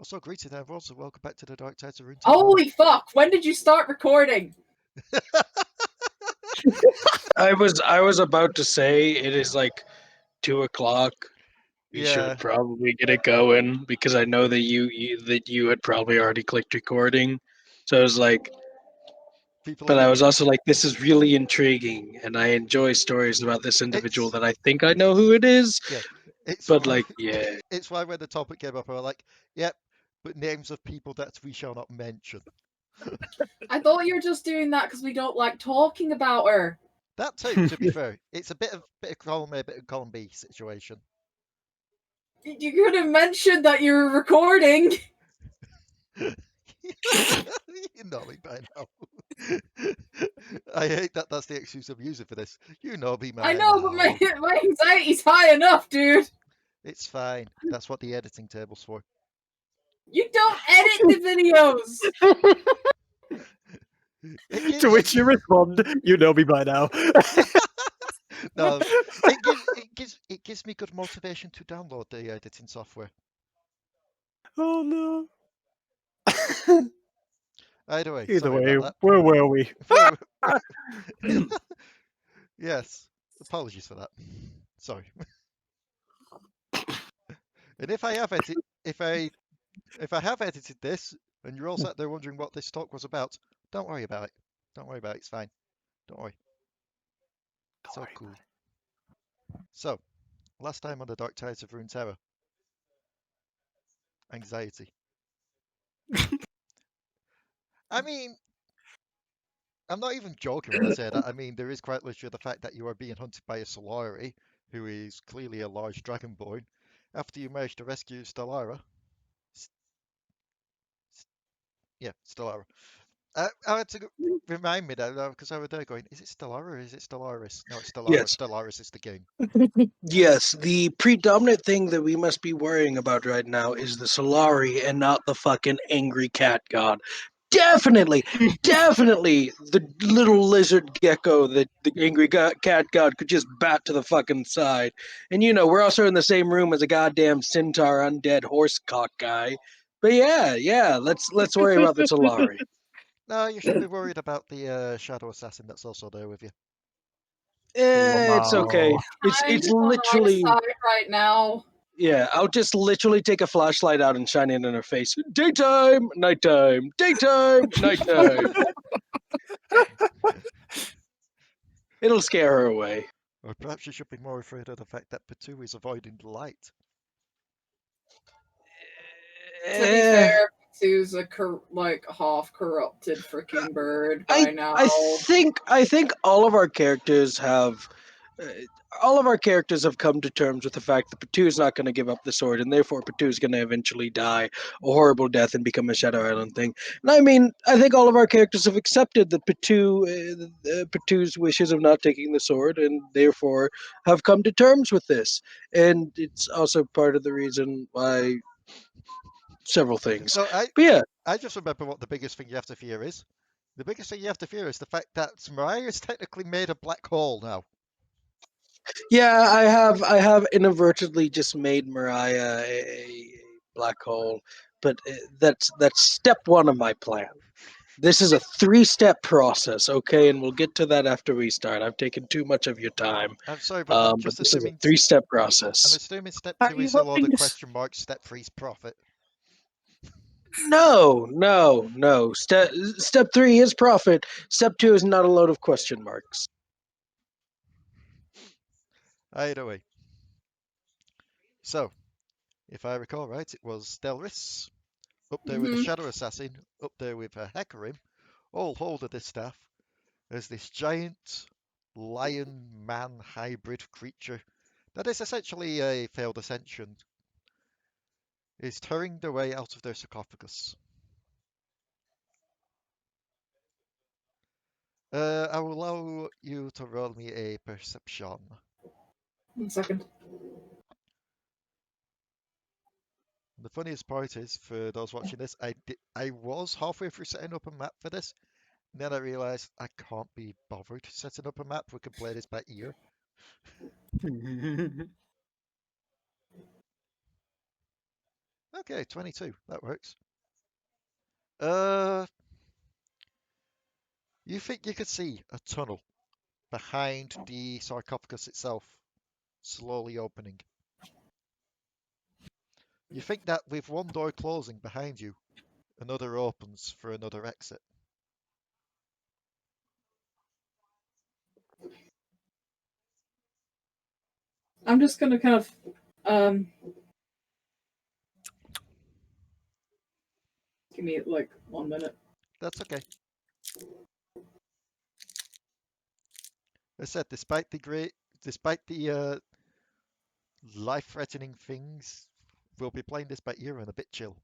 Also, greeted everyone, so welcome back to the Dark Tides of Runeterra. Holy fuck! When did you start recording? I was about to say it is like 2 o'clock. We should probably get it going because I know that you had probably already clicked recording. So I was like, but I was also like, this is really intriguing, and I enjoy stories about this individual that I think I know who it is. Yeah, but like, yeah, it's why when the topic came up, I was like, yep, but names of people that we shall not mention. I thought you were just doing that because we don't like talking about her. That too, to be fair. It's a bit of column A, bit of column B situation. You could have mentioned that you were recording. You know me by now. I hate that that's the excuse I'm using for this. You know me, man. I know, but my anxiety's high enough, dude. It's fine. That's what the editing table's for. You don't edit the videos. To which you respond, you know me by now. No, it gives me good motivation to download the editing software. Oh no. Either way, where were we? Yes, apologies for that. Sorry. And if I have edited this, and you're all sat there wondering what this talk was about, don't worry about it. Don't worry about it. It's fine. Don't worry. So cool. So, last time on the Dark Tides of Runeterra. Anxiety. I mean, I'm not even joking when I say that. I mean, there is quite literally the fact that you are being hunted by a Alari, who is clearly a large Dragonborn, after you managed to rescue Stellara. Stellara. I had to remind me though, because I was there going, is it Stellara or is it Stellaris? No, it's Stellara. Yes. Stellaris is the game. Yes, the predominant thing that we must be worrying about right now is the Solari and not the fucking angry cat god. Definitely, the little lizard gecko that the angry cat god could just bat to the fucking side. And we're also in the same room as a goddamn centaur undead horse cock guy. But yeah, let's worry about the Solari. No, you should be worried about the shadow assassin that's also there with you. It's okay. It's literally right now. Yeah, I'll just literally take a flashlight out and shine it in her face. Daytime, nighttime, daytime, nighttime. It'll scare her away. Or perhaps you should be more afraid of the fact that Potoo is avoiding the light. To be fair, Potoo's a half corrupted freaking bird by now. I think all of our characters have. All of our characters have come to terms with the fact that Potoo is not going to give up the sword, and therefore Potoo is going to eventually die a horrible death and become a Shadow Island thing. And I mean, I think all of our characters have accepted that Potoo's wishes of not taking the sword, and therefore have come to terms with this. And it's also part of the reason why several things. So I just remember what the biggest thing you have to fear is. The biggest thing you have to fear is the fact that Mariah is technically made a black hole now. Yeah, I have inadvertently just made Mariah a black hole, but that's step one of my plan. This is a 3-step process, okay, and we'll get to that after we start. I've taken too much of your time. I'm sorry, but I'm just assuming this is a 3-step process. I'm assuming step 2 is a lot of question marks. Step 3 is profit. No. Step 3 is profit. Step 2 is not a load of question marks. Either way. So, if I recall right, it was Delris, up there with the Shadow Assassin, up there with Ncorin, all hold of this staff, as this giant lion-man hybrid creature that is essentially a failed ascension is tearing their way out of their sarcophagus. I will allow you to roll me a perception. 1 second. The funniest part is, for those watching this, I was halfway through setting up a map for this, and then I realised I can't be bothered setting up a map. We can play this by ear. Okay, 22. That works. You think you could see a tunnel behind the sarcophagus itself, slowly opening. You think that with one door closing behind you, another opens for another exit. I'm just gonna kind of give me like 1 minute. That's okay. I said, despite the life-threatening things, we'll be playing this by ear and a bit chill.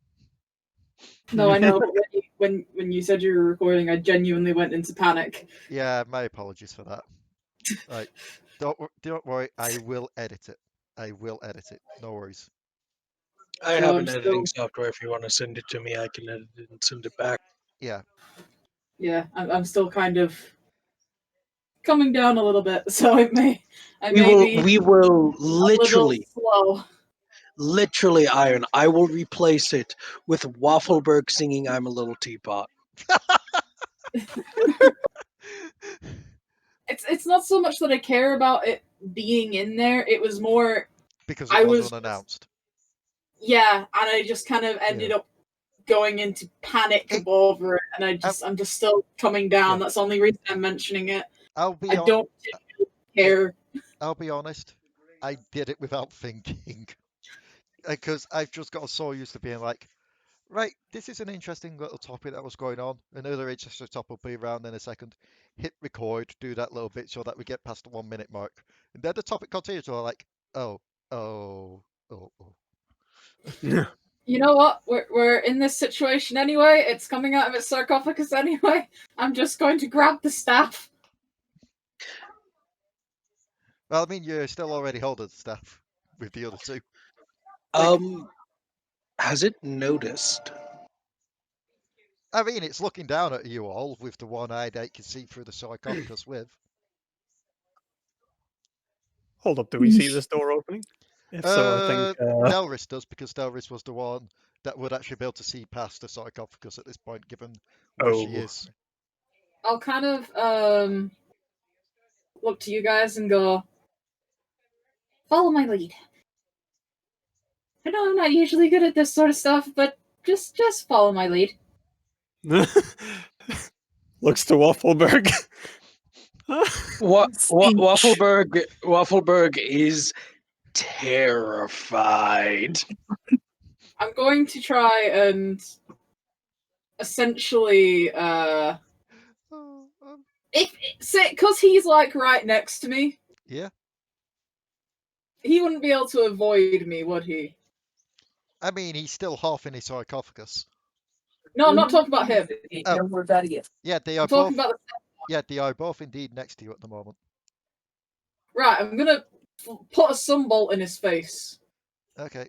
No, I know. But when you said you were recording, I genuinely went into panic. Yeah, my apologies for that. Right, don't worry. I will edit it. I will edit it. No worries. I So have I'm an editing still, software. If you want to send it to me, I can edit it and send it back. Yeah. yeah, I'm still kind of coming down a little bit, so I may be We will a little slow. literally, Iron. I will replace it with Waffleberg singing "I'm a Little Teapot." It's not so much that I care about it being in there. It was more Because it I was was unannounced. yeah, and I just kind of ended up going into panic It, over it, and I'm just still coming down. Yeah. That's the only reason I'm mentioning it. I'll be I on. don't care. I'll be honest. I did it without thinking, because I've just got so used to being like, right, this is an interesting little topic that was going on. Another interesting topic will be around in a second. Hit record, do that little bit so that we get past the 1 minute mark. And then the topic continues, so I'm like, oh, oh, oh, oh. You know what? We're in this situation anyway. It's coming out of its sarcophagus anyway. I'm just going to grab the staff. Well, I mean, you're still already holding the staff with the other two. Has it noticed? I mean, it's looking down at you all with the one eye that you can see through the sarcophagus with. Hold up, do we see this door opening? If so, I think. Delris does, because Delris was the one that would actually be able to see past the sarcophagus at this point, given where she is. I'll kind of look to you guys and go, follow my lead. I know I'm not usually good at this sort of stuff, but just follow my lead. Looks to Waffleberg. Waffleberg is terrified. I'm going to try and essentially because he's like right next to me. Yeah. He wouldn't be able to avoid me, would he? I mean, he's still half in his sarcophagus. No, I'm not talking about him. Oh. Yeah, they are I'm talking both. about Yeah, they are both indeed next to you at the moment. right. I'm gonna put a sunbolt in his face. Okay.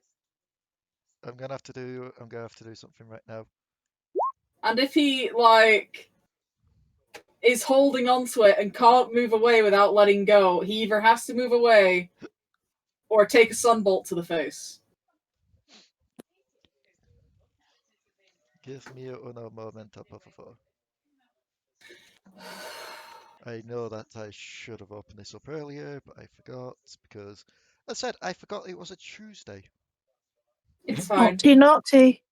I'm gonna have to do something right now. And if he is holding onto it and can't move away without letting go, he either has to move away or take a sunbolt to the face. Give me uno momento, por favor. I know that I should have opened this up earlier, but I forgot because I said I forgot it was a Tuesday. It's fine. Naughty.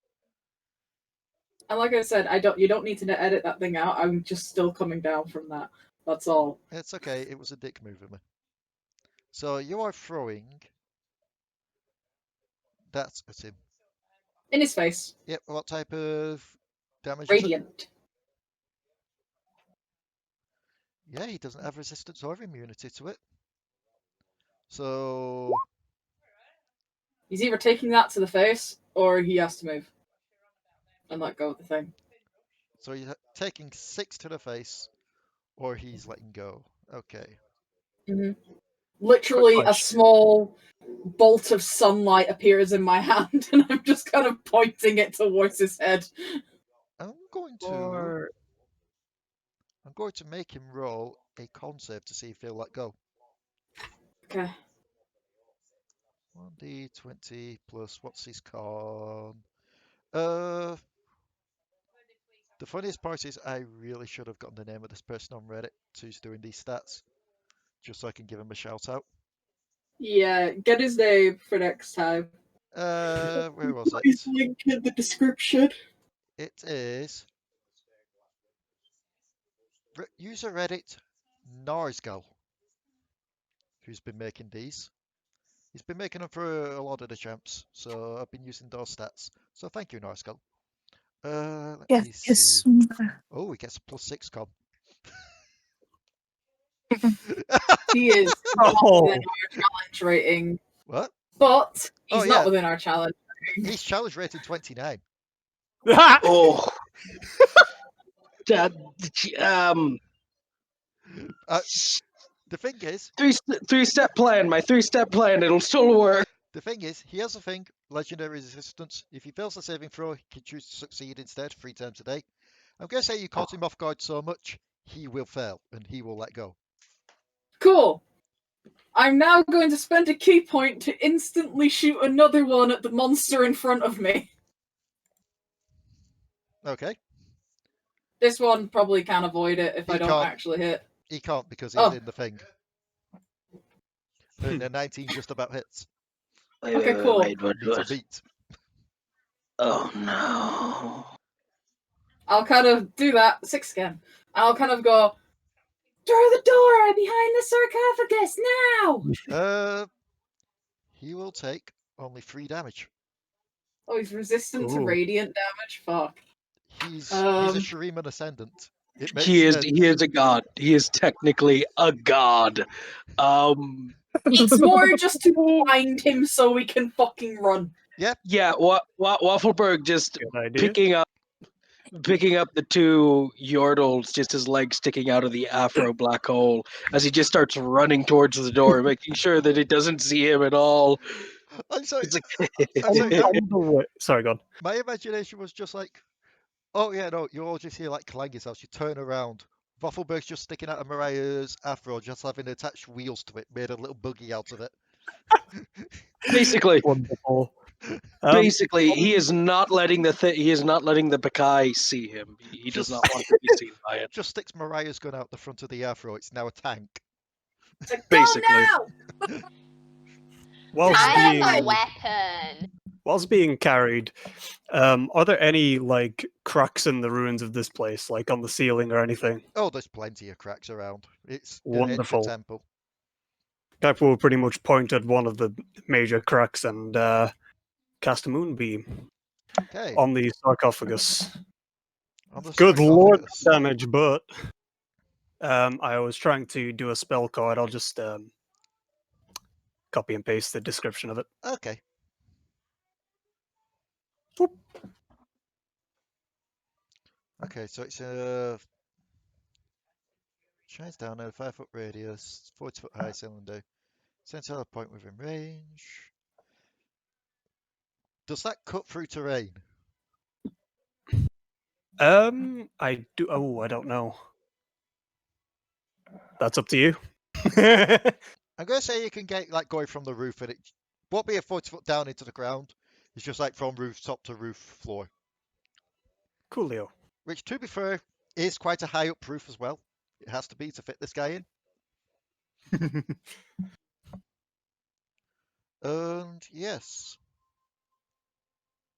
And like I said, you don't need to edit that thing out. I'm just still coming down from that. That's all. It's okay. It was a dick move of me. So you are throwing. That's at him. In his face. Yep. What type of damage? Radiant. Yeah, he doesn't have resistance or immunity to it. So He's either taking that to the face or he has to move and let go of the thing. so he's taking 6 to the face, or he's letting go. Okay. Mm-hmm. Literally, a small bolt of sunlight appears in my hand, and I'm just kind of pointing it towards his head. I'm going to make him roll a con save to see if he'll let go. Okay. 1d20 plus what's his con? The funniest part is I really should have gotten the name of this person on Reddit who's doing these stats, just so I can give him a shout out. Yeah, get his name for next time. Where was Please it? link in the description. It is user Reddit Narsgal, who's been making these. He's been making them for a lot of the champs, so I've been using those stats. So thank you, Narsgal. Let me see. Oh, he gets a +6 con. He is not Oh. within our challenge rating, What? but Oh, he's yeah. not within our challenge rating. He's challenge rated 29. Oh, that The thing is, three-step plan. My three-step plan. It'll still work. he has a thing, legendary resistance. If he fails a saving throw, he can choose to succeed instead 3 times a day. I'm going to say you caught him off guard so much, he will fail and he will let go. Cool. I'm now going to spend a key point to instantly shoot another one at the monster in front of me. Okay. This one probably can avoid it if He I don't can't. actually hit. He can't because he's Oh. in the thing. And a 19 just about hits. Okay, cool. Needs a beat. Oh no. I'll kind of do that. 6 again. I'll kind of go, through the door behind the sarcophagus now! He will take only 3 damage. Oh, he's resistant to Ooh. radiant damage? Fuck. He's a Shuriman Ascendant. It makes He is sense. he is a god. He is technically a god. It's more just to blind him so we can fucking run. Yeah, Waffleberg just Good idea. picking up the 2 Yordles, just his legs sticking out of the Afro black hole, as he just starts running towards the door, making sure that it doesn't see him at all. I'm sorry. It's I'm sorry, no, On the way. Sorry, God. my imagination was just like, oh yeah, no, you all just hear like clang yourselves. You turn around. Waffleberg's just sticking out of Mariah's afro, just having attached wheels to it, made a little buggy out of it. Basically, Wonderful. basically, he is not letting the Bakai see him. He does Just- not want to be seen by it. Just sticks Mariah's gun out the front of the afro. It's now a tank. It's like, Basically. go now! Whilst I have a being, weapon. whilst being carried, are there any like cracks in the ruins of this place, like on the ceiling or anything? Oh, there's plenty of cracks around. It's an ancient Wonderful. temple. Kuiper will pretty much point at one of the major cracks and cast a moonbeam Okay. on the sarcophagus. On the Good lord, sarcophagus. damage, but I was trying to do a spell card. I'll just copy and paste the description of it. Okay. Whoop. Okay, so it's shines down at a 5-foot radius, 40-foot high cylinder. Center point within range. Does that cut through terrain? I do. Oh, I don't know. That's up to you. I'm going to say you can get like going from the roof, and it won't be a 40-foot down into the ground. It's just like from rooftop to roof floor, Coolio. which, to be fair, is quite a high up roof as well. It has to be to fit this guy in. And yes,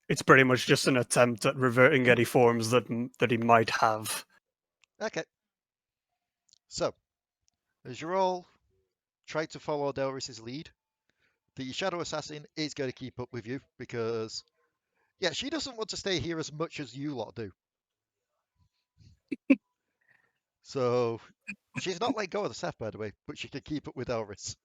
It's pretty much just an attempt at reverting any forms that he might have. okay. So, as you're all trying to follow Delris's lead, the Shadow Assassin is going to keep up with you because, yeah, she doesn't want to stay here as much as you lot do. So, she's not let go of the staff, by the way, but she can keep up with Delris.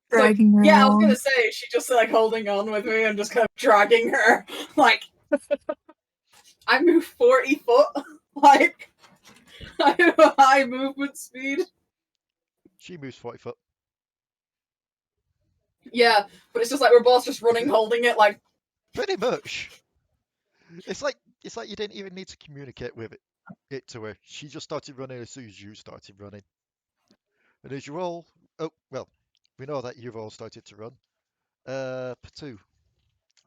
Dragging her yeah, I was gonna say, she's just like holding on with me and just kind of dragging her. Like, I move 40 foot. Like, I have a high movement speed. She moves 40 foot. Yeah, but it's just like we're both just running, holding it. Like, Pretty much. It's like you didn't even need to communicate with it to her. She just started running as soon as you started running. And as you're all Oh, well, we know that you've all started to run. Potoo,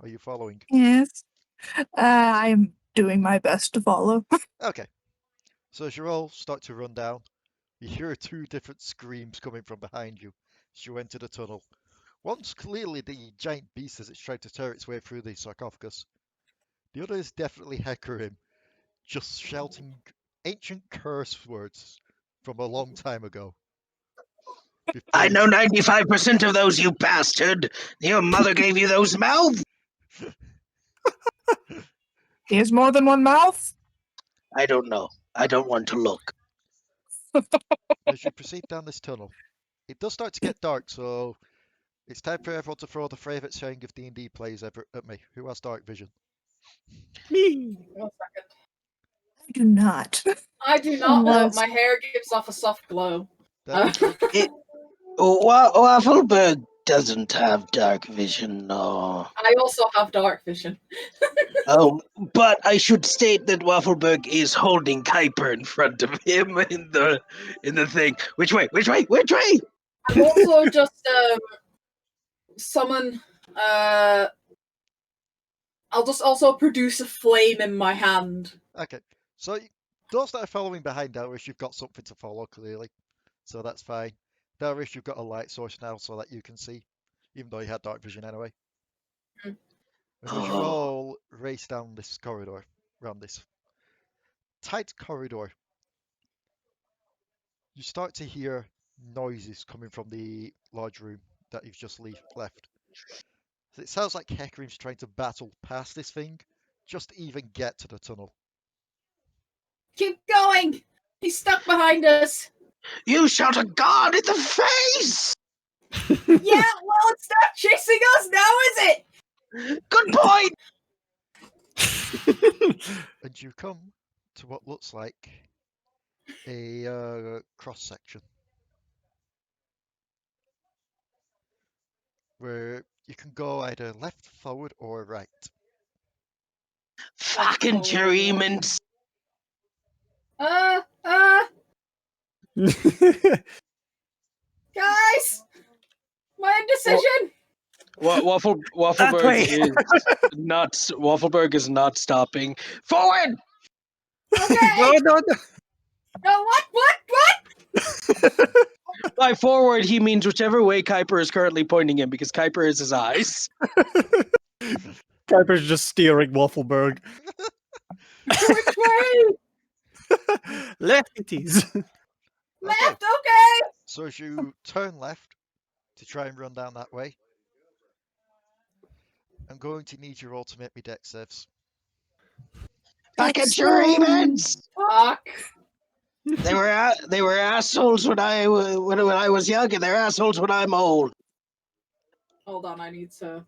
are you following? Yes. I'm doing my best to follow. Okay. So as you all start to run down, you hear two different screams coming from behind you as you enter the tunnel. One's clearly the giant beast as it's trying to tear its way through the sarcophagus. The other is definitely Ncorin, just shouting ancient curse words from a long time ago. I Before know 95% of those, you bastard. Your mother gave you those mouths. He has more than one mouth? I don't know. I don't want to look. as you proceed down this tunnel, it does start to get dark, so it's time for everyone to throw the favourite saying of D&D players ever at me. Who has dark vision? Me. 1 second. I do not. I do not, but Unless- my hair gives off a soft glow. That makes It, Waffleberg doesn't have dark vision, no. I also have dark vision. Oh, but I should state that Waffleberg is holding Kuiper in front of him in the thing. Which way? Which way? Which way? I'm also just summon. I'll just also produce a flame in my hand. okay. So those that are following behind Delris, you've got something to follow clearly, so that's fine. Delris, you've got a light source now so that you can see, even though you had dark vision anyway. Mm. And as you all race down this corridor, around this tight corridor, you start to hear noises coming from the large room that you've just left. So it sounds like Hecarim's trying to battle past this thing, just to even get to the tunnel. Keep going! He's stuck behind us! You shot a guard in the face! Yeah, well, it's not chasing us now, is it? Good point! And you come to what looks like a cross section where you can go either left, forward, or right. Fucking Jeremans. Guys! My indecision! Waffleberg is not stopping. Forward! Okay! No. No, what? By forward, he means whichever way Kuiper is currently pointing him, because Kuiper is his eyes. Kuiper's just steering Waffleberg. Which way? Left it is. Left, okay! So as you turn left to try and run down that way, I'm going to need you all to make me dex saves. Fucking Jeremans! Fuck. They were assholes when I was young, and they're assholes when I'm old. Hold on, I need to...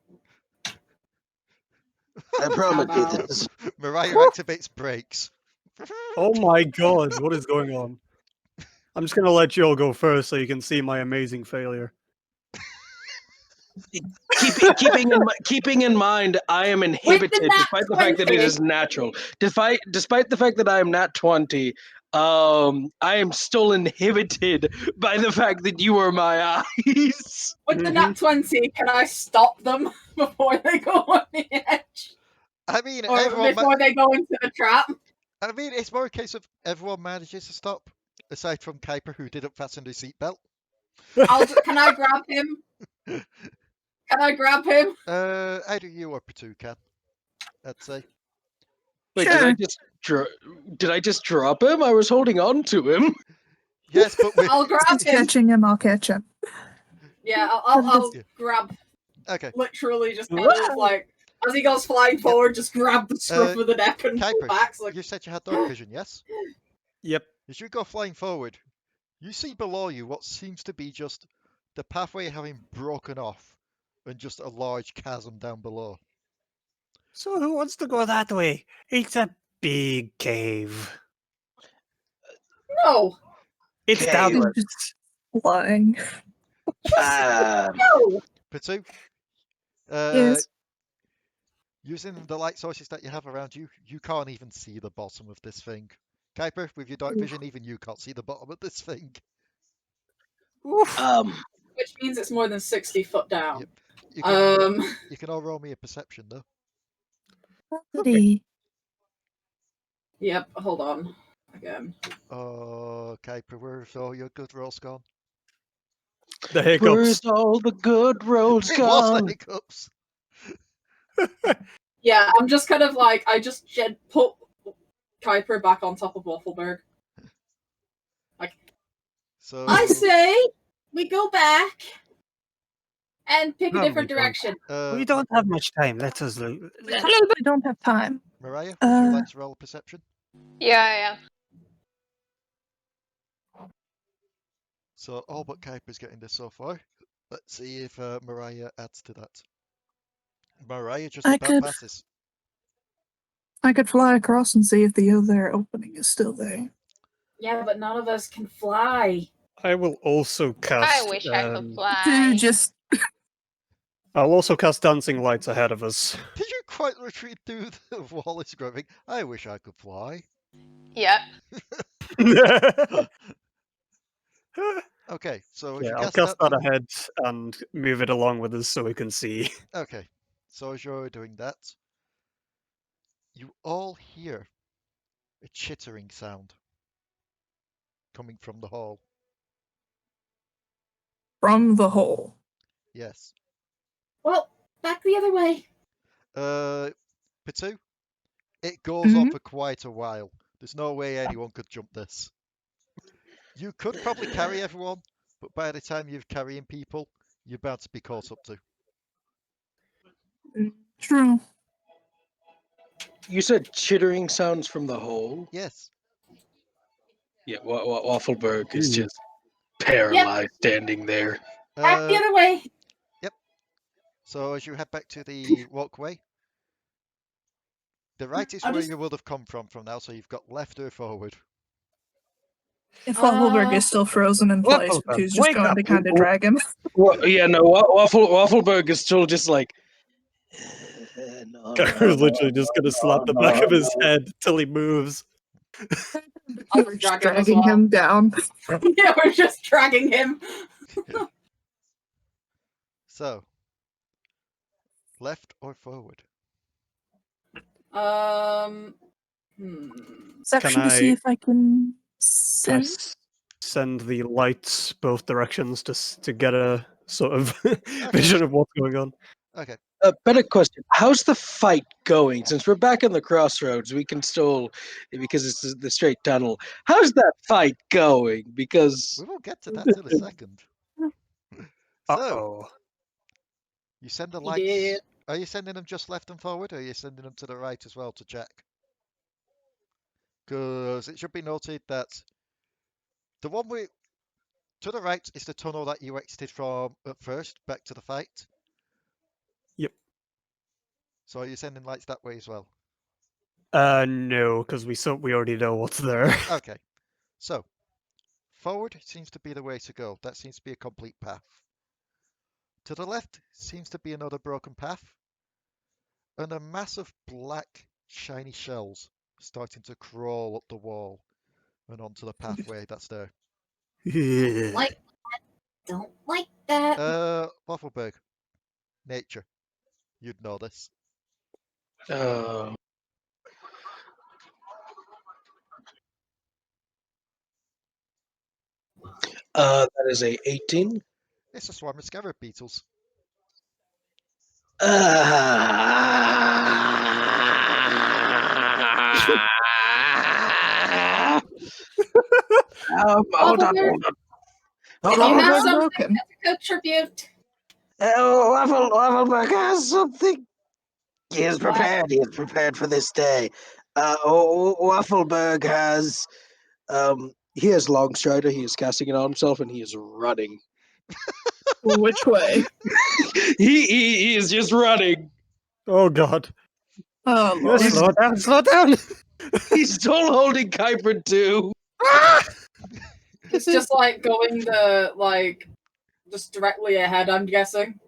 I promise you Wow. this. Mariah activates brakes. Oh my god, what is going on? I'm just gonna let you all go first so you can see my amazing failure. Keeping in mind, I am inhibited nat despite the fact that it 20. is natural. Despite the fact that I am nat 20, I am still inhibited by the fact that you are my eyes. With the nat 20, can I stop them before they go on the edge? I mean, Or everyone. before they go into the trap? I mean, it's more a case of everyone manages to stop, aside from Kuiper, who didn't fasten his seatbelt. Can I grab him? Can I grab him? Either you or Potoo can, I'd say. Wait, Sure. did I just drop him? I was holding on to him. Yes, but with... I'll grab Since him. catching him, I'll catch him. Yeah, I'll Yeah. grab. Okay. Literally, just kind of like as he goes flying forward, just grab the scruff of the neck and pull Kuiper, back. Like, you said you had dark vision, yes? Yep. As you go flying forward, you see below you what seems to be just the pathway having broken off and just a large chasm down below. So who wants to go that way? It's a big cave. no, It's Cave. down He's there. just lying. no. Potoo, Yes. using the light sources that you have around you, you can't even see the bottom of this thing. Kuiper, with your dark vision, even you can't see the bottom of this thing. Which means it's more than 60 foot down. Yep. You Um, can all roll me a perception though. Goody. yep, hold on. Again. Oh, Kuiper, where's all your good rolls gone? The hiccups. Where's all the good rolls It was the gone? hiccups. Yeah, I'm just kind of like, I just put Kuiper back on top of Waffleberg. So I say we go back and pick a No, different we don't. direction. We don't have much time. Let us. We don't have time. Mariah, would you like to roll a perception? Yeah. So all but Kuiper's getting this so far. Let's see if Mariah adds to that. Mariah just about passes. I could fly across and see if the other opening is still there. Yeah, but none of us can fly. I will also cast. I wish I could To fly. just I'll also cast dancing lights ahead of us. Did you quite literally do the wall is growing? I wish I could fly. Yep. Okay, so as Yeah, you I'll cast cast that then- ahead and move it along with us so we can see. Okay, so as you're doing that, you all hear a chittering sound coming from the hall. from the hole. Yes. Well, back the other way. Potoo, it goes on for quite a while. There's no way anyone could jump this. You could probably carry everyone, but by the time you're carrying people, you're bound to be caught up to. True. You said chittering sounds from the hole? Yes. Yeah, Waffleberg is Ooh. just paralyzed standing there. Back the other way. So as you head back to the walkway, the right is I'll where just- you would have come from now, so you've got left or forward. If Waffleberg is still frozen in place, Waffleberg, who's just wake going up. to kind of drag him. Well, yeah, no, Waffleberg is still just like. Kyra's literally just gonna slap the back of his head till he moves. I'll We're just just drag him as dragging well. him down. Yeah, we're just dragging him. So, left or forward? Section to see if I can Can I send. send the lights both directions to get a sort of vision of what's going on? Okay. Better question. How's the fight going? Since we're back in the crossroads, we can still, because it's the straight tunnel. How's that fight going? Because We will get to that in a second. So, Uh-oh. you send the He lights. did. Are you sending them just left and forward, or are you sending them to the right as well to check? Because it should be noted that the one to the right is the tunnel that you exited from at first, back to the fight. Yep. So are you sending lights that way as well? No, because we already know what's there. Okay. So, forward seems to be the way to go. That seems to be a complete path. To the left seems to be another broken path. And a mass of black, shiny shells starting to crawl up the wall and onto the pathway that's there. Like, don't like that. Waffleberg. Nature. You'd know this. that is a 18. It's a swarm of scarab beetles. Hold on. If you have Waffleberg something broken. to contribute, Waffleberg has something. He is prepared. He is prepared for this day. Waffleberg has. He has Long Strider. He is casting it on himself, and he is running. Which way? He is just running. Oh god. Oh, Yeah, Lord. slow down, slow down! He's still holding Kuiper too. it's just like going just directly ahead, I'm guessing.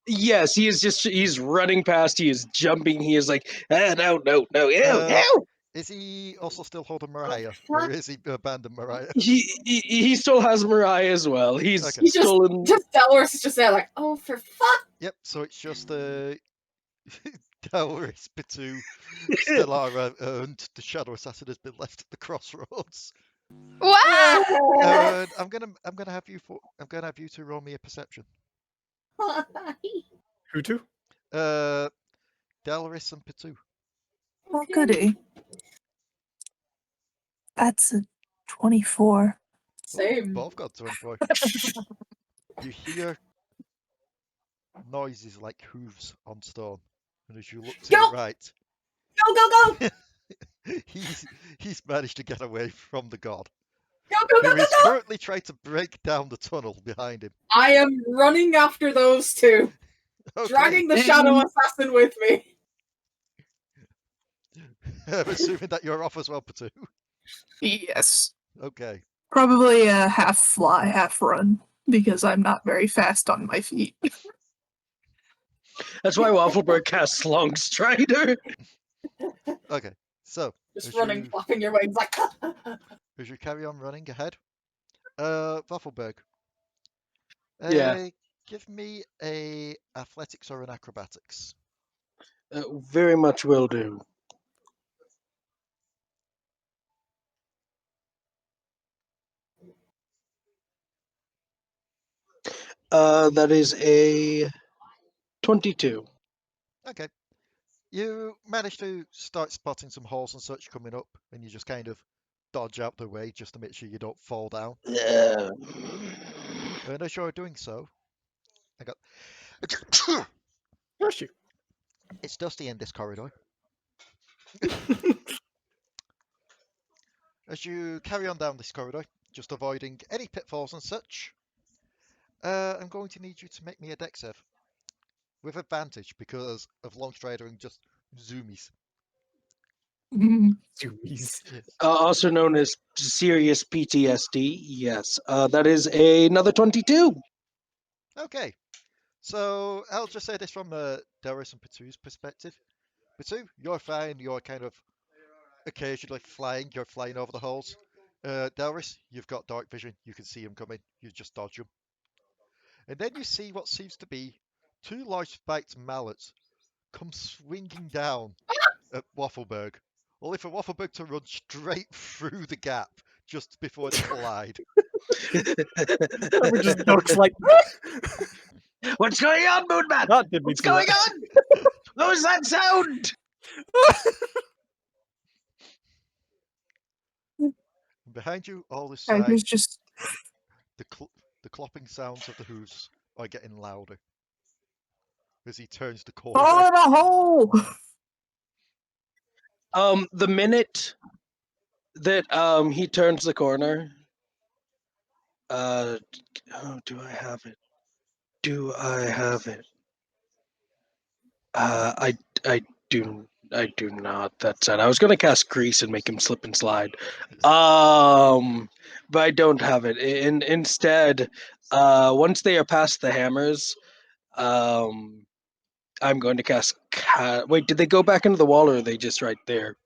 Yes, he's running past. He is jumping. He is like, no. Uh, Is he also still holding Mariah, or is he abandoned Mariah? He still has Mariah as well. He's Okay. He's stolen. just Delris is just there like, oh, for fuck. Yep. So it's just Delris, Potoo, Stellara, and the Shadow Assassin has been left at the crossroads. What? And I'm gonna have you two roll me a perception. Who to? Delris and Potoo. Oh, goody. That's a 24. Same. Both got 24. You hear noises like hooves on stone, and as you look to Go! your right, Go. he's managed to get away from the god, Go. who is currently trying to break down the tunnel behind him. I am running after those two, Okay. dragging the Shadow Assassin with me. I'm assuming that you're off as well, Potoo. Yes. Okay. Probably a half fly, half run, because I'm not very fast on my feet. That's why Waffleberg casts Long Strider. Okay. So Just as running, you, flapping your wings like. as you carry on running ahead, Waffleberg. Yeah. Give me a athletics or an acrobatics. Very much will do. That is a 22. Okay. You manage to start spotting some holes and such coming up, and you just kind of dodge out the way just to make sure you don't fall down. And as you're doing so, I got. Bless you. It's dusty in this corridor. As you carry on down this corridor, just avoiding any pitfalls and such, I'm going to need you to make me a dex save. With advantage because of long strider and just zoomies. Mm. Zoomies. Yes. Also known as serious PTSD. Yes. That is another 22. Okay. So I'll just say this from Delris and Potoo's perspective. Potoo, you're fine. You're kind of occasionally flying. You're flying over the holes. Delris, you've got dark vision. You can see him coming. You just dodge him. And then you see what seems to be two large spiked mallets come swinging down at Waffleberg. Only for Waffleberg to run straight through the gap just before they collide. It just looks like What's going on, Moonman? that did me What's to going that. on? What was that sound? Behind you, all this I side, was just the clopping sounds of the hooves are getting louder as he turns the corner. fall in a hole. The minute that he turns the corner, oh, do I have it? Do I have it? I do not. That's it. I was gonna cast Grease and make him slip and slide. But I don't have it. Instead, once they are past the hammers, I'm going to cast. Wait, did they go back into the wall, or are they just right there?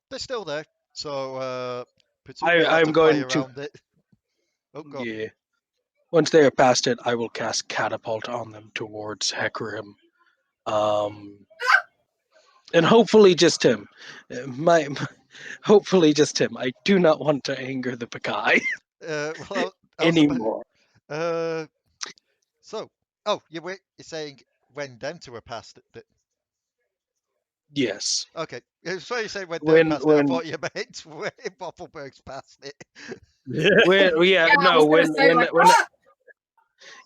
They're still there, so Potoo may like I'm to fly going to. around it. Oh god. Yeah. Once they are past it, I will cast Catapult on them towards Hecarim. And hopefully just him. Hopefully just him. I do not want to anger the Pakai Well, I was anymore. so, you're saying when them two are past it. Yes. Okay, so you say when they're past it. I When thought you meant when Waffleberg's past it. when yeah, Yeah, I no, was gonna say, like, "Ah!"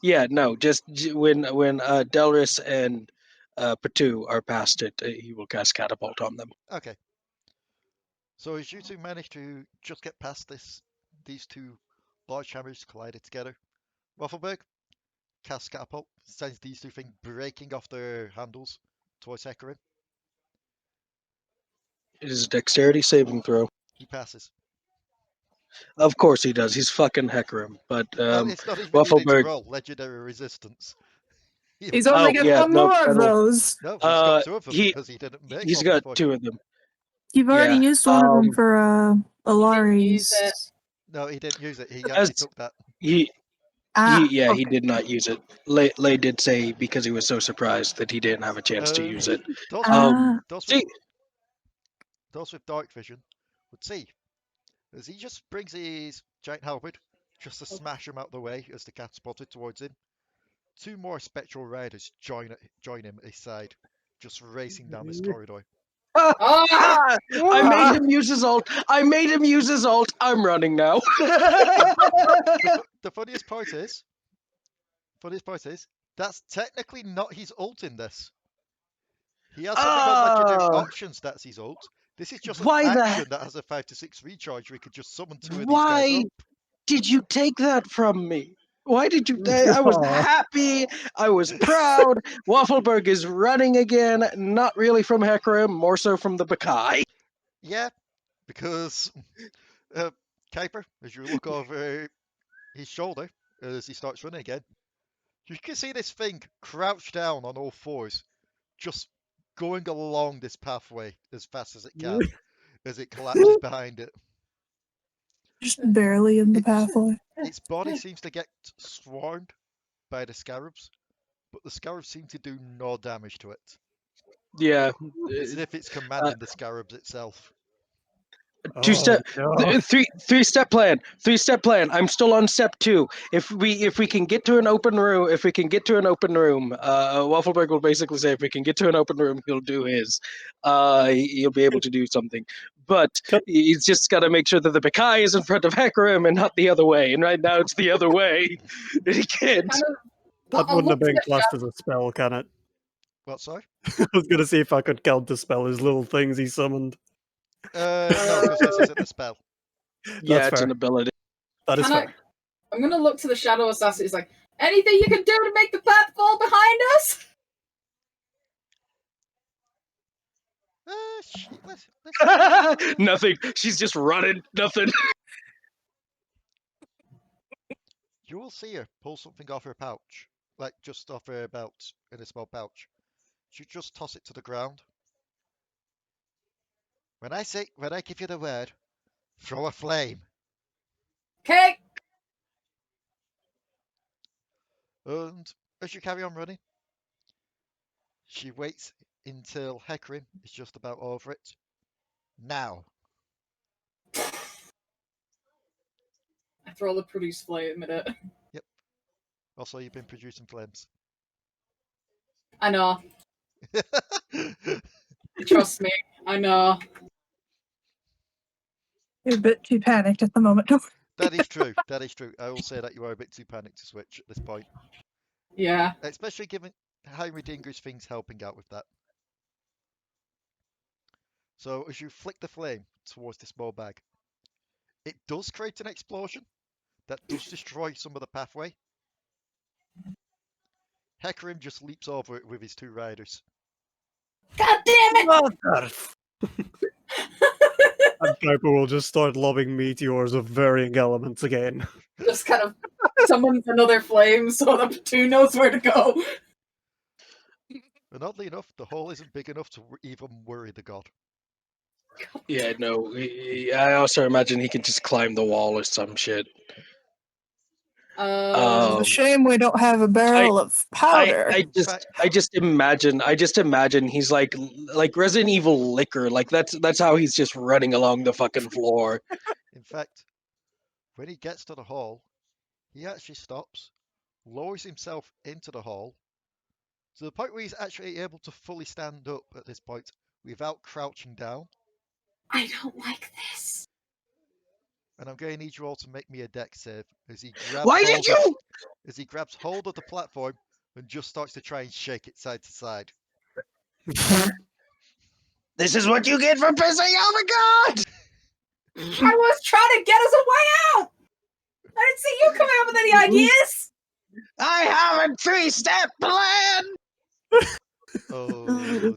yeah, no, just when Delris and Potoo are past it, he will cast Catapult on them. Okay. So as you two manage to just get past these two large hammers collided together, Waffleberg casts catapult, sends these two things breaking off their handles towards Hecarim. It is a dexterity saving throw. He passes. Of course he does. He's fucking Hecarim. But It's not even needing to Waffleberg. roll legendary resistance. He's only Oh, got yeah, one no, more of that'll- those. No, he's got two of them he because he didn't make he's one got before. 2 of them. You've already Yeah, used one of them for use it. Alari's. No, he didn't use it. He As- actually took that. He Ah, he okay. did not use it. Lay did say because he was so surprised that he didn't have a chance to use it. Those, Ah, those, See, with, those with dark vision would see as he just brings his giant halberd just to smash him out the way as the cat spotted towards him. Two more spectral riders join him at his side, just racing down this corridor. Ah! I made him use his ult. I made him use his ult. I'm running now. The funniest part is, that's technically not his ult in this. He has something called legendary Oh, options. That's his ult. This is just an why the action that has a 5 to 6 recharge. We could just summon two of these guys why up. did you take that from me? Why did you? I was happy. I was proud. Waffleberg is running again. Not really from Hecarim, more so from the Bakai. Yeah, because Kuiper, as you look over his shoulder as he starts running again, you can see this thing crouched down on all fours, just going along this pathway as fast as it can, as it collapses behind it. just barely in the It's- pathway. Its body seems to get swarmed by the scarabs, but the scarabs seem to do no damage to it. Yeah. It's as if it's commanding the scarabs itself. Two Oh, step, no. three-step plan. 3-step plan. I'm still on step 2. If we can get to an open room, Waffleberg will basically say if we can get to an open room, he'll do his. He'll be able to do something. But he's just got to make sure that the Bakai is in front of Hecarim and not the other way. And right now it's the other way. He can't. Kind of, That I'll wouldn't have look to been the classed as a spell, can it? What, sorry? I was going to see if I could counterspell his little things he summoned. No, because this isn't a spell. Yeah, That's it's fair. an ability. That is Can I- fair. I'm gonna look to the shadow assassin. He's like, anything you can do to make the path fall behind us? Let's Nothing. She's just running. Nothing. You will see her pull something off her pouch, like just off her belt in a small pouch. She just toss it to the ground. When I give you the word, throw a flame. Okay. And as you carry on running, she waits until Hecarim is just about over it. Now. I throw the produce flame at it. Yep. Also, you've been producing flames. I know. Trust me. I know. You're a bit too panicked at the moment. That is true. That is true. I will say that you are a bit too panicked to switch at this point. Yeah. Especially given how Dinger's thing's helping out with that. So as you flick the flame towards the small bag, it does create an explosion that does destroy some of the pathway. Hecarim just leaps over it with his 2 riders. God damn it! And Kuiper will just start lobbing meteors of varying elements again. Just kind of summons another flame so the Potoo knows where to go. And oddly enough, the hole isn't big enough to even worry the god. Yeah, no. I also imagine he can just climb the wall or some shit. It's a shame we don't have a barrel of powder. I just imagine he's like Resident Evil Liquor. Like that's how he's just running along the fucking floor. In fact, when he gets to the hall, he actually stops, lowers himself into the hall, to the point where he's actually able to fully stand up at this point without crouching down. I don't like this. And I'm going to need you all to make me a dex save as he grabs Why did you? As he grabs hold of the platform and just starts to try and shake it side to side. This is what you get for pissing. Oh my god! I was trying to get us a way out! I didn't see you coming up with any ideas! I have a 3-step plan. Oh, I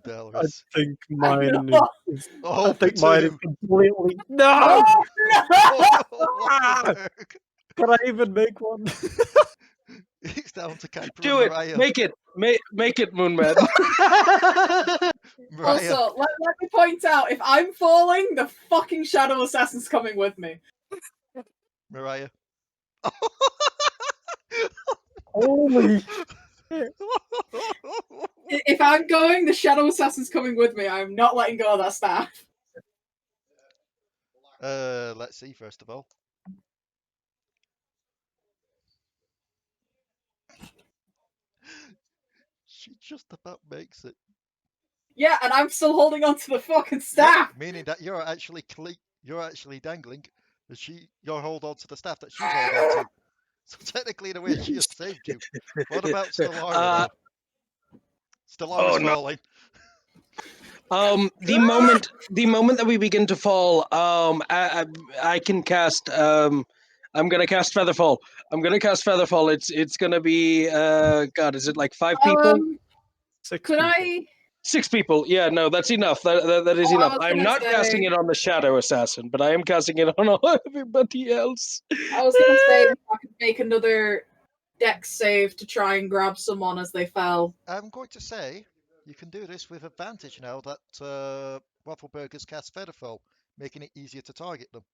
Delris. think mine is. Oh, I think mine is Potoo. completely. No! Oh, no! Oh, Waffleberg. Can I even make one? It's down to Kuiper Do and it. Mariah. Make it. Make it, Moonman. Mariah, Also, let me point out, if I'm falling, the fucking Shadow Assassin's coming with me. Mariah. Holy. If I'm going, the Shadow Assassin's coming with me. I'm not letting go of that staff. Let's see, first of all. She just about makes it. Yeah, and I'm still holding on to the fucking staff. Meaning that you're actually dangling. You're hold on to the staff that she's holding on to. So technically, in a way, she has saved you. What about Stellaria, though? Stellara's falling. The moment that we begin to fall, I can cast. I'm gonna cast Featherfall. It's gonna be. God, is it like 5 people? 6 Could people. I? 6 people. Yeah, no, that's enough. That is Oh, I enough. was I'm gonna not casting say- it on the Shadow Assassin, but I am casting it on everybody else. I was gonna say if I could make another dex save to try and grab someone as they fell. I'm going to say you can do this with advantage now that Waffleberg has cast Featherfall, making it easier to target them.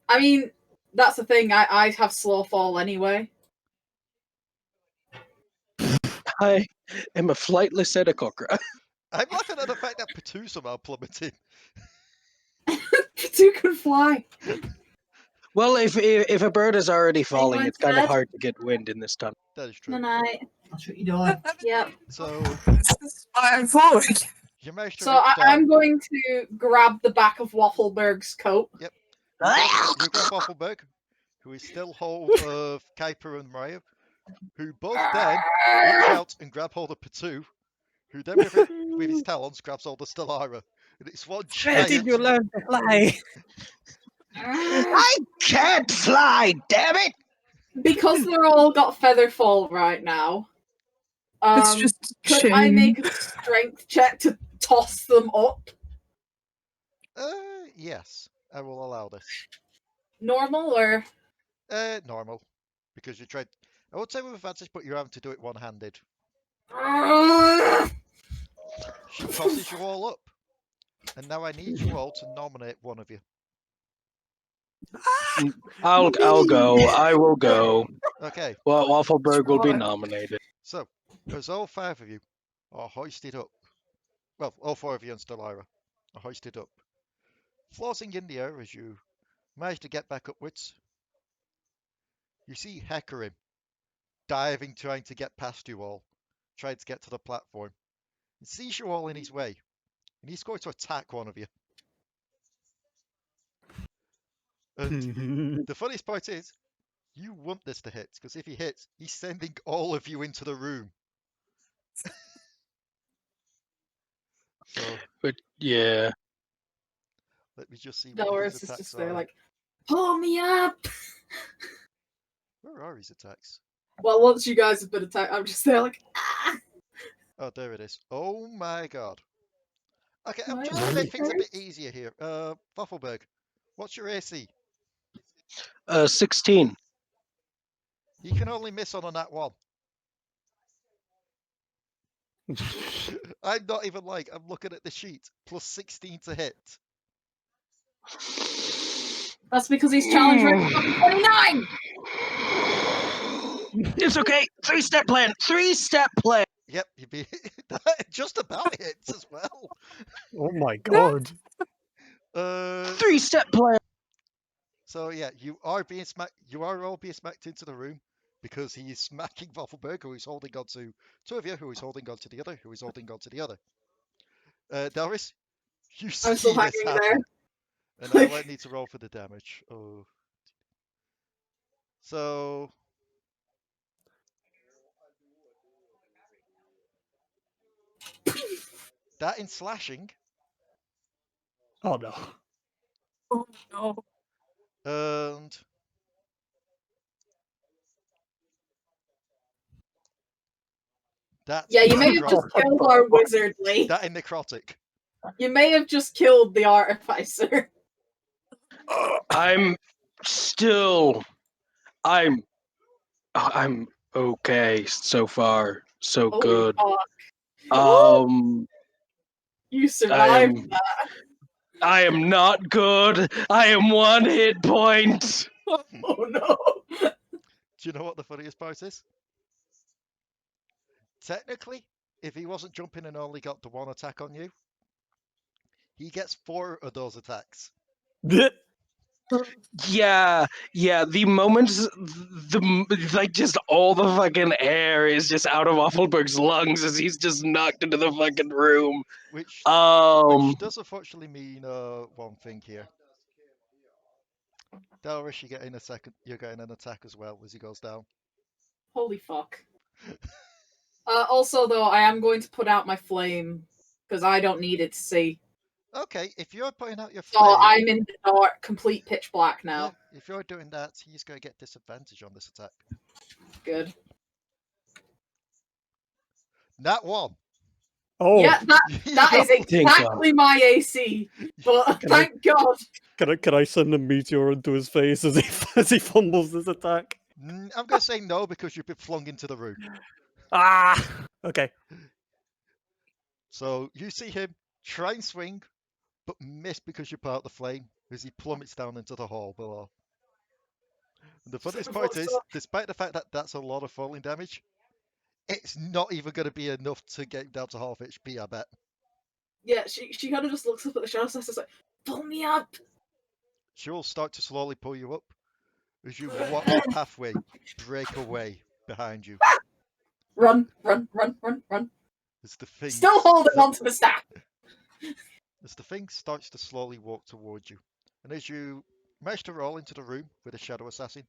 I mean, that's the thing. I have slow fall anyway. I am a flightless Aarakocra. I'm laughing at the fact that Potoo somehow plummeted. Two can fly. Well, if a bird is already falling, going it's to kind of bed? hard to get wind in this tunnel. That is true. Good night. That's what you're doing. Yep. So This is why I'm following. you managed to So reach down. I'm going to grab the back of Waffleberg's coat. You grab Waffleberg, who is still hold of Kuiper and Mariah, who both then reach out and grab hold of Potoo, who then with his talons grabs hold of Stellara. And it's one Where did giant. you learn to fly? I can't fly, damn it! Because they're all got feather fall right now. It's just Could I shame. make a strength check to toss them up? Yes, I will allow this. Normal or? Normal, because you tried. I would say with advantage, but you're having to do it one-handed. She tosses you all up, and now I need you all to nominate one of you. I'll go. I will go. Okay. Well, Waffleberg will be nominated. So, as all 5 of you are hoisted up, well, all 4 of you and Stellara are hoisted up, floating in the air as you manage to get back upwards, you see Ncorin diving, trying to get past you all, trying to get to the platform. He sees you all in his way, and he's going to attack one of you. And the funniest part is, you want this to hit, because if he hits, he's sending all of you into the room. So, But yeah, let me just see what Delris his is attacks just there are. like, pull me up! Where are his attacks? Well, once you guys have been attacked, I'm just there like, ah! Oh, there it is. Oh my god. Okay, Why just are to they make things a bit first? easier here. Waffleberg, what's your AC? 16. You can only miss on a nat 1. I'm not even like, I'm looking at the sheet. Plus 16 to hit. That's because he's challenge rate fucking 29! It's okay. 3-step plan. 3-step plan. Yep, you'd be that just about hits as well. Oh my god. 3-step plan. So yeah, you are being smacked. You are all being smacked into the room because he is smacking Waffleberg, who is holding on to 2 of you, who is holding on to the other, who is holding on to the other. Delris, you see I'm still this hanging happen, there. and now I need to roll for the damage. Oh, so that in slashing, Oh no. Oh no. and that's Yeah, you may have just killed our wizardly. that in necrotic. You may have just killed the artificer. I'm still. I'm okay so far. So Oh, good. fuck. Um, You survived that. I am not good. I am 1 hit point. Oh no. Do you know what the funniest part is? Technically, if he wasn't jumping and only got the 1 attack on you, he gets 4 of those attacks. Yeah. The moment just all the fucking air is just out of Waffleberg's lungs as he's just knocked into the fucking room. Which does unfortunately mean one thing here. Delris, you're getting an attack as well as he goes down. Holy fuck. Also, though, I am going to put out my flame because I don't need it to see. Okay, if you're putting out your So flame, I'm in the dark, complete pitch black now. yeah, if you're doing that, he's going to get disadvantage on this attack. Good. Nat 1. Oh, Yeah, that is exactly my AC. But thank God. Can I send a meteor into his face as he fumbles this attack? I'm going to say no because you've been flung into the room. Ah, okay. So you see him try and swing, but miss because you're part of the flame as he plummets down into the hall below. And the funniest part is, despite the fact that that's a lot of falling damage, it's not even going to be enough to get him down to half HP, I bet. Yeah, she kind of just looks up at the shadow sisters like, pull me up. She'll start to slowly pull you up as you watch the pathway break away behind you. Run. As the thing Still holding onto the staff. As the thing starts to slowly walk towards you, and as you manage to roll into the room with a shadow assassin,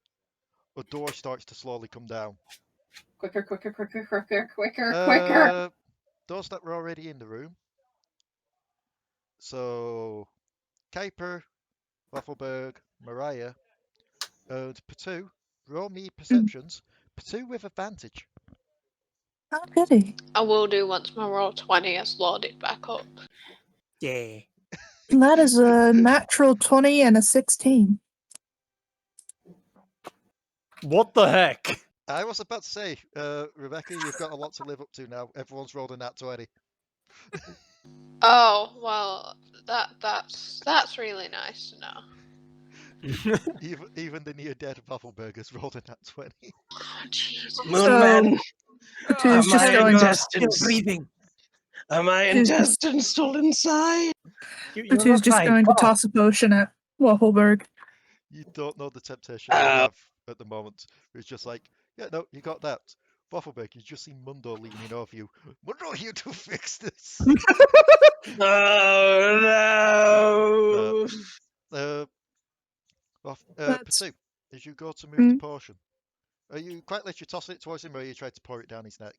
a door starts to slowly come down. Quicker. Those that were already in the room. So, Kuiper, Waffleberg, Mariah, and Potoo, roll me perceptions. Potoo with advantage. Oh, goody. I will do once my roll 20 has loaded back up. Yeah. That is a natural 20 and a 16. What the heck? I was about to say, Rebecca, you've got a lot to live up to now. Everyone's rolled a nat 20. Oh, well, that's really nice to know. Even the near-dead Waffleberg has rolled a nat 20. Oh, Jesus. Moonman, Potoo's just my going to intestines breathing. Are my intestines still inside? Potoo's just going to toss a potion at Waffleberg. You don't know the temptation you have at the moment. It's just like, yeah, no, you got that. Waffleberg, you just see Mundo leaning over you. Mundo, here to fix this. Oh no! Potoo, as you go to move the potion, are you quite literally tossing it towards him, or are you trying to pour it down his neck?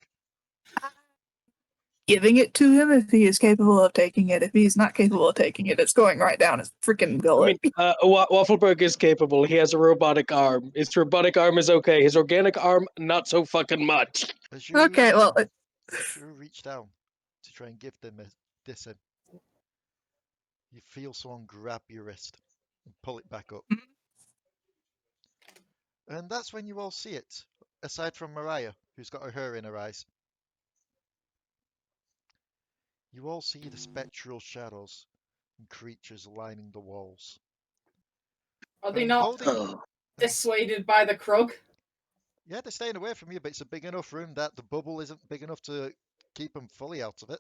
Giving it to him if he is capable of taking it. If he's not capable of taking it, it's going right down his freaking gullet. Waffleberg is capable. He has a robotic arm. His robotic arm is okay. His organic arm, not so fucking much. Okay, well... As you reach down to try and give them this in, you feel someone grab your wrist and pull it back up. And that's when you all see it, aside from Mariah, who's got her in her eyes. You all see the spectral shadows and creatures lining the walls. Are they not dissuaded by the Krug? Yeah, they're staying away from you, but it's a big enough room that the bubble isn't big enough to keep them fully out of it.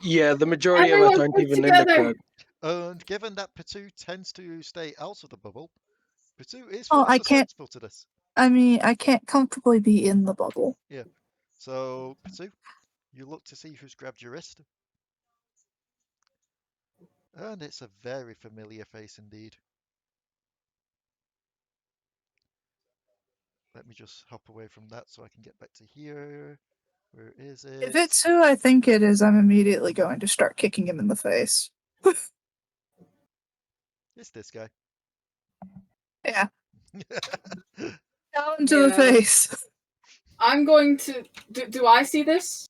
Yeah, the majority of us aren't even in the Krug. And given that Potoo tends to stay out of the bubble, Potoo is susceptible to this. I mean, I can't comfortably be in the bubble. Yeah. So, Potoo, you look to see who's grabbed your wrist. And it's a very familiar face indeed. Let me just hop away from that so I can get back to here. Where is it? If it's who I think it is, I'm immediately going to start kicking him in the face. It's this guy. Yeah. Down to the face. I'm going to... Do I see this?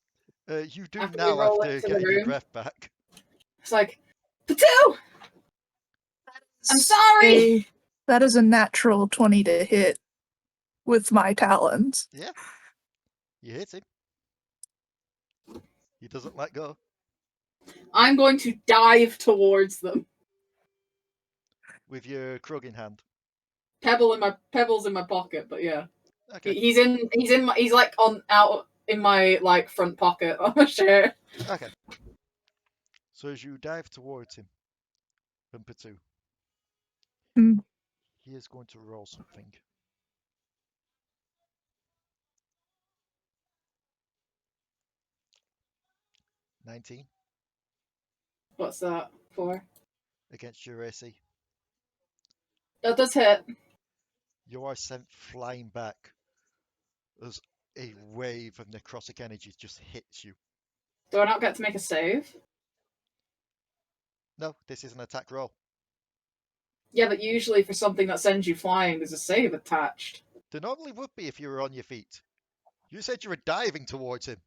You do now after getting your breath back. It's like, Potoo! I'm sorry! That is a natural 20 to hit with my talons. Yeah. You hit him. He doesn't let go. I'm going to dive towards them. With your Krug in hand. Pebbles in my pocket, but yeah. Okay. He's like out in my like front pocket of my shirt. Okay. So as you dive towards him, Potoo, Hmm. he is going to roll something. $19 What's that for? against your AC. That does hit. You are sent flying back as a wave of necrotic energy just hits you. Do I not get to make a save? No, this is an attack roll. Yeah, but usually for something that sends you flying, there's a save attached. There normally would be if you were on your feet. You said you were diving towards him.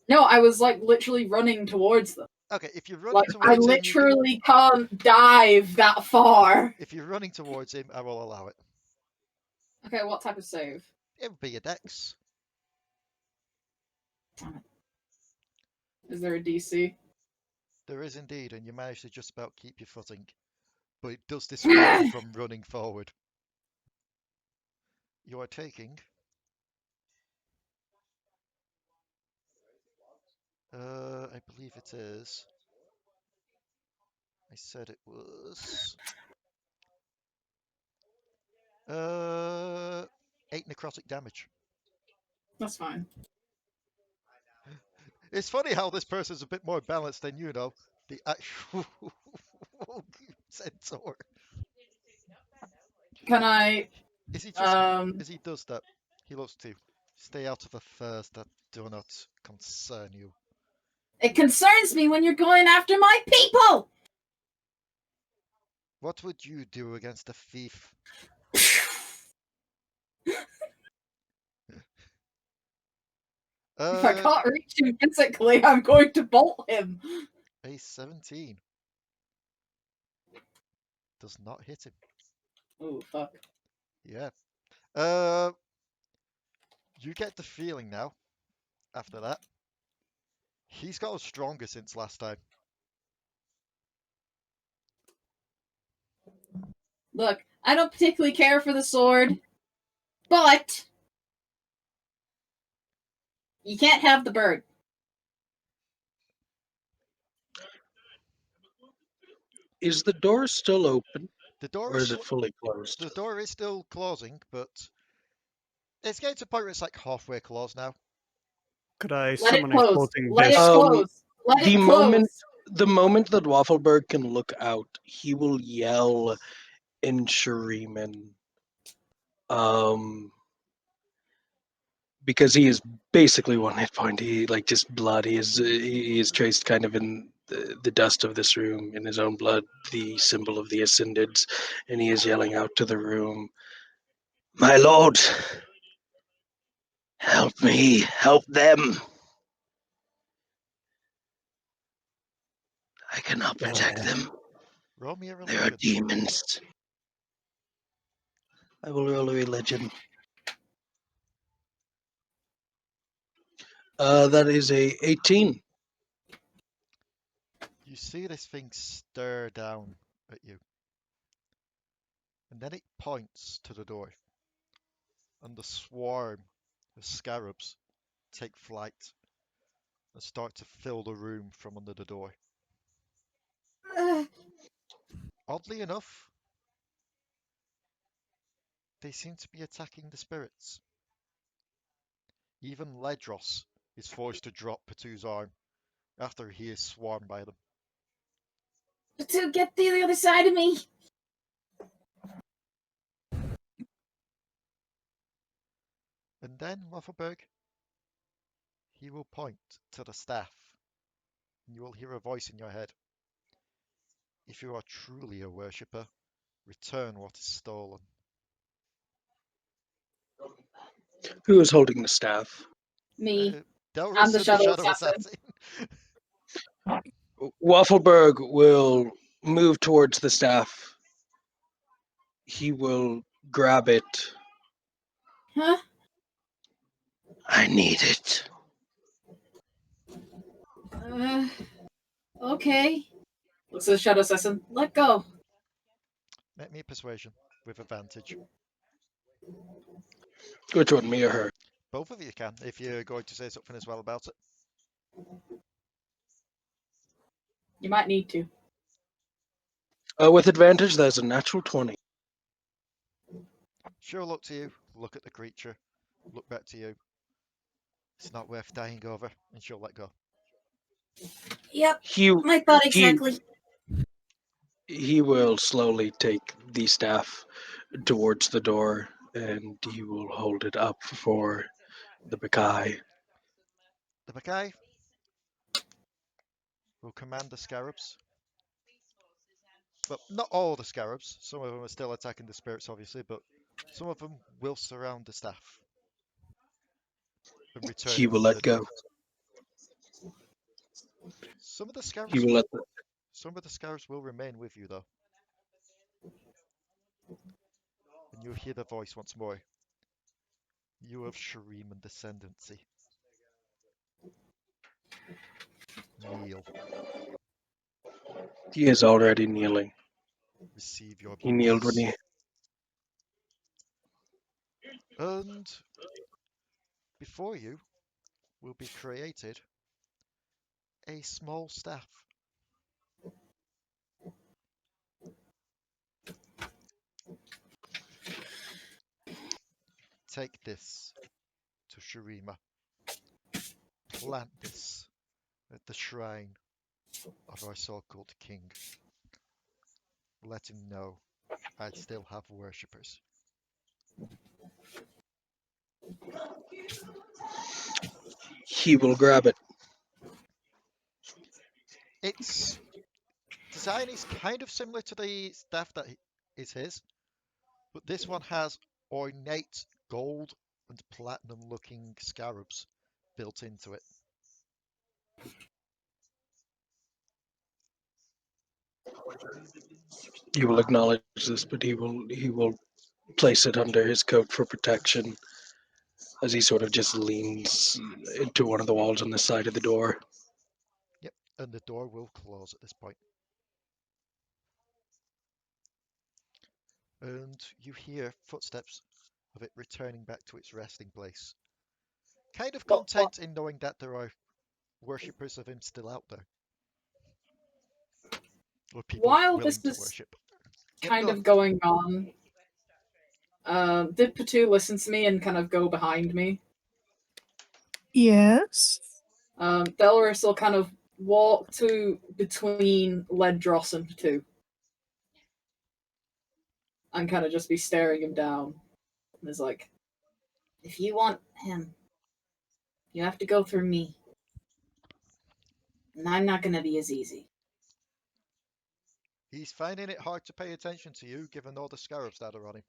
No, I was like literally running towards them. Okay, if you're running Like I towards him, literally can't dive that far. if you're running towards him, I will allow it. Okay, what type of save? It would be a dex. Is there a DC? There is indeed, and you manage to just about keep your footing. But it does dissuade you from running forward. You are taking... I believe it is... I said it was... 8 necrotic damage. That's fine. It's funny how this person's a bit more balanced than you know. The actual centaur. Can I Is he just... As he does that, he looks to stay out of affairs that do not concern you. It concerns me when you're going after my people! What would you do against a thief? If I can't reach him physically, I'm going to bolt him. A 17 does not hit him. Oh, fuck. Yeah. You get the feeling now, after that, he's got stronger since last time. Look, I don't particularly care for the sword, but you can't have the bird. Is the door still open, The door or is is it fully closed? the door is still closing, but it's getting to a point where it's like halfway closed now. Could I Let it summon a close. floating Let it disc? close. Let the it close. moment that Waffleberg can look out, he will yell in Shuriman. Because he is basically one hit point. He like just blood. He is traced kind of in the dust of this room, in his own blood, the symbol of the Ascendeds, and he is yelling out to the room, "My lord, help me, help them. I cannot protect them. Roll me a They are religion. demons." I will roll a religion. That is a 18. You see this thing stare down at you. And then it points to the door. And the swarm of scarabs take flight and start to fill the room from under the door. Oddly enough, they seem to be attacking the spirits. Even Ledros is forced to drop Potoo's arm after he is swarmed by them. To get to the other side of me. And then, Waffleberg, he will point to the staff, and you will hear a voice in your head. If you are truly a worshipper, return what is stolen. Who is holding the staff? Me. Delris I'm the and Shadow Assassin. Waffleberg will move towards the staff. He will grab it. Huh? I need it. Okay. Looks at the shadow assassin. Let go. Make me a persuasion with advantage. Which one, me or her? Both of you can, if you're going to say something as well about it. You might need to. With advantage, that's a natural 20. She'll look to you, look at the creature, look back to you. It's not worth dying over, and she'll let go. Yep. He My thought he exactly. he will slowly take the staff towards the door, and he will hold it up for the Bakai. The Mackay will command the scarabs. But not all the scarabs. Some of them are still attacking the spirits, obviously, but some of them will surround the staff and return He it will to the let go. door. Some of the He scarabs, will let the, some of the scarabs will remain with you, though. And you'll hear the voice once more. You have Shuriman descendancy. Kneel. he is already kneeling. Receive your He kneeled when boots. he. And before you will be created a small staff. Take this to Shurima. Plant this at the shrine of our so-called king. Let him know I still have worshippers. He will grab it. Its design is kind of similar to the staff that is his, but this one has ornate gold and platinum looking scarabs built into it. He will acknowledge this, but he will place it under his coat for protection as he sort of just leans into one of the walls on the side of the door. Yep, and the door will close at this point. And you hear footsteps of it returning back to its resting place. Kind of content in knowing that there are worshippers of him still out there. Or people While willing this to is worship. kind Go of on. going on, did Potoo listen to me and kind of go behind me? Yes. Delris will kind of walk to between Ledros and Potoo. And kind of just be staring him down. And is like, if you want him, you have to go through me. And I'm not gonna be as easy. He's finding it hard to pay attention to you, given all the scarabs that are on him.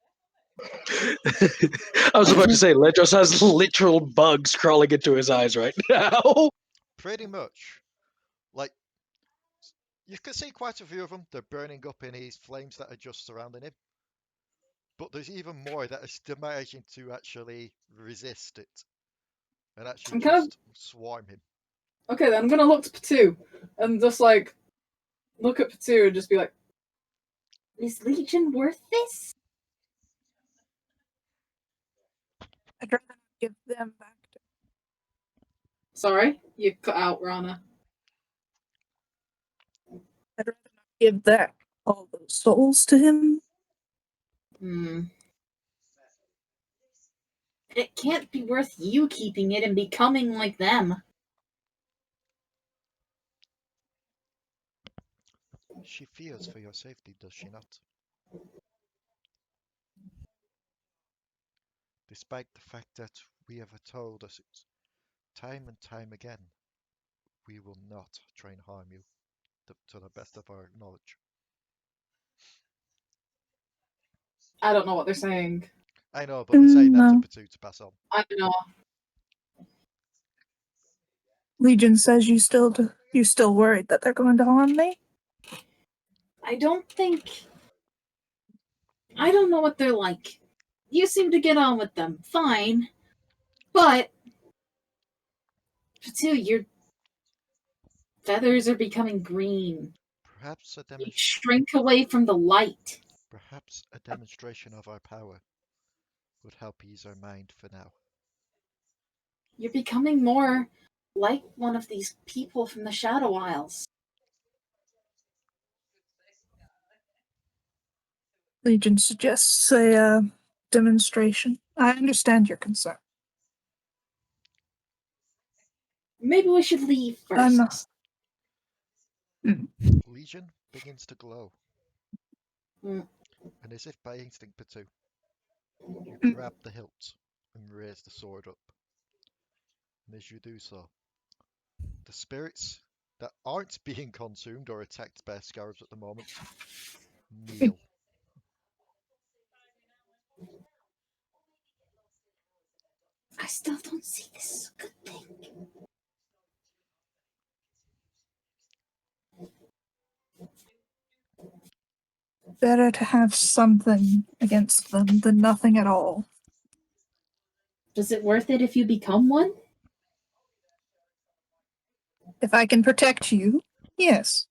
I was about to say, Ledros has literal bugs crawling into his eyes right now. Pretty much. Like, you can see quite a few of them. They're burning up in his flames that are just surrounding him. But there's even more that are still managing to actually resist it. And actually I'm kind of just swarm him. okay. Then I'm gonna look to Potoo and just like look at Potoo and just be like, "Is Legion worth this?" I'd rather not give them back to Sorry, you cut out, Ranna. I'd rather not give that all those souls to him. Hmm. It can't be worth you keeping it and becoming like them. She fears for your safety, does she not? Despite the fact that we have told us it time and time again, we will not try and harm you to the best of our knowledge. I don't know what they're saying. I know, but they're saying that to No. Potoo to pass on. I don't know. Legion says you still worried that they're going to harm me? I don't think. I don't know what they're like. You seem to get on with them fine, but Potoo, you're feathers are becoming green. Perhaps a You shrink away from the light. perhaps a demonstration of our power would help ease our mind for now. You're becoming more like one of these people from the Shadow Isles. Legion suggests a demonstration. I understand your concern. Maybe we should leave I'm first. Legion begins to glow, Mm. and as if by instinct, Potoo, you Mm. grab the hilt and raise the sword up. And as you do so, the spirits that aren't being consumed or attacked by scarabs at the moment kneel. I still don't see this as a good thing. better to have something against them than nothing at all. Is it worth it if you become one? If I can protect you, yes.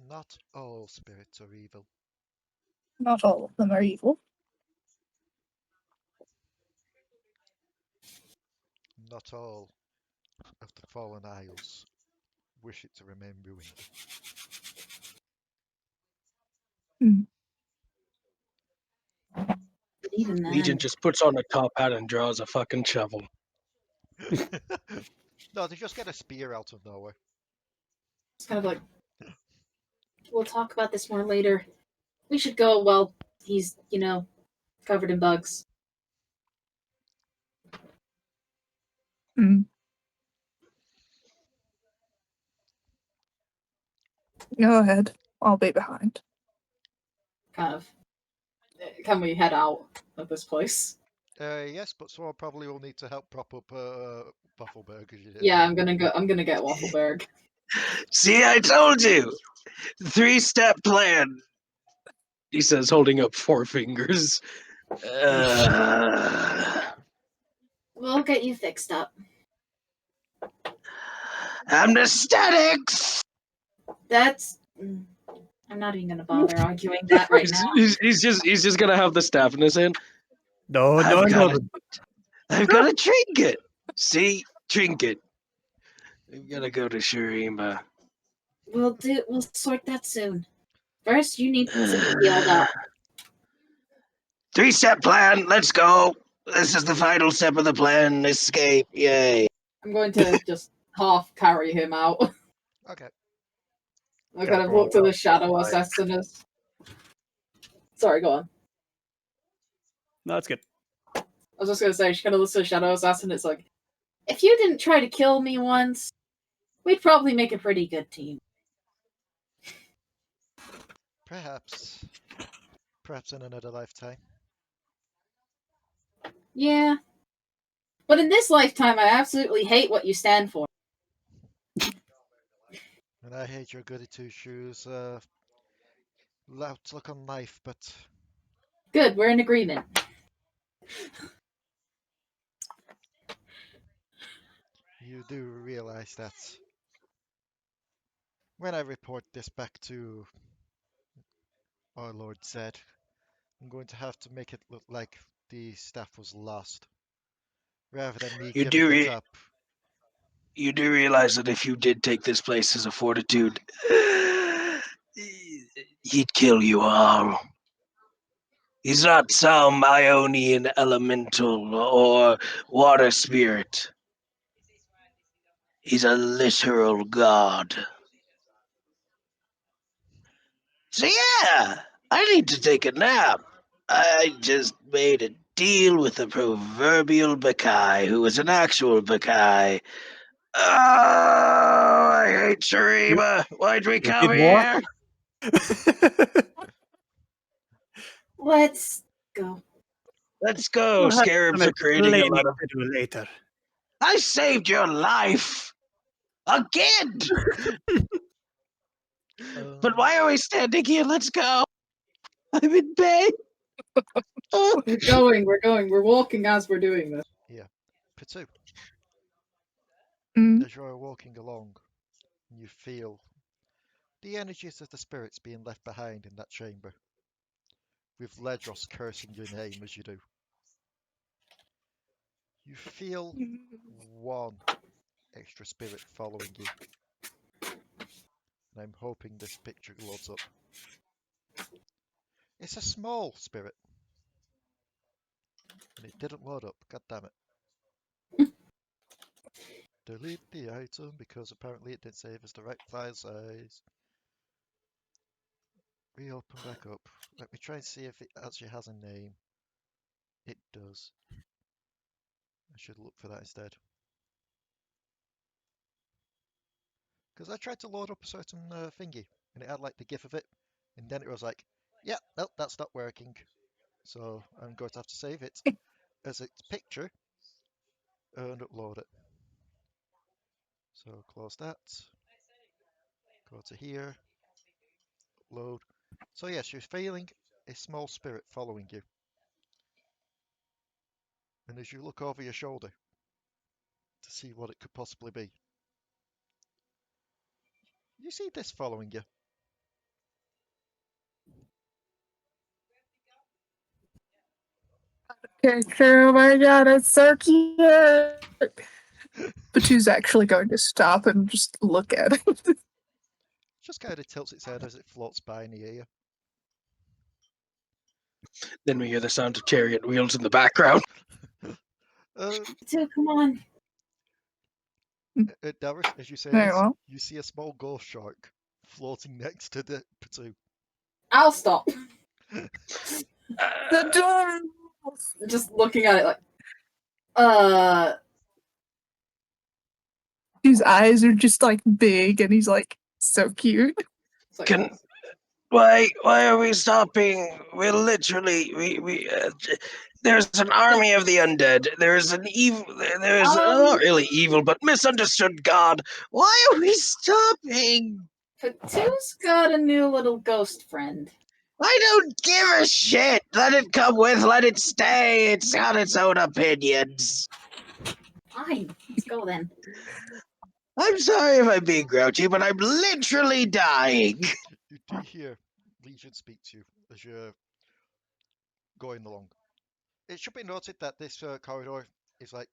Not all spirits are evil. Not all of them are evil. Not all of the fallen isles wish it to remain ruined. But even then, Legion just puts on a top hat and draws a fucking shovel. No, they just get a spear out of nowhere. it's kind of like, we'll talk about this more later. We should go while he's, covered in bugs. Mm. Go ahead. I'll be behind. Kind of. Can we head out of this place? Yes, but someone probably will need to help prop up Waffleberg as you did. Yeah, I'm gonna get Waffleberg. See, I told you! 3-step plan! He says, holding up 4 fingers. We'll get you fixed up. Amnesthetics! That's. I'm not even gonna bother arguing that right now. He's just gonna have the staff in his hand. No, I've got no. I've got a trinket. See, trinket. We've got to go to Shurima. We'll sort that soon. First, you need to be healed up. 3-step plan. Let's go. This is the final step of the plan. Escape. Yay. I'm going to just half carry him out. Okay. I kind of look to the shadow assassinus. Sorry, go on. No, that's good. I was just gonna say, she kind of looks to the shadow assassin. It's like, if you didn't try to kill me once, we'd probably make a pretty good team. Perhaps. Perhaps in another lifetime. Yeah. But in this lifetime, I absolutely hate what you stand for. And I hate your goody two-shoes outlook on life, but Good, we're in agreement. you do realize that when I report this back to our Lord Zed, I'm going to have to make it look like the staff was lost, rather than me You giving do it up. You do realize that if you did take this place as a fortitude, he'd kill you all. He's not some Ionian elemental or water spirit. He's a literal god. So yeah, I need to take a nap. I just made a deal with the proverbial Bakai, who was an actual Bakai. Oh, I hate Shurima. Why'd we come did what? here? Let's go. Let's go. We'll have Scarabs some are creating a lot explaining of... to do later. I saved your life! Again! But why are we standing here? Let's go. I'm in pain. We're going. We're walking as we're doing this. Yeah. Potoo. as you're walking along, you feel the energies of the spirits being left behind in that chamber, with Ledros cursing your name as you do. You feel one extra spirit following you, and I'm hoping this picture loads up. It's a small spirit, and it didn't load up, god damn it. Delete the item because apparently it didn't save as the right file size. Reopen back up. Let me try and see if it actually has a name. It does. I should look for that instead. Because I tried to load up a certain thingy, and it had like the gif of it, and then it was like, yeah, nope, that's not working. So I'm going to have to save it as its picture and upload it. So close that. Go to here. Upload. So yes, you're feeling a small spirit following you. And as you look over your shoulder to see what it could possibly be, you see this following you. Character, oh my god, it's so cute. Potoo's actually going to stop and just look at it. Just kind of tilts its head as it floats by in the air. Then we hear the sound of chariot wheels in the background. Potoo, come on. Delris, as you say Very this, well. you see a small ghost shark floating next to the Potoo. I'll stop. The door. Just looking at it like, His eyes are just like big, and he's like so cute. it's like, Can why are we stopping? We're literally there's an army of the undead. There's an evil. There's not really evil, but misunderstood god. Why are we stopping? Potoo's got a new little ghost friend. I don't give a shit. Let it come with. Let it stay. It's got its own opinions. Fine, let's go then. I'm sorry if I'm being grouchy, but I'm literally dying. You do hear Legion speak to you as you're going along. It should be noted that this corridor is like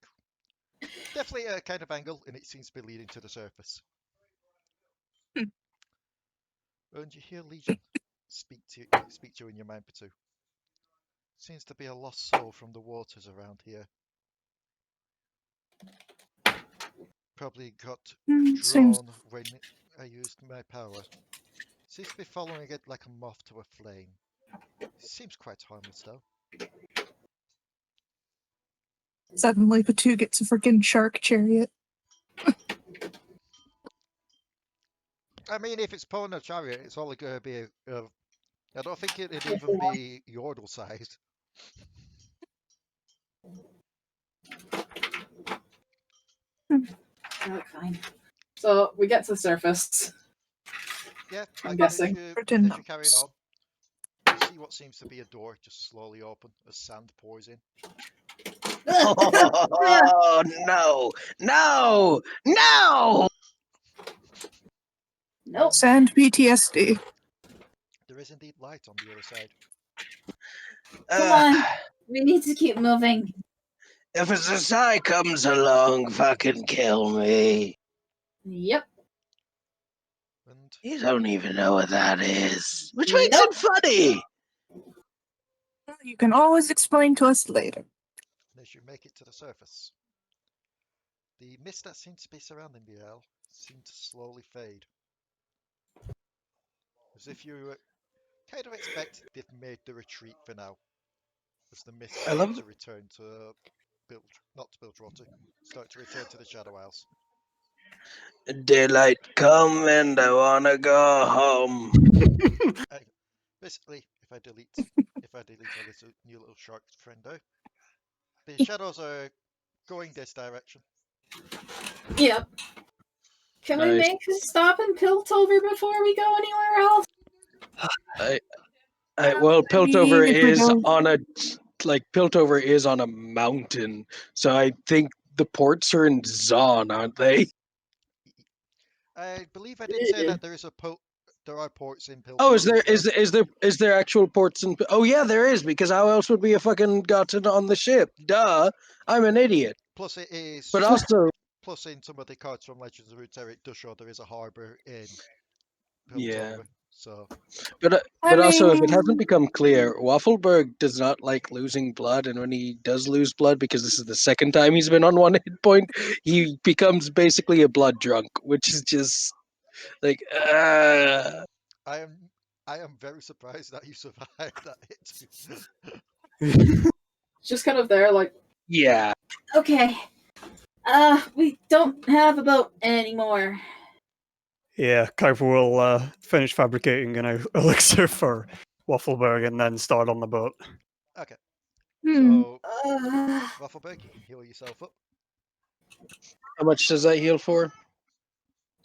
definitely a kind of angle, and it seems to be leading to the surface. And you hear Legion speak to you in your mind, Potoo. Seems to be a lost soul from the waters around here. Probably got Seems drawn when I used my power. Seems to be following it like a moth to a flame. Seems quite harmless though. suddenly Potoo gets a freaking shark chariot. I mean, if it's pulling a chariot, it's only going to be I don't think it'd even be Yordle sized. Fine. So we get to the surface. Yeah, I'm like, guessing. As Pretend you're carrying on, you see what seems to be a door just slowly open as sand pours in. Oh no! No! No! Nope. Sand PTSD. There is indeed light on the other side. Come on. We need to keep moving. If a Zasai comes along, fucking kill me. Yep. And You don't even know what that is, which makes Nope. it funny. You can always explain to us later. as you make it to the surface, the mist that seems to be surrounding the isle seems to slowly fade. As if you kind of expect they've made the retreat for now, as the mist I love starts to return to Bilgewater, start to return to the Shadow Isles. Daylight come and I wanna go home. Basically, if I delete our new little shark friend out, the shadows are going this direction. Yep. Can we Nice. make a stop in Piltover before we go anywhere else? Well, Piltover if we is don't- on a Piltover is on a mountain, so I think the ports are in Zon, aren't they? I believe I did say that there is there are ports in Oh, Piltover as well. is there actual ports in? Oh yeah, there is, because how else would we have fucking gotten on the ship? Duh, I'm an idiot. Plus, it is. But also, Plus, in some of the cards from Legends of Runeterra, it does show there is a harbour in yeah. Piltover. So, But I also, if it hasn't mean, become clear, Waffleberg does not like losing blood, and when he does lose blood, because this is the second time he's been on one hit point, he becomes basically a blood drunk, which is just like, I am very surprised that you survived that hit. Just kind of there, like, yeah. okay, we don't have a boat anymore. Yeah, Kuiper will finish fabricating an elixir for Waffleberg and then start on the boat. Okay, hmm. so Waffleberg, you can heal yourself up. How much does that heal for?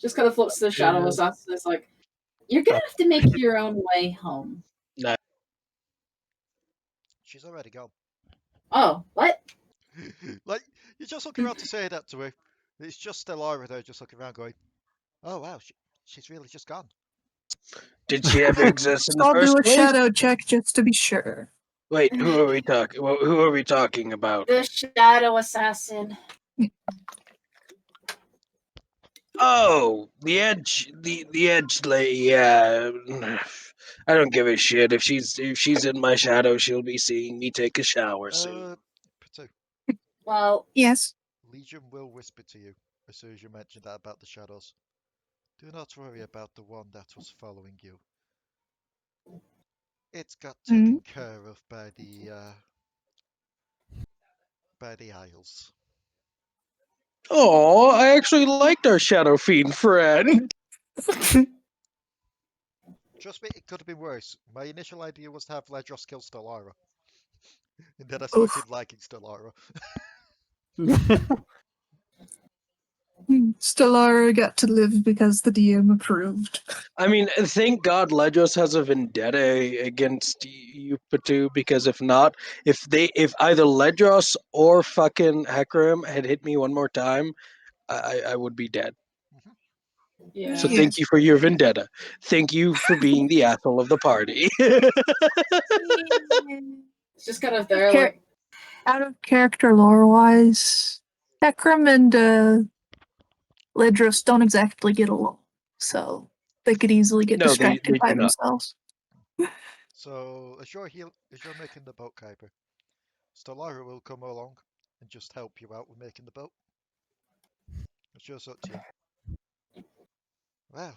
Just kind of flips to the shadow assassin. It's like, you're gonna have to make your own way home. No. She's already gone. Oh, what? Like, you just look around to say that to her. It's just Alari there, just looking around, going, "Oh wow, she's really just gone." Did she ever exist in the I'll do first a place? shadow check just to be sure. Wait, who are we talking? Who are we talking about? The shadow assassin. Oh, the edge, the edge lady. Yeah, I don't give a shit if she's in my shadow. She'll be seeing me take a shower soon. Potoo, Well, Yes. Legion will whisper to you as soon as you mention that about the shadows. Do not worry about the one that was following you. It's got taken care of by the Isles. Oh, I actually liked our shadow fiend friend. Trust me, it could have been worse. My initial idea was to have Ledros kill Stellara. And then I Oof. started liking Stellara. Stellara got to live because the DM approved. I mean, thank God Ledros has a vendetta against you, Potoo, because if not, if either Ledros or fucking Hecarim had hit me one more time, I would be dead. yeah. So thank you for your vendetta. Thank you for being the asshole of the party. It's just kind of there, Char- like, Out of character lore wise, Ekram and Ledros don't exactly get along, so they could easily get No, they distracted by do not. themselves. So as you're making the boat, Kuiper, Stellara will come along and just help you out with making the boat. It's just up to you. Well,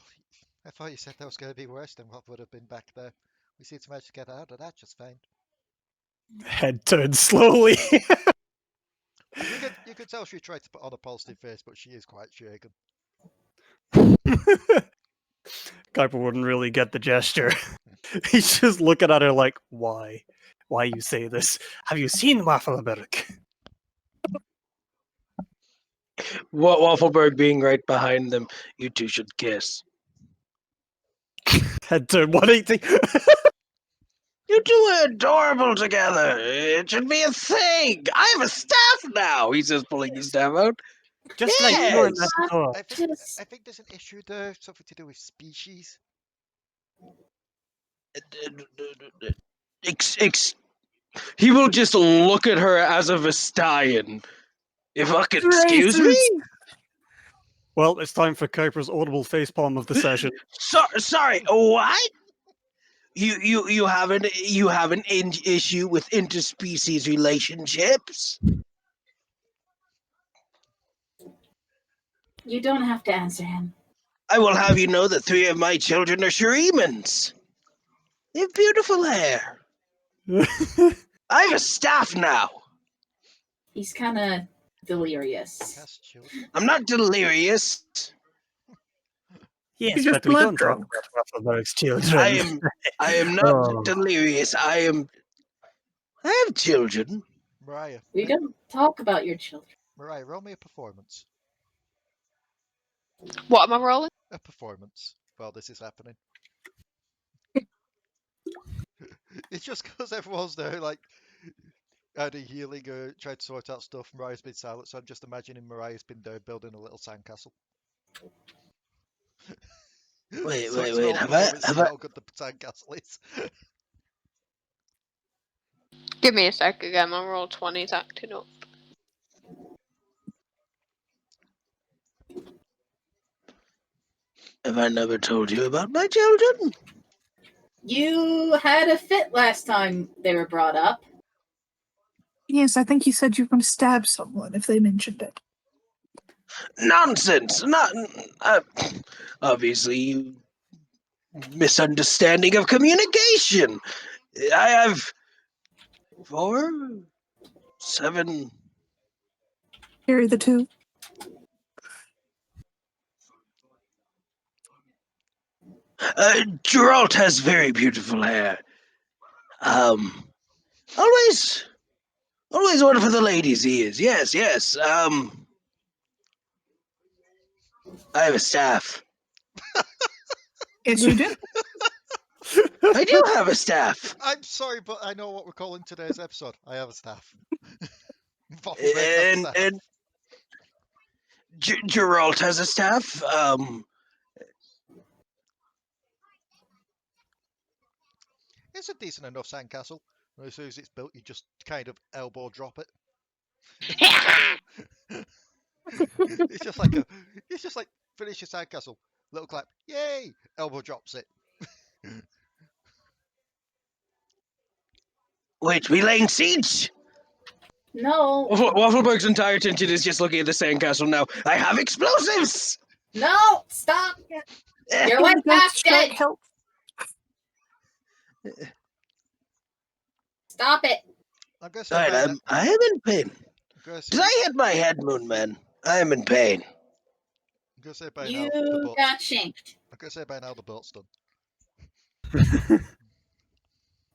I thought you said that was going to be worse than what would have been back there. We seem to manage to get out of that just fine. Head turns slowly. You could tell she tried to put on a positive face, but she is quite shaken. Kuiper wouldn't really get the gesture. He's just looking at her like, why? Why you say this? Have you seen Waffleberg? Waffleberg being right behind them, you two should kiss. Head turn 180. You two are adorable together. It should be a thing. I have a staff now. He says, pulling his staff out. Just like you and Yes! that dog. I think there's an issue there, something to do with species. He will just look at her as a Vestian. If I could excuse me? Well, it's time for Kuiper's audible facepalm of the session. Sorry, what? You have an issue with interspecies relationships? you don't have to answer him. I will have you know that 3 of my children are Shuremans. They have beautiful hair. I have a staff now. He's kind of delirious. Has children. I'm not delirious. Yes, He's just but we blood don't talk drunk. about Waffleberg's children. I am not Oh. delirious. I have children. Mariah, We don't talk about your children. Mariah, roll me a performance. What am I rolling? A performance while this is happening. It's just because everyone's there, like, Addie healing, tried to sort out stuff. Mariah's been silent, so I'm just imagining Mariah's been there building a little sandcastle. Wait, So wait, it's wait. roll performance, see how good the sandcastle is. Give me a sec again, my roll 20's acting up. Have I never told you about my children? You had a fit last time they were brought up. Yes, I think you said you were going to stab someone if they mentioned it. Nonsense! Not obviously misunderstanding of communication. I have 4, 7. Carry the 2. Geralt has very beautiful hair. Always one for the ladies. He is. Yes, yes. I have a staff. Yes, you do. I do have a staff. I'm sorry, but I know what we're calling today's episode. I have a staff. Waffleberg has a staff. And Geralt has a staff. It's a decent enough sandcastle. And as soon as it's built, you just kind of elbow drop it. It's just like finish your sandcastle. Little clap, yay! Elbow drops it. Wait, we laying siege? No, Waffleberg's entire attention is just looking at the sandcastle now. I have explosives! no, stop! You're like Ghost half strike dead. help. Stop it. I'm gonna say Alright, by now, I am in pain. I'm gonna say, Did I hit my head, Moonman? I am in pain. I'm gonna say by You now the boat's, got shanked. I'm gonna say by now the boat's done.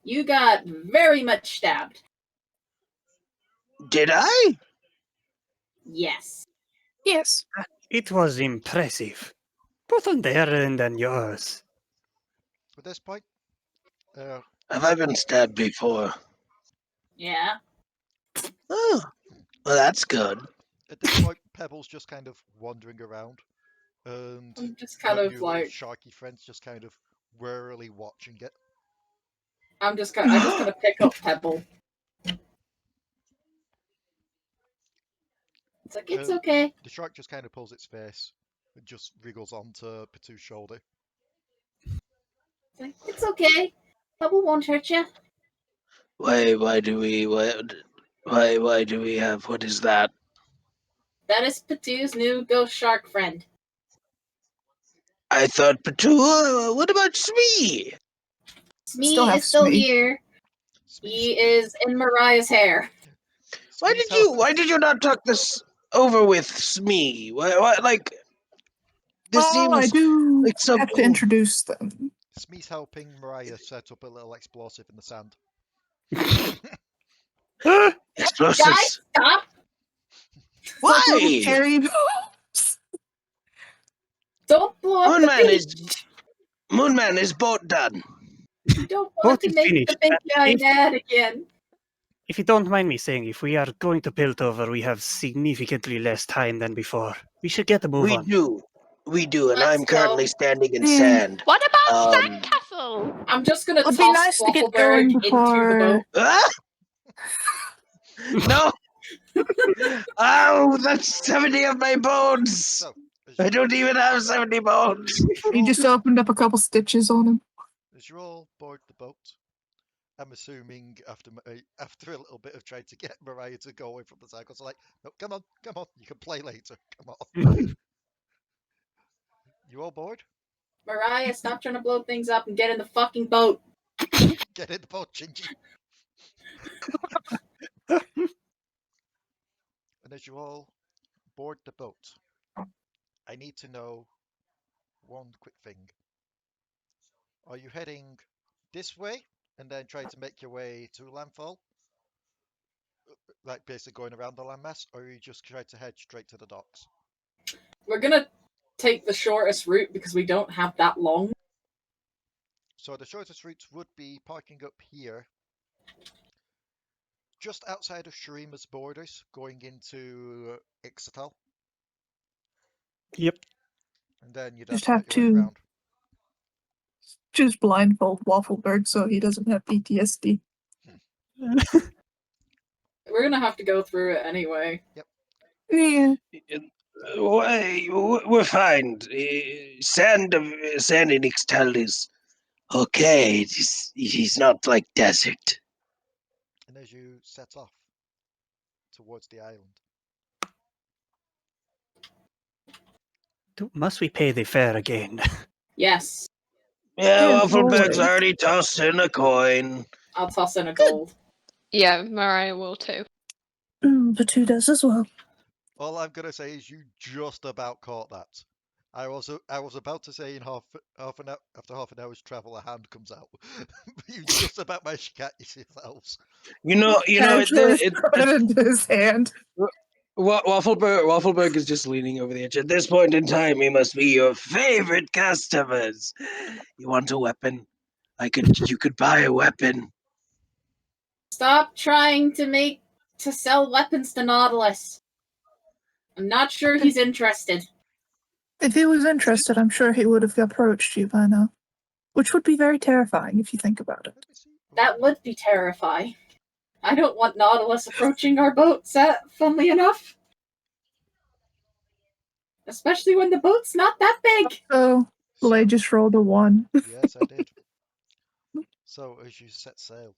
You got very much stabbed. Did I? Yes. Yes. It was impressive. Both on their end and yours. At this point, Have I been stabbed before? Yeah. Oh, well, that's good. at this point, Pebble's just kind of wandering around, and I'm just kind your of new like, sharky friend's just kind of warily watching it. I just kind of pick up Pebble. It's like, it's okay. The shark just kind of pulls its face and just wriggles onto Potoo's shoulder. It's like, it's okay. Pebble won't hurt you. Why do we have, what is that? That is Potoo's new ghost shark friend. I thought Potoo, what about Smee? Still Smee have is still Smee. here. He is in Mariah's hair. Why did you not talk this over with Smee? Why like, this Oh, I seems do like some have to cool- introduce them. Smee's helping Mariah set up a little explosive in the sand. explosives. Guys, stop! Why? Carry Don't blow up the beach! Moonman is boat done. You don't Boat want to is make the finished. big guy If- mad again. If you don't mind me saying, if we are going to Piltover, we have significantly less time than before. We should get a move We on. do, and Let's I'm currently go. standing in Yeah. sand. What about Um, Sandcastle? I'm just gonna It'd toss be nice to get Waffleberg going into the before. boat. Ah! No! Oh, that's 70 of my bones! So, I don't even have 70 bones! You just opened up a couple stitches on him. as you all board the boat, I'm assuming after a little bit of trying to get Mariah to go away from the cycle, so like, no, come on, you can play later, come on. You all board? Mariah, stop trying to blow things up and get in the fucking boat. Get in the boat, Gingy. And as you all board the boat, I need to know one quick thing. Are you heading this way and then trying to make your way to landfall? Like basically going around the landmass, or are you just trying to head straight to the docks? We're gonna take the shortest route because we don't have that long. So the shortest route would be parking up here, just outside of Shurima's borders, going into Ixatal, Yep. and then you'd Just have have to make your way to- around. Just blindfold Waffleberg so he doesn't have PTSD. We're gonna have to go through it anyway. Yeah. We're fine. Sand and Ixtal is okay. He's not like desert. And as you set off towards the island, Must we pay the fare again? Yes, Yeah, Yeah, Waffleberg's always. already tossed in a coin. I'll toss in a gold. Yeah, Mariah will too. Potoo does as well. all I'm gonna say is you just about caught that. I was about to say in half an hour, after half an hour's travel, a hand comes out. But you just about managed to catch yourselves. Casually throw it into his hand. Waffleberg is just leaning over the edge. At this point in time, we must be your favorite customers. You want a weapon? You could buy a weapon. Stop trying to sell weapons to Nautilus. I'm not sure he's interested. If he was interested, I'm sure he would have approached you by now. Which would be very terrifying if you think about it. Let me see. That would be terrifying. I don't want Nautilus approaching our boat set, funnily enough. Especially when the boat's not that big. So, Lay just rolled a 1. Yes, I did. So as you set sail,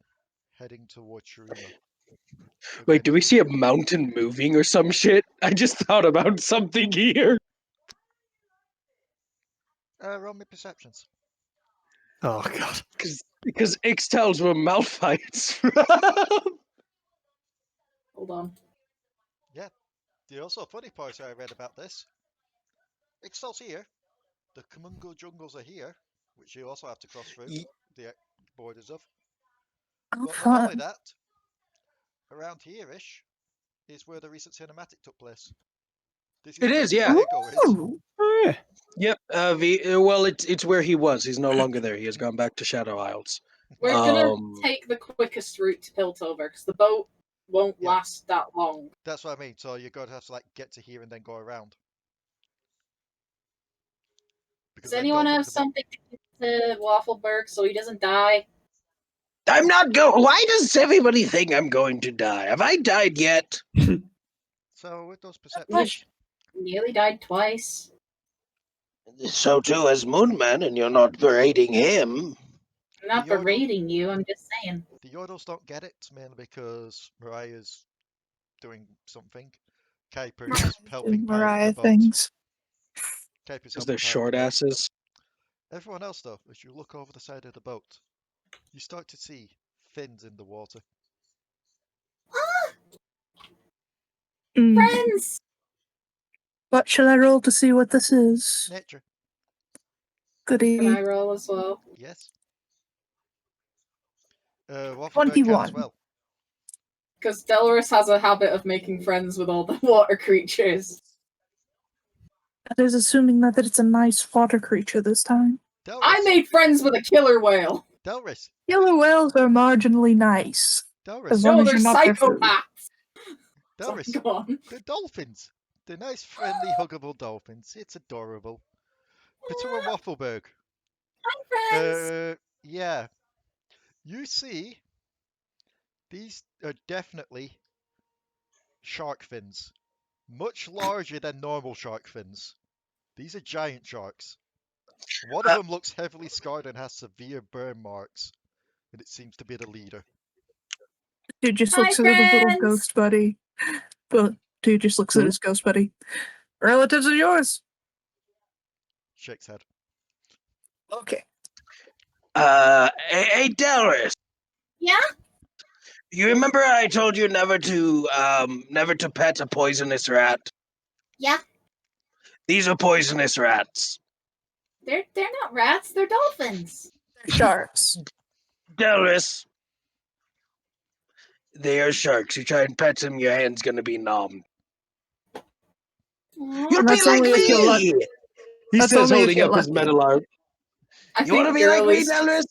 heading towards Shurima. Wait, do we see a mountain moving or some shit? I just thought about something here. Roll me perceptions. Oh god. Because Ixtal's where Malphite's from. Hold on. The also funny part I read about this. Ixtal's here. The Kumungo jungles are here, which you also have to cross through the borders of. Oh, But not only fun. that, around here-ish is where the recent cinematic took place. This It where is, yeah. Viego is. Ooh. Oh, yeah. Yep. Well, it's where he was. He's no longer there. He has gone back to Shadow Isles. We're gonna Um, take the quickest route to Piltover, because the boat won't Yeah. last that long. That's what I mean. So you're going to have to like get to here and then go around. Because Does I anyone don't think have the boat- something to give to Waffleberg so he doesn't die? I'm not going. Why does everybody think I'm going to die? Have I died yet? So with those perceptions, Much. Nearly died twice. So too has Moonman, and you're not berating him. I'm not The Yordle- berating you, I'm just saying. the Yordles don't get it, mainly because Mariah's doing something. Kuiper's helping pilot Mariah the boat. things. Kuiper's Because helping they're pilot short the boat. asses. Everyone else, though, as you look over the side of the boat, you start to see fins in the water. Mm. Friends! What shall I roll to see what this is? Nature, Goody. Can I roll as well? yes. Waffleberg can 21. as well. Because Delris has a habit of making friends with all the water creatures. That is assuming that it's a nice water creature this time. Delris, I made friends with a killer whale! Delris, Killer whales are marginally nice. As Delris, long No, as they're you're not their food. psychopaths! Delris. Go on. They're dolphins. They're nice, friendly, huggable dolphins. It's adorable. Potoo and Waffleberg. Hi, friends! Yeah. You see, these are definitely shark fins. Much larger than normal shark fins. These are giant sharks. One of them looks heavily scarred and has severe burn marks. And it seems to be the leader. Dude just Hi, looks at his little friends! ghost buddy. But dude just looks at his ghost buddy. Relatives of yours. Shakes head. Okay. Hey, Delris. Yeah? You remember I told you never to pet a poisonous rat? Yeah. These are poisonous rats. They're not rats, they're dolphins. Sharks. Delris. They are sharks. You try and pet them, your hand's gonna be numb. You'll And be that's like only if you let- me! He that's says, only if holding you're up his lucky. metal arm. I You want to think be like me, girlies- Delris?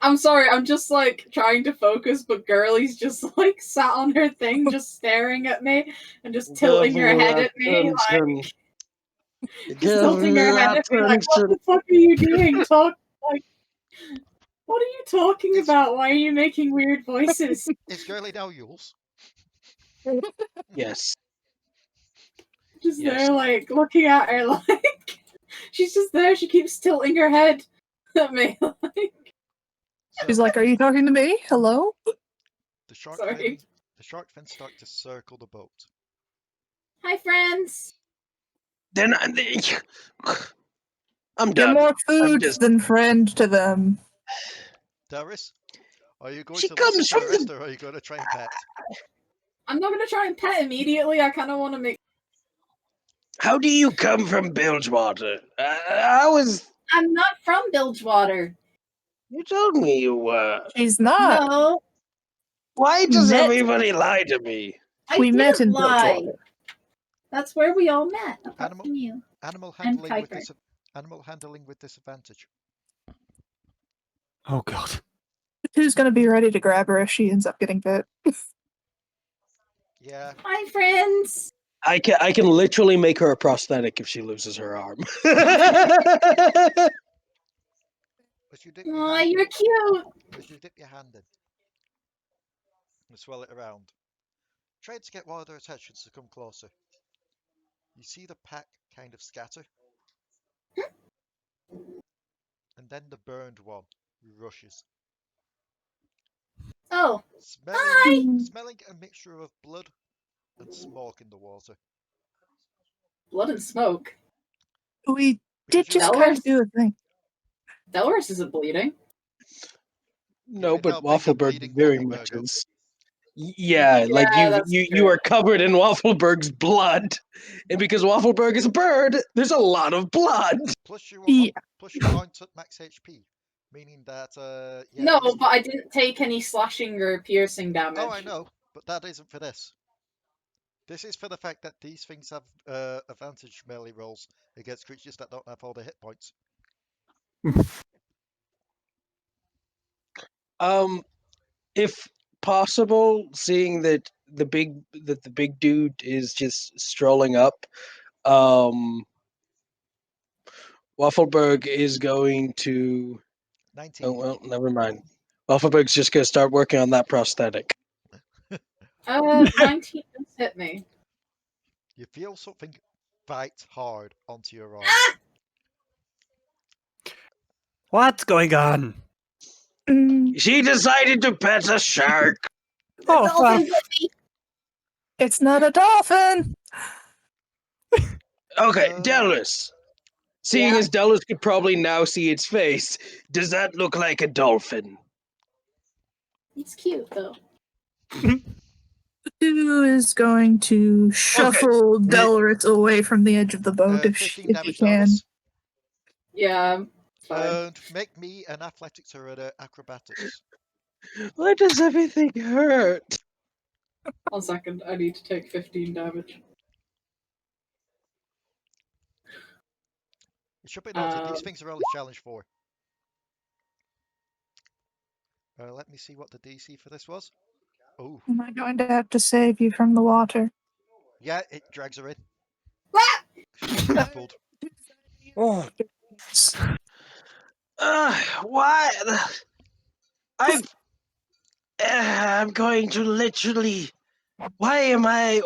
I'm sorry, I'm just like trying to focus, but Girlie's just like sat on her thing, just staring at me and just tilting her head at me, like just tilting her head at me, like, what the fuck are you doing? What are you talking about? Why are you making weird voices? Is Girly now Yules? Yes. Just Yes. there, like, looking at her, like, she's just there, she keeps tilting her head at me, like, She's like, "Are you talking to me? Hello?" the shark sorry. fin start to circle the boat. Hi, friends! Then I'm You're done. more food just- than friend to them. Delris, are you going She to listen comes to from the rest, or are you going to try and pet? I'm not gonna try and pet immediately, I kinda wanna make. How do you come from Bilgewater? I'm not from Bilgewater! You told me you were. She's not. No, Why does Met- everybody lie to me? I We met didn't in lie! Bilgewater. That's where we all met, apart Animal- from you. Animal I'm handling with Kuiper. animal handling with disadvantage. Oh god. Who's gonna be ready to grab her if she ends up getting bit? Yeah. Hi, friends! I can literally make her a prosthetic if she loses her arm. As you dip your Aw, hand, you're cute! as you dip your hand in and swirl it around, try to get one of their attentions to come closer. You see the pack kind of scatter, and then the burned one rushes, Oh, smelling a mixture of blood and smoke in the water. blood and smoke. We Because did you're just all- kind of do a thing. Delris isn't bleeding. No, can but help being a Waffleberg bleeding very Waffleberg much up. is. Yeah, like Yeah, that's you true. are covered in Waffleberg's blood, and because Waffleberg is a bird, there's a lot of blood. Plus you Yeah. aren't at max HP, meaning that yeah. No, these- but I didn't take any slashing or piercing damage. Oh, I know, but that isn't for this. This is for the fact that these things have advantage melee rolls against creatures that don't have all their hit points. If possible, seeing that the big dude is just strolling up, Waffleberg is going to. 19. Oh well, never mind. Waffleberg's just gonna start working on that prosthetic. 19 just hit me. You feel something bite hard onto your arm. What's going on? She decided to pet a shark. Oh, Dolphin fuck. bit me! It's not a dolphin. Okay, Uh, Delris. Seeing Yeah. as Delris could probably now see its face, does that look like a dolphin? It's cute, though. Who is going to shuffle Delris away from the edge of the boat if 15 he damage, can? Delris. Yeah, fine. And make me an athletics or an acrobatics. Why does everything hurt? 1 second, I need to take 15 damage. It should be noted, these things are only challenge 4. Let me see what the DC for this was. Oh, Am I going to have to save you from the water? yeah, it drags her in. Ah! She's grappled. Oh, Why? I'm going to literally. Why am I?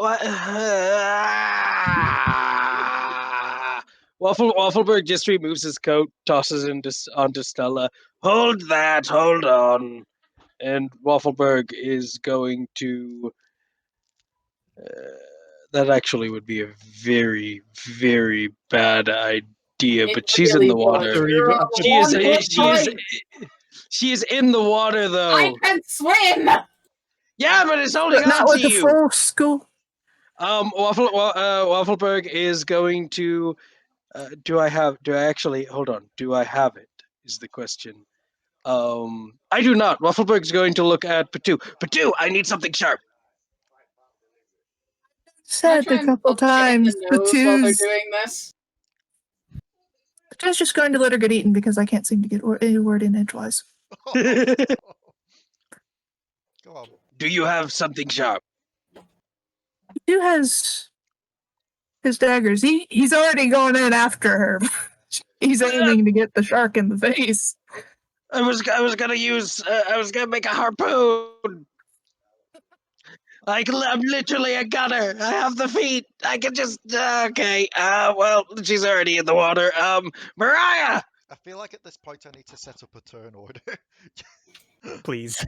Waffleberg just removes his coat, tosses it onto Stella. Hold that, hold on. And Waffleberg is going to. That actually would be a very, very bad idea. It But she's in really the was. water. You're on She is. one hit point. She is in the water, though. I can swim! Yeah, but it's holding But not on with to the you. full school. Waffleberg is going to. Do I actually? Hold on. Do I have it? Is the question. I do not. Waffleberg's going to look at Potoo. Potoo, I need something sharp. Can I Said try a and couple punch it in times. the nose while they're Potoo's doing this? just going to let her get eaten because I can't seem to get any word in edgewise. Go on. Do you have something sharp? Who has his daggers? He's already going in after her. He's aiming to get the shark in the face. I was gonna use. I was gonna make a harpoon. I'm literally a gunner. I have the feet. I can just. Okay. Well, she's already in the water. Mariah. I feel like at this point I need to set up a turn order. Please.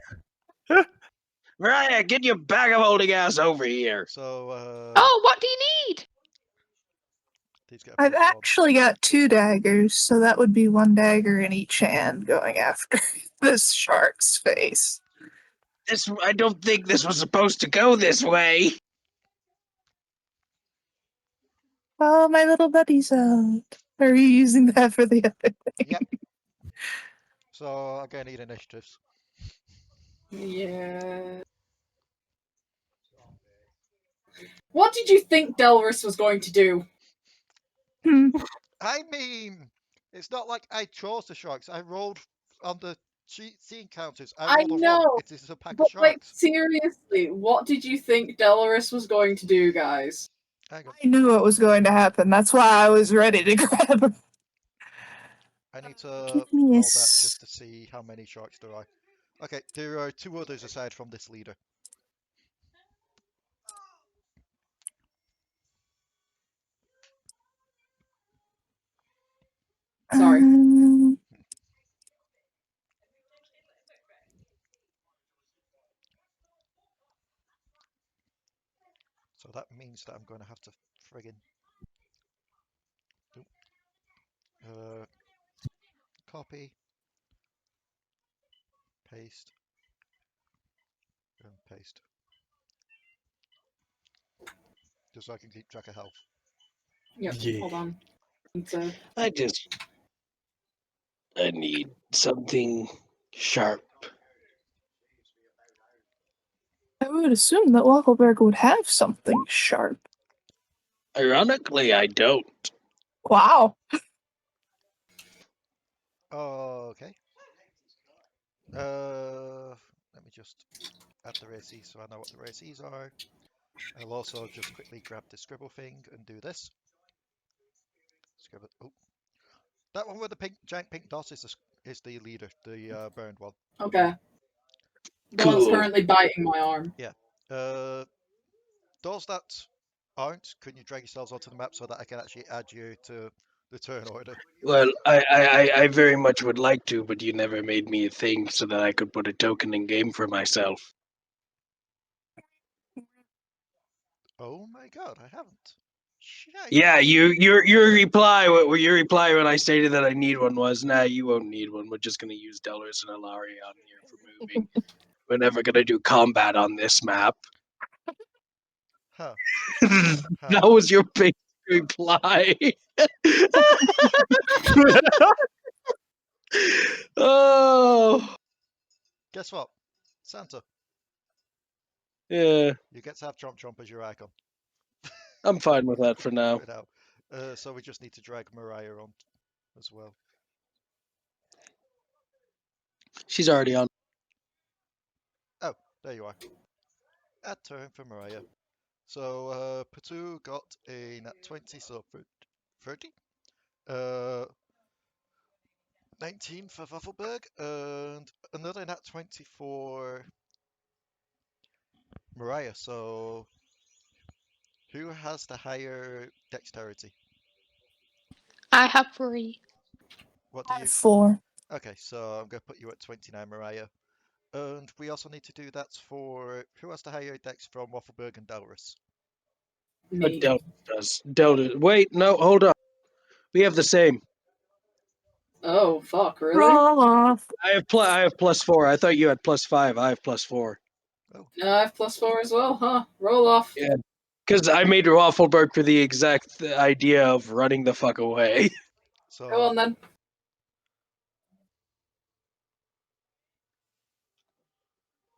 Mariah, get your bag of holding ass over here. So, Oh, what do you need? these get a I've plus one. actually got 2 daggers, so that would be 1 dagger in each hand going after this shark's face. I don't think this was supposed to go this way. Oh, my little buddy's out. Are you using that for the other thing? Yep. So I'm gonna need initiatives. Yeah. What did you think Delris was going to do? I mean, it's not like I chose the sharks. I rolled on the sea encounters. I I rolled a 1. know, It is a pack But of like, sharks. seriously, what did you think Delris was going to do, guys? Hang on. I knew it was going to happen. That's why I was ready to grab him. I need to Give me a roll that just to see how many sharks there are. Okay, there are 2 others aside from this leader. Sorry. So that means that I'm going to have to friggin' copy, paste, and paste. Just so I can keep track of health. Yep, Yeah. hold on. I need something sharp. I would assume that Waffleberg would have something sharp. Ironically, I don't. Wow. Okay. Let me just add the races so I know what the races are. I'll also just quickly grab the scribble thing and do this. Scribble. Oh, that one with the giant pink dot is the leader, the burned one. Okay. The one's Cool. currently biting my arm. Yeah. Those that aren't, couldn't you drag yourselves onto the map so that I can actually add you to the turn order? Well, I very much would like to, but you never made me a thing so that I could put a token in game for myself. Oh my god, I haven't. Shite. Yeah, your reply when I stated that I need one was, nah, you won't need one. We're just gonna use Delris and Alari on here for moving. We're never gonna do combat on this map. Huh. That was your big reply. Oh, Guess what? Santa, yeah, you get to have Chomp Chomp as your icon. I'm fine with that for now. For now. So we just need to drag Mariah on as well. She's already on. Oh, there you are. Add turn for Mariah. So Potoo got a nat 20, so 30. 19 for Waffleberg, and another nat 20 for Mariah. So who has the higher dexterity? I have 3. What do you? 4. Okay, so I'm going to put you at 29, Mariah. And we also need to do that for who has the higher dex from Waffleberg and Delris. But Me. Delta does. Delta. Wait, no, hold on. We have the same. Oh, fuck, really? Roll off. I have +4. I thought you had +5. I have +4. No, I have +4 as well, huh? Roll off. Yeah, because I made Waffleberg for the exact idea of running the fuck away. So Go on then.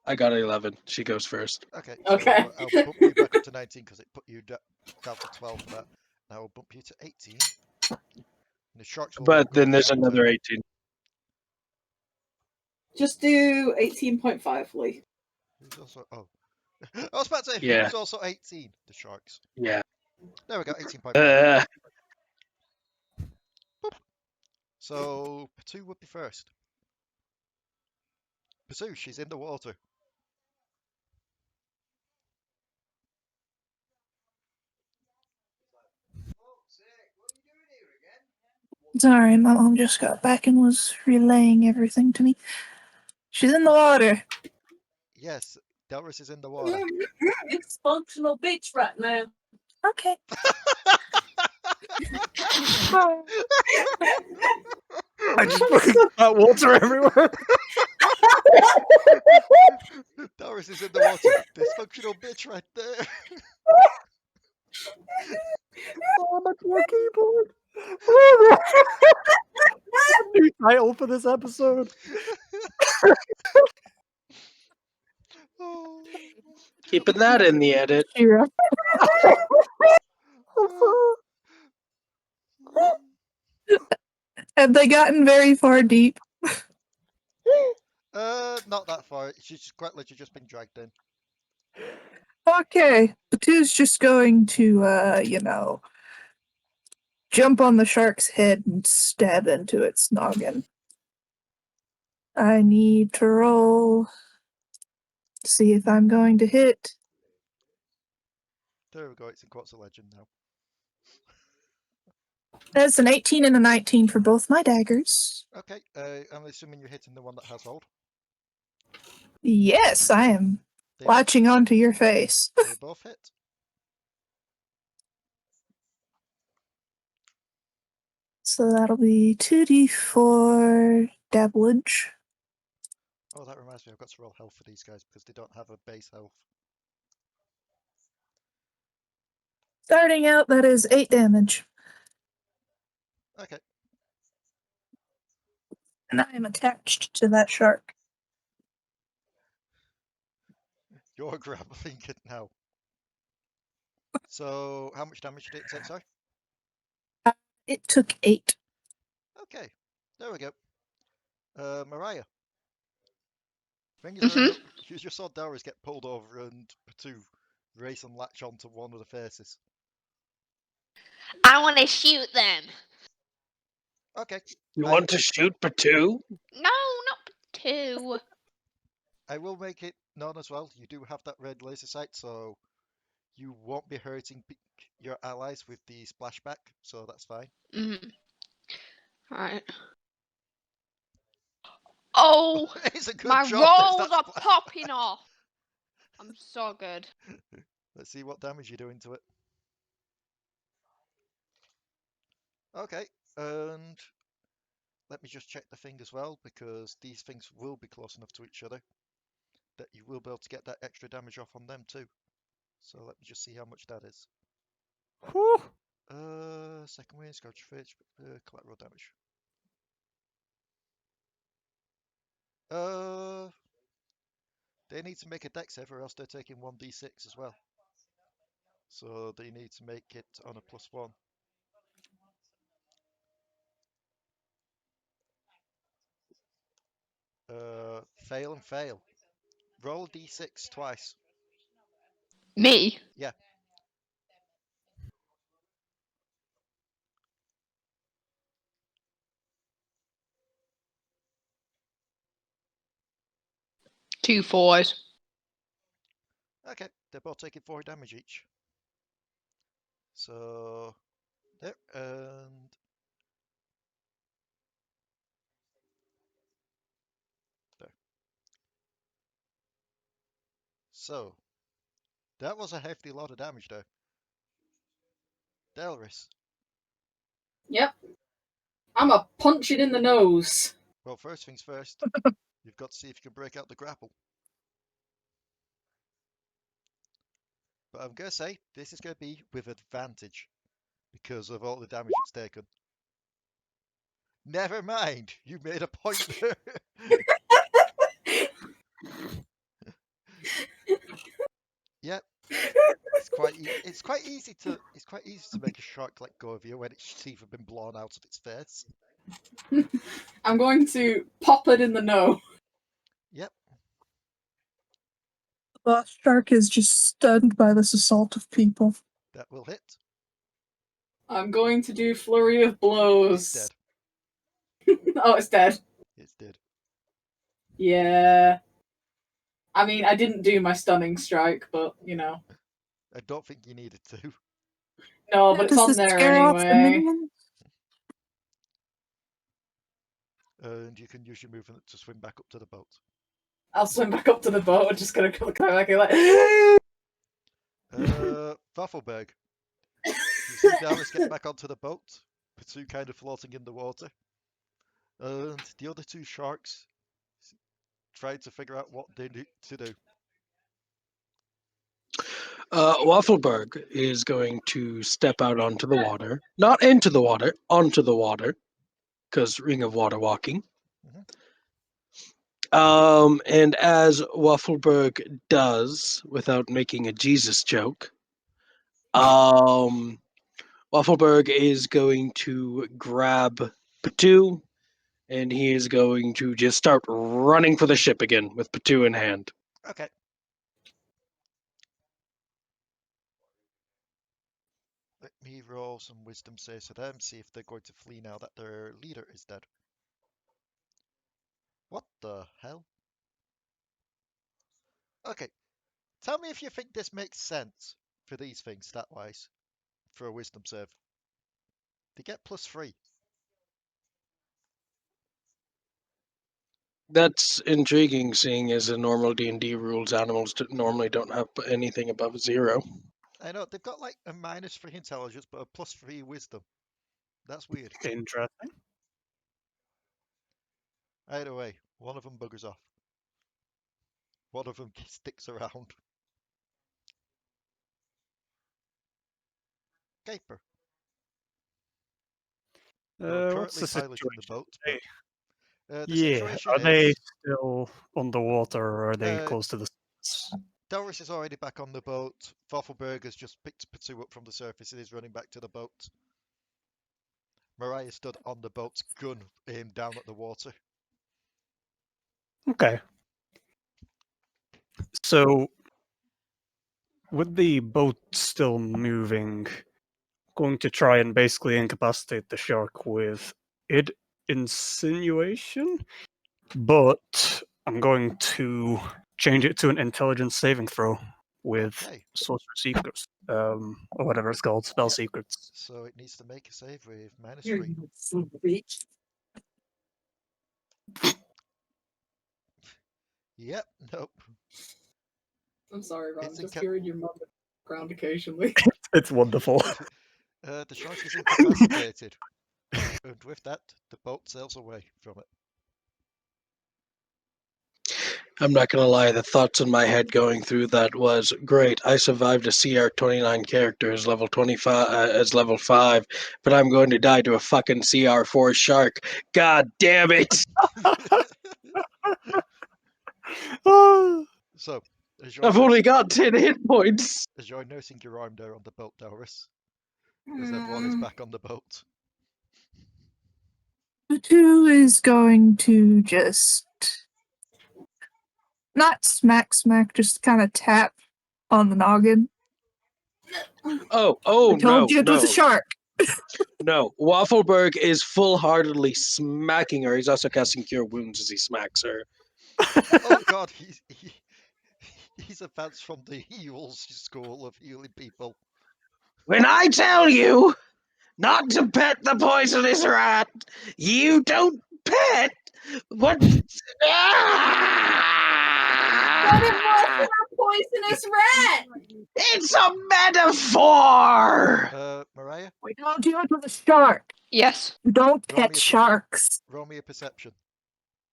I got 11. She goes first. okay, Okay. so I'll bump you back up to 19 because it put you down to 12 for that. Now I'll bump you to 18. And the sharks will But go then there's after. another 18. Just do 18.5, Lee. Who's also... Oh. I was about to say, Yeah. who's also 18? The Sharks. Yeah. There we go, 18.5. Uh, So, Potoo would be first. Potoo, she's in the water. Sorry, my mom just got back and was relaying everything to me. She's in the water. Yes, Delris is in the water. It's functional beach right now. Okay. I just got water everywhere. Delris is in the water. Dysfunctional bitch right there. Oh, my poor keyboard. New title for this episode. Oh. keeping that in the edit. Shira. Have they gotten very far deep? Not that far. She's quite literally just been dragged in. Okay. Potoo's just going to, jump on the shark's head and stab into its noggin. I need to roll to see if I'm going to hit. There we go. It's in Quartz of Legend now. That's an 18 and a 19 for both my daggers. Okay. I'm assuming you're hitting the one that has hold. Yes, I am They, latching onto your face. they both hit. So that'll be 2d4 dabblage. Oh, that reminds me. I've got to roll health for these guys because they don't have a base health. Starting out, that is 8 damage. Okay. And I am attached to that shark. You're grappling it now. So, how much damage did it take, sorry? It took 8. Okay. There we go. Mariah. Fingers are in the... You just saw Delris get pulled over and Potoo race and latch onto one of the faces. I want to shoot them. Okay. You want to shoot Potoo? No, not two. I will make it known as well. You do have that red laser sight, so you won't be hurting your allies with the splashback, so that's fine. Right. Oh, It's a good my job. It's rolls that are splash. popping off. I'm so good. Let's see what damage you're doing to it. Okay, and let me just check the thing as well, because these things will be close enough to each other that you will be able to get that extra damage off on them too. So let me just see how much that is. Whew. Second win, Scotch Fitch, collateral damage. They need to make a dex save or else they're taking 1d6 as well. So they need to make it on a +1. Fail and fail. Roll d6 twice. Me? Yeah. Two fours. Okay, they're both taking 4 damage each. So there, and there. So that was a hefty lot of damage there. Delris. Yep. I'ma punch it in the nose. Well, first things first, you've got to see if you can break out the grapple. But I'm going to say this is going to be with advantage because of all the damage it's taken. Never mind, you made a point there. Yep, it's quite easy to make a shark let go of you when its teeth have been blown out of its face. I'm going to pop it in the nose. Boss Shark is just stunned by this assault of people. That will hit. I'm going to do flurry of It's blows. dead. Oh, it's dead. It's dead. Yeah. I mean, I didn't do my stunning strike, but you know. I don't think you needed to. No, but it's Does on this there scare off the anyway. minions? And you can use your movement to swim back up to the boat. I'll swim back up to the boat. Just gonna come back and like. Waffleberg. You see Delris get back onto the boat. Potoo kind of floating in the water. And the other two sharks trying to figure out what they need to do. Waffleberg is going to step out onto the water. Not into the water, onto the water. Because Ring of Water walking. And as Waffleberg does, without making a Jesus joke, Waffleberg is going to grab Potoo, and he is going to just start running for the ship again with Potoo in hand. Okay. Let me roll some wisdom saves for them, see if they're going to flee now that their leader is dead. What the hell? Okay. Tell me if you think this makes sense for these things stat-wise for a wisdom save. They get +3. That's intriguing, seeing as in normal D&D rules, animals normally don't have anything above 0. I know, they've got like a -3 intelligence, but a +3 wisdom. That's weird. Interesting. Either way, one of them buggers off. One of them sticks around. Kuiper. You're What's currently the piloting the situation? boat, but the Yeah, situation are they is still underwater or are they Uh, close to the surface? Delris is already back on the boat. Waffleberg has just picked Potoo up from the surface and is running back to the boat. Mariah stood on the boat's gun, aimed down at the water. Okay. So, with the boat still moving, going to try and basically incapacitate the shark with insinuation, but I'm going to change it to an intelligence saving throw with Okay, sorcerer secrets, or whatever it's called, spell Yep. secrets. so it needs to make a save with -3. Yep, nope. I'm sorry, Ron. It's Just inca- hearing your mum in the background occasionally. It's wonderful. The shark is incapacitated. And with that, the boat sails away from it. I'm not going to lie, the thoughts in my head going through that was, great, I survived a CR 29 character as level 25, as level 5, but I'm going to die to a fucking CR 4 shark. God damn it! So, as I've you're, only got 10 hit points. as you're nursing your arm there on the boat, Delris, as everyone is back on the boat. Potoo is going to just not smack, just kind of tap on the noggin. Oh, I told no, you it was a shark. no. Waffleberg is full-heartedly smacking her. He's also casting Cure Wounds as he smacks her. Oh god, he's advanced from the heals school of healing people. When I tell you not to pet the poisonous rat, you don't pet what? But it wasn't a poisonous rat! It's a metaphor! Mariah, We don't do it with a shark. Yes. You don't Roll pet me a- sharks. roll me a perception.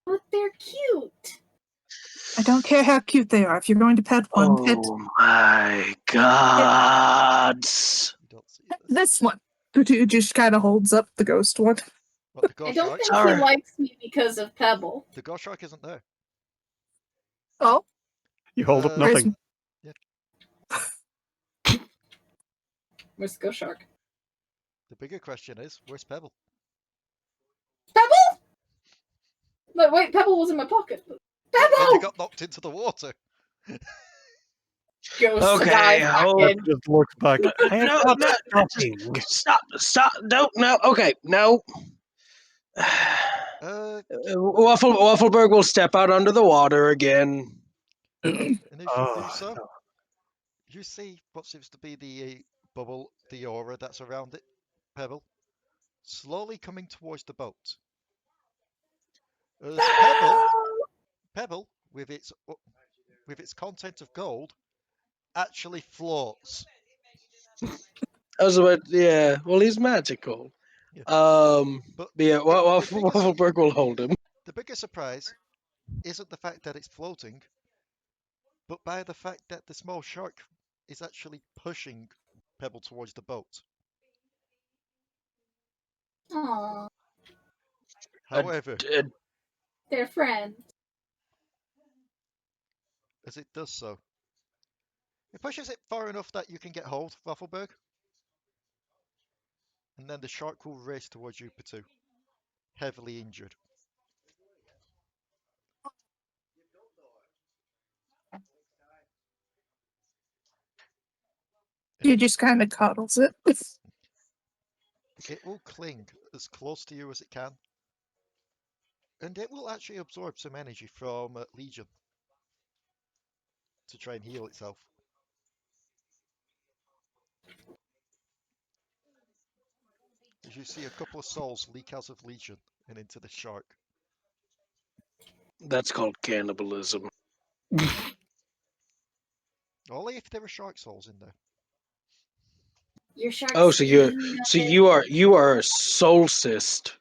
But they're cute. I don't care how cute they are. If you're going to pet one, pet Oh my god! You don't see this. this one. Potoo just kind of holds up the ghost one. What, the I ghost don't shark? think Sorry. he likes me because of Pebble. The ghost shark isn't there. Oh, You hold up Where's- nothing. Where's the ghost shark? The bigger question is, where's Pebble? Pebble? No, wait, Pebble was in my pocket. And he Pebble! got knocked into the water. Ghost Okay, guy hold- fucking. Just looks back. I am No, not no, stopping. Stop! Don't no. Okay, no. Uh, Waffleberg will step out under the water again. and as you do Oh, so, no. you see what seems to be the bubble, the aura that's around it, Pebble, slowly coming towards the boat. As Pebble, with its content of gold, actually floats. I was about, yeah. Well, he's magical. Yeah. But yeah, the biggest- Waffleberg will hold him. The biggest surprise isn't the fact that it's floating, but by the fact that the small shark is actually pushing Pebble towards the boat. Aww, However, they're friends. as it does so, it pushes it far enough that you can get hold of Waffleberg, and then the shark will race towards you, Potoo, heavily injured. He just kind of coddles it. It will cling as close to you as it can, and it will actually absorb some energy from Legion to try and heal itself. As you see a couple of souls leak out of Legion and into the shark. That's called cannibalism. Only if there are shark souls in there. Your shark. Oh, so you are a solcist.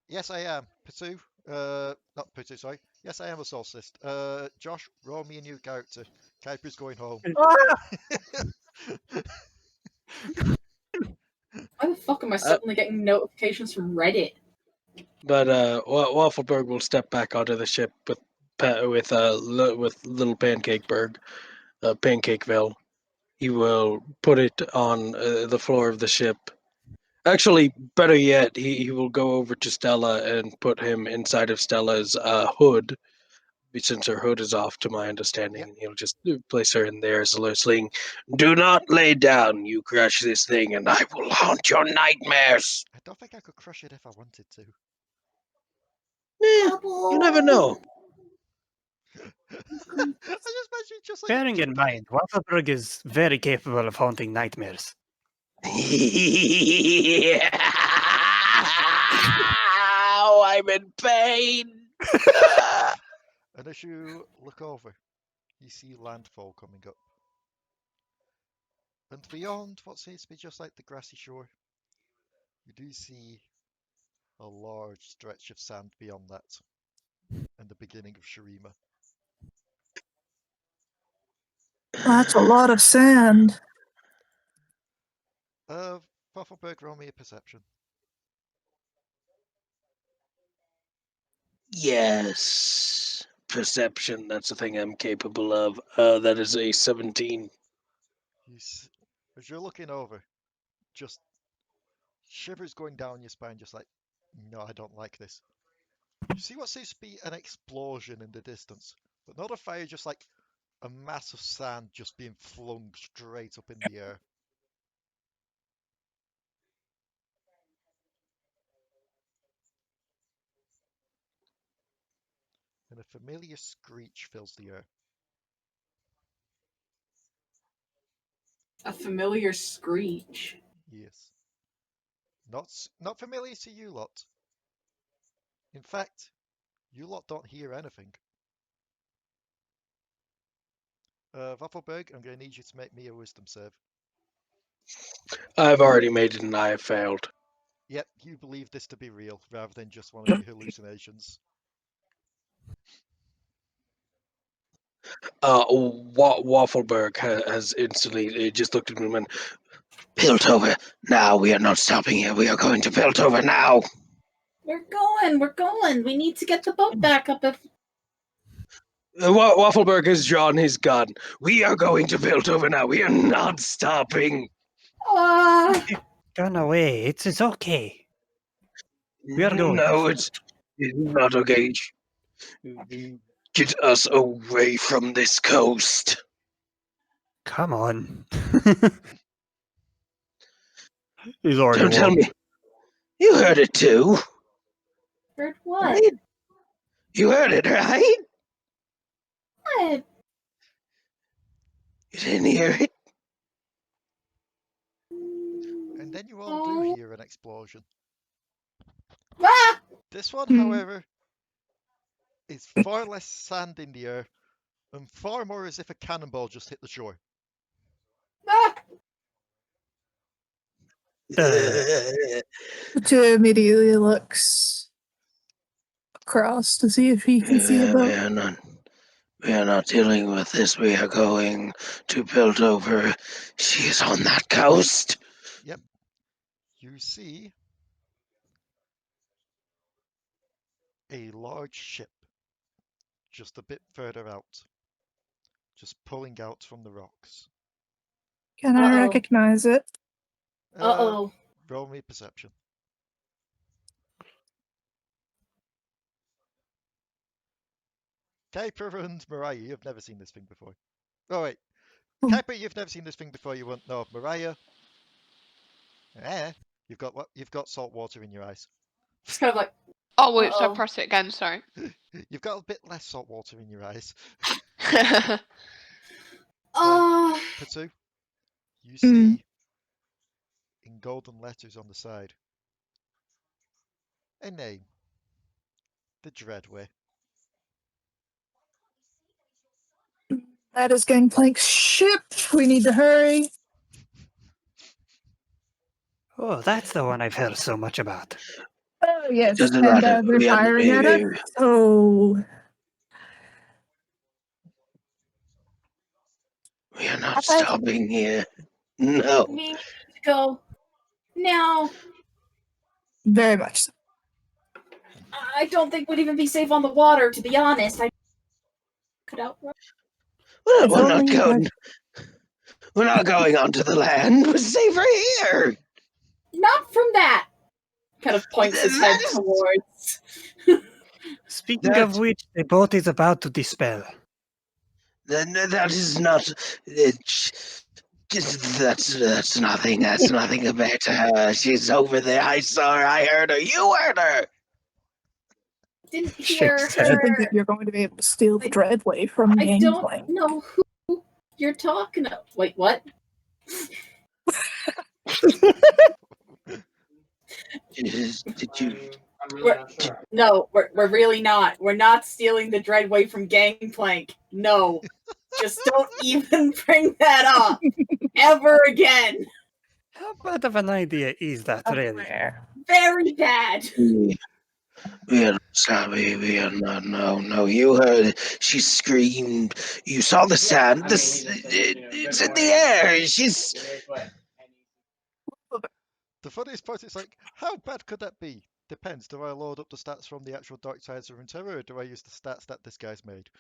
Yes, I am. Potoo. Not Potoo, sorry. Yes, I am a solstice. Josh, roll me a new character. Kuiper's going home. Why the fuck am I suddenly getting notifications from Reddit? But Waffleberg will step back onto the ship with little Pancakeville. He will put it on the floor of the ship. Actually, better yet, he will go over to Stella and put him inside of Stella's hood, since her hood is off, to my understanding. Yep. And he'll just place her in there as a sling. Do not lay down, you crush this thing, and I will haunt your nightmares. I don't think I could crush it if I wanted to. You never know. I just imagine just like Bearing in mind, Waffleberg is very capable of haunting nightmares. Oh, I'm in pain. And as you look over, you see landfall coming up. And beyond what seems to be just like the grassy shore, you do see a large stretch of sand beyond that, and the beginning of Shurima. That's a lot of sand. Waffleberg, roll me a perception. Yes. Perception, that's the thing I'm capable of. That is a 17. As you're looking over, just shivers going down your spine, just like, no, I don't like this. You see what seems to be an explosion in the distance, but not a fire, just like a mass of sand just being flung straight up in the air. And a familiar screech fills the air. A familiar screech. Yes. Not familiar to you lot. In fact, you lot don't hear anything. Waffleberg, I'm going to need you to make me a wisdom save. I've already made it and I have failed. Yep, you believe this to be real, rather than just one of your hallucinations. Waffleberg has instantly just looked at me and went, Piltover, now we are not stopping here. We are going to Piltover now. We're going. We need to get the boat back up. Waffleberg has drawn his gun. We are going to Piltover now. We are not stopping. Run away. It's okay. We are going. No, it's not okay. Get us away from this coast. Come on. He's already Don't tell won. me. You heard it too, Heard what? right? You heard it, right? What? You didn't hear it? And then you all do hear an explosion. Ah! This one, Hmm. however, is far less sand in the air and far more as if a cannonball just hit the shore. Ah! Potoo immediately looks across to see if he can see a boat. We are not dealing with this. We are going to Piltover. She is on that coast. Yep. You see a large ship just a bit further out, just pulling out from the rocks. Can I Uh-oh. recognize it? Uh-oh. Roll me perception. Kuiper and Mariah, you've never seen this thing before. Oh wait, Oh. Kuiper, you've never seen this thing before. You won't know. Mariah, you've got salt water in your eyes. It's kind of like, Oh wait, so I Uh-oh. pressed it again, sorry. You've got a bit less salt water in your eyes. Potoo, you see in golden letters on the side a name, the Dreadway. That is Gangplank's ship. We need to hurry. Oh, that's the one I've heard so much about. Oh, yes. Doesn't And matter. they're We are- firing at us. So, We are not stopping here. No. we need to go now. very much so. I don't think we'd even be safe on the water, to be honest. I could outrun. We're If not only going. We're not going onto the land. We're safer here. Not from that. Kind of points his head That is- towards. Speaking That- of which, the boat is about to dispel. That is not. That's nothing. That's nothing compared to her. She's over there. I saw her. I heard her. You heard her. Didn't Shake hear his I head. don't think her. that you're going to be able to steal the Dreadway from I don't Gangplank. know who you're talking about. Wait, what? Did you? No, we're really not. We're not stealing the Dreadway from Gangplank. No. Just don't even bring that up. Ever again. How bad of an idea is that, really? Very bad. We are sorry. We are not. No. You heard it. She screamed. You saw the sand. It's in the air. She's. The funniest part is like, how bad could that be? Depends. Do I load up the stats from the actual Dark Sides of Runeterra, or do I use the stats that this guy's made?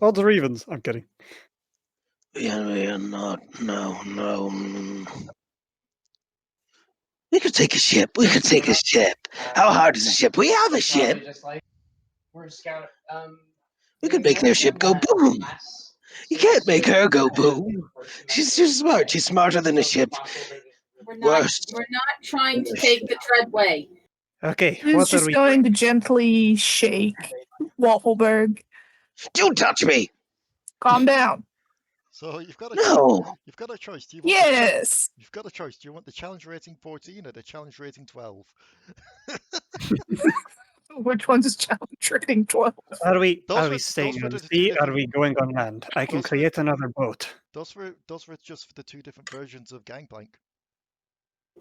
Odds or evens? I'm kidding. We are not. No. We could take a ship. How hard is a ship? We have a ship. We could make their ship go boom. You can't make her go boom. She's too smart. She's smarter than a ship. We're Worst. not trying to take the Dreadway. Okay, Who's what are just we going to gently shake Waffleberg. Don't touch me. Calm down. So you've got a No. you've got a choice. Do you want the Yes. you've got a choice. Do you want the challenge rating 14 or the challenge rating 12? Which one's is challenge rating 12? Are we Those were staying the on two sea? Are different- we going on land? I can those were- create another boat. Those were just for the two different versions of Gangplank.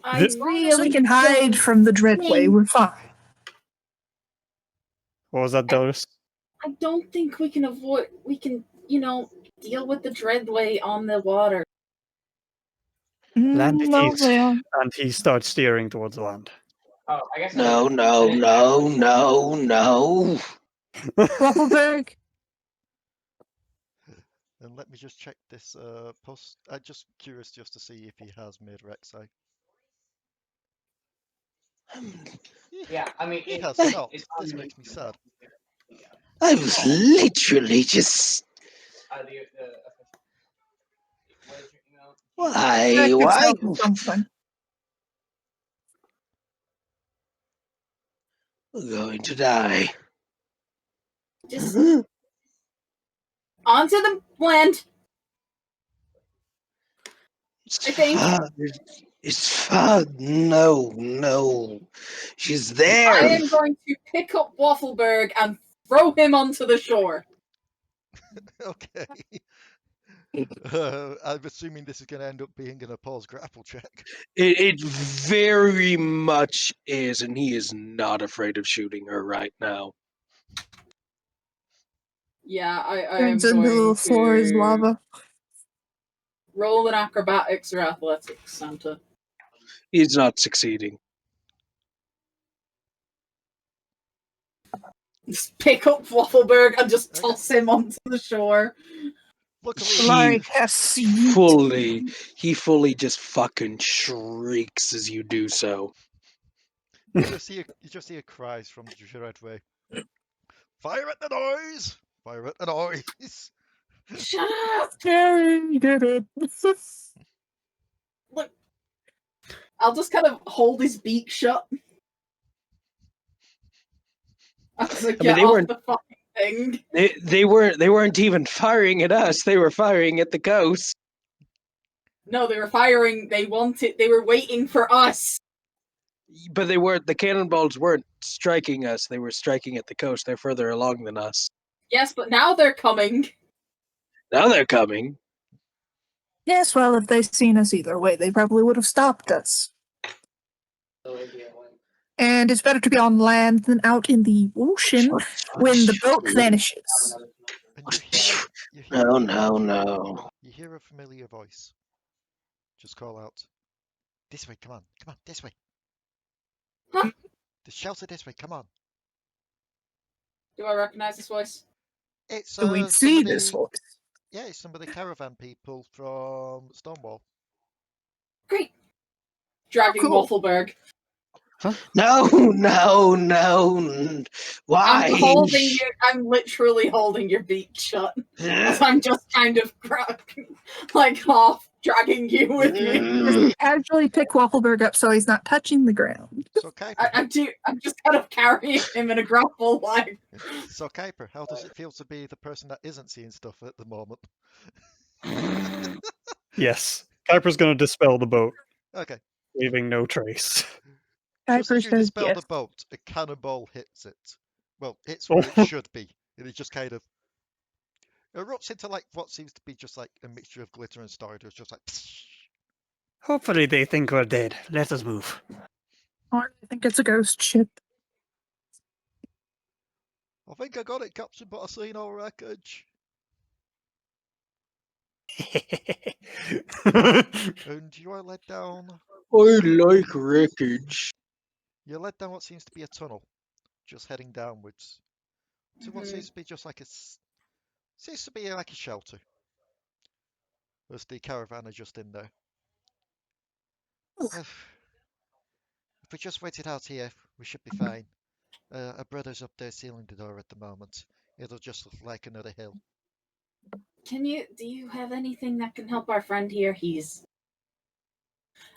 I As long as we really can hide from the Dreadway, we're fine. What was that, Delris? I don't think we can avoid. We can, deal with the Dreadway on the water. Land it No, is. well, And he starts steering towards land. No. Waffleberg. And let me just check this post. I'm just curious just to see if he has made Rek'Sai. He has not. This makes me sad. I was literally just. Why? That could Why? tell you something. We're going to die. Just onto the land. It's I think. fun. It's fun. No. She's I there. am going to pick up Waffleberg and throw him onto the shore. Okay. I'm assuming this is going to end up being an opposed grapple check. It very much is, and he is not afraid of shooting her right now. Yeah, I am Turns into going the floor is to lava. roll an acrobatics or athletics, Santa. He's not succeeding. Just pick up Waffleberg and just Okay. toss him onto the shore. Luckily, Alari casts yeet. He fully just fucking shrieks as you do so. you just hear cries from the Dreadway. Fire at the noise! Fire at the noise! Shut up! Terry did it. Look, I'll just kind of hold his beak shut. As I get they off weren't- the fucking thing. They weren't even firing at us. They were firing at the coast. No, they were firing. They were waiting for us. But they weren't. The cannonballs weren't striking us. They were striking at the coast. They're further along than us. Yes, but now they're coming. Now they're coming. Yes, well, if they'd seen us either way, they probably would have stopped us. And it's better to be on land than out in the ocean when the boat vanishes. And you hear No. You hear a familiar voice. Just call out. This way, come on, this way. Huh? The shelter this way, come on. Do I recognize this voice? It's Do we some see of this the voice? yeah, it's some of the caravan people from Stonewall. Great. Dragging Cool. Waffleberg. No. Why? I'm literally holding your beak shut. As I'm just kind of like half dragging you with me. Casually pick Waffleberg up so he's not touching the ground. So Kuiper, I'm just kind of carrying him in a grapple like. so Kuiper, how does it feel to be the person that isn't seeing stuff at the moment? Yes. Kuiper's going to dispel the boat, Okay. leaving no trace. Just Kuiper as you says dispel yes. the boat, a cannonball hits it. Well, it's where it should be. And it just kind of erupts into like what seems to be just like a mixture of glitter and stardust, just like. Psh. Hopefully they think we're dead. Let us move. Or I think it's a ghost ship. I think I got it captured, but I see no wreckage. And you are led down. I like wreckage. You're led down what seems to be a tunnel, just heading downwards to what seems to be just like seems to be like a shelter. As the caravan are just in there. If we just waited out here, we should be fine. A brother's up there sealing the door at the moment. It'll just look like another hill. Do you have anything that can help our friend here?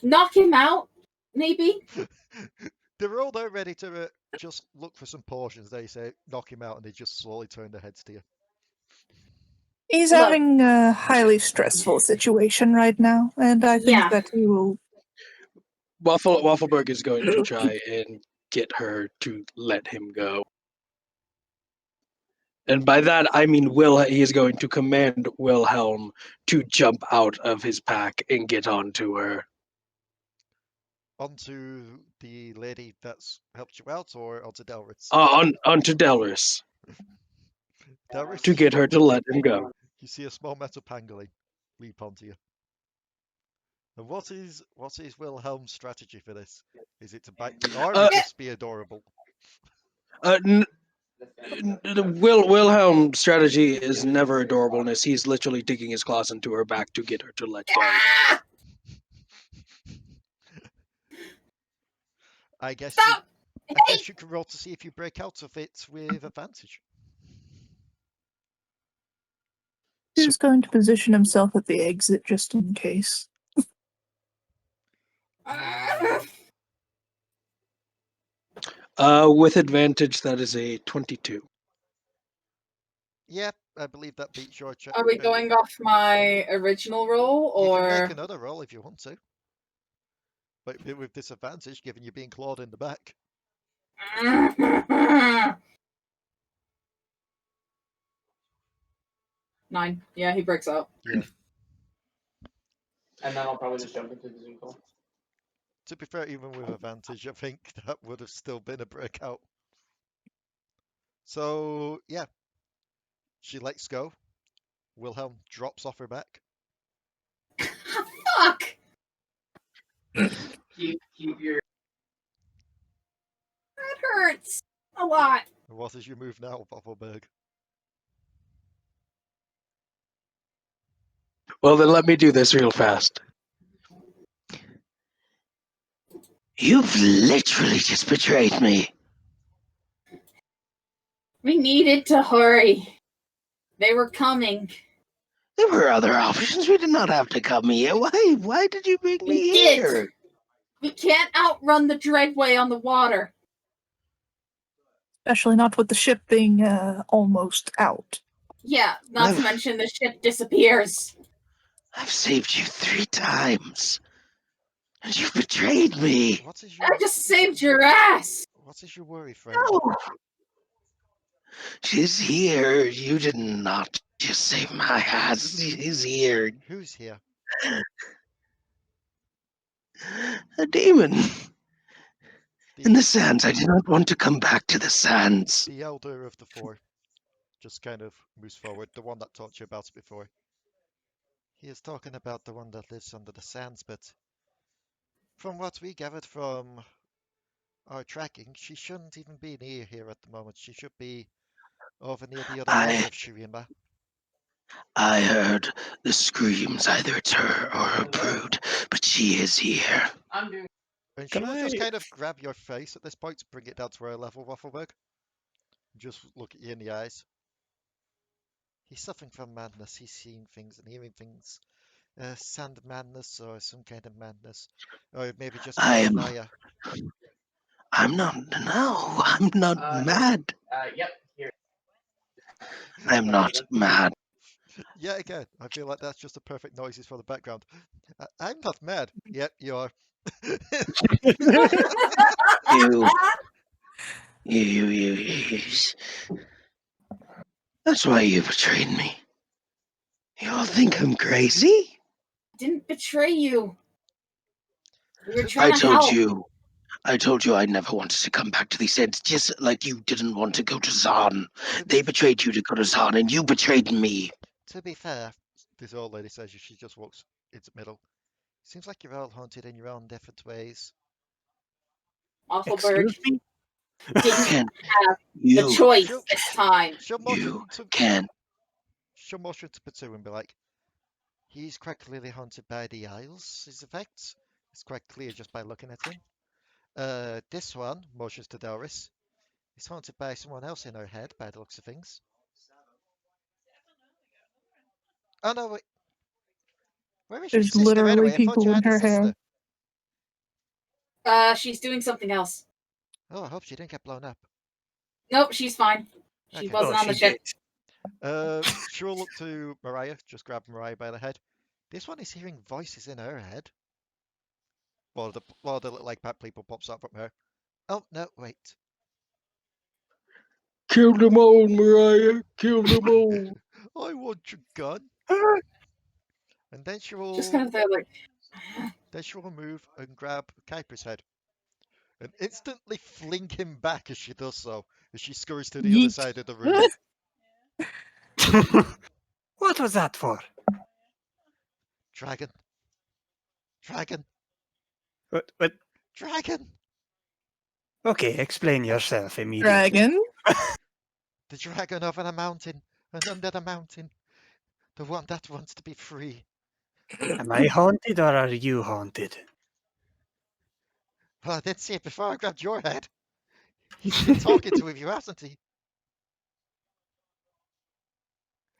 Knock him out, maybe? They're all there ready to just look for some potions. They say, knock him out, and they just slowly turn their heads to you. He's Look. having a highly stressful situation right now, and I think Yeah. that he will. Waffleberg is going to try and get her to let him go. And by that, I mean he is going to command Wilhelm to jump out of his pack and get onto her. Onto the lady that's helped you out, or onto Delris? Onto Delris. Delris, To get her to let him go. you see a small metal pangolin leap onto you. And what is Wilhelm's strategy for this? Is it to bite the arm or just be adorable? Wilhelm's strategy is never adorableness. He's literally digging his claws into her back to get her to let go. I guess Stop! I guess you can roll to see if you break out of it with advantage. He's going to position himself at the exit just in case. With advantage, that is a 22. Yeah, I believe that beats your check. Are we going off my original roll, You can make or another roll if you want to. But with disadvantage, given you being clawed in the back. 9? Yeah, he breaks out. Yeah. And then I'll probably just jump into the Zoom call. To be fair, even with advantage, I think that would have still been a breakout. So, yeah. She lets go. Wilhelm drops off her back. Fuck! Keep your. That hurts a lot. And what is your move now, Waffleberg? Well, then let me do this real fast. You've literally just betrayed me. We needed to hurry. They were coming. There were other options. We did not have to come here. Why did you bring We me did. here? We can't outrun the Dreadway on the water. Especially not with the ship being almost out. Yeah, not to mention the ship disappears. I've saved you 3 times. And you've betrayed me. What is your I just saved your ass. What is your worry, friend? No. She's here. You did not just save my ass. She's here. Who's here? A demon. In The, the sands. I did not want to come back to the sands. the elder of the four. Just kind of moves forward. The one that taught you about it before. He is talking about the one that lives under the sands, but from what we gathered from our tracking, she shouldn't even be near here at the moment. She should be over near the other end of Shirima. I heard the screams. Either it's her or her brood, but she is here. I'm doing. And she Can will just I- kind of grab your face at this point to bring it down to her level, Waffleberg. Just look at you in the eyes. He's suffering from madness. He's seeing things and hearing things. Sand madness or some kind of madness. Or maybe just paranoia. I'm not. No, I'm not mad. Yep. Here. I'm not mad. Yeah, again, I feel like that's just the perfect noises for the background. I'm not mad. Yep, you are. You. That's why you betrayed me. You all think I'm crazy? Didn't betray you. We were trying I to help. told you I never wanted to come back to these ends, just like you didn't want to go to Zahn. They betrayed you to go to Zahn, and you betrayed me. To be fair, this old lady says she just walks into the middle. Seems like you're all haunted in your own different ways. Waffleberg Excuse me? didn't Can't have the you? choice She'll- this time. She'll motion You to can't. she'll motion to Potoo and be like, he's quite clearly haunted by the Isles, his effects. It's quite clear just by looking at him. This one, motions to Delris, is haunted by someone else in her head by the looks of things. Oh no, wait. Where is your There's sister literally anyway? I thought people you in had a her sister. hair. She's doing something else. Oh, I hope she didn't get blown up. Nope, she's fine. She Okay. wasn't on the she ship. did. She'll look to Mariah, just grab Mariah by the head. This one is hearing voices in her head. While the little like bat people pops up from her. Oh no, wait. Kill them all, Mariah. Kill them all. I want your gun. And then she will Just kind of there, like, move and grab Kuiper's head. And instantly fling him back as she does so, as she scurries to the other Yeet. side of the room. What was that for? Dragon. Dragon. What? Dragon. Okay, explain yourself immediately. Dragon? The dragon over the mountain and under the mountain. The one that wants to be free. Am I haunted or are you haunted? Well, I did see it before I grabbed your head. He's been talking to you, hasn't he?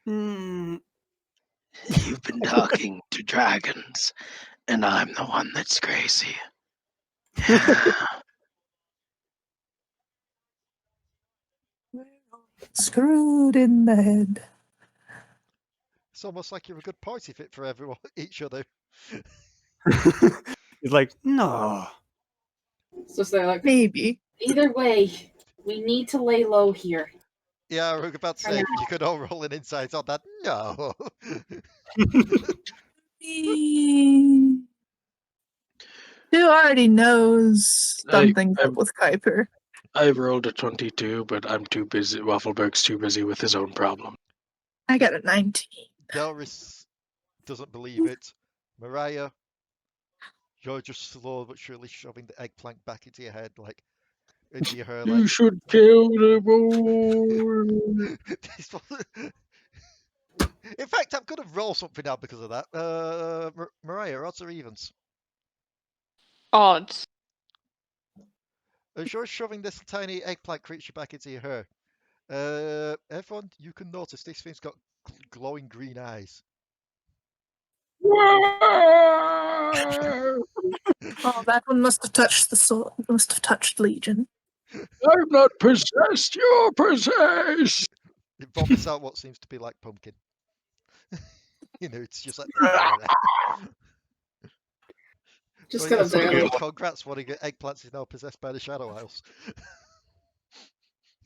Hmm. You've been talking to dragons, and I'm the one that's crazy. Screwed in the head. It's almost like you're a good party fit for everyone, each other. He's like, no. So they're like, Maybe. either way, we need to lay low here. Yeah, I was about to For say, now. you could all roll an insight on that. No. Who already knows something's I- up with Kuiper? I rolled a 22, but I'm too busy. Waffleberg's too busy with his own problem. I got a 19. Delris doesn't believe it. Mariah, you're just slow but surely shoving the eggplant back into your head, like, into your hair, You like. should kill the boy. In fact, I'm going to roll something now because of that. Mariah, odds or evens? Odds. As you're shoving this tiny eggplant creature back into your hair, everyone, you can notice this thing's got glowing green eyes. Oh, that one must have touched the soul. Must have touched Legion. I'm not possessed, you're possessed. It vomits out what seems to be like pumpkin. It's just like. Just So kind yeah, of there, so like, congrats, one of your eggplants is now possessed by the Shadow Isles.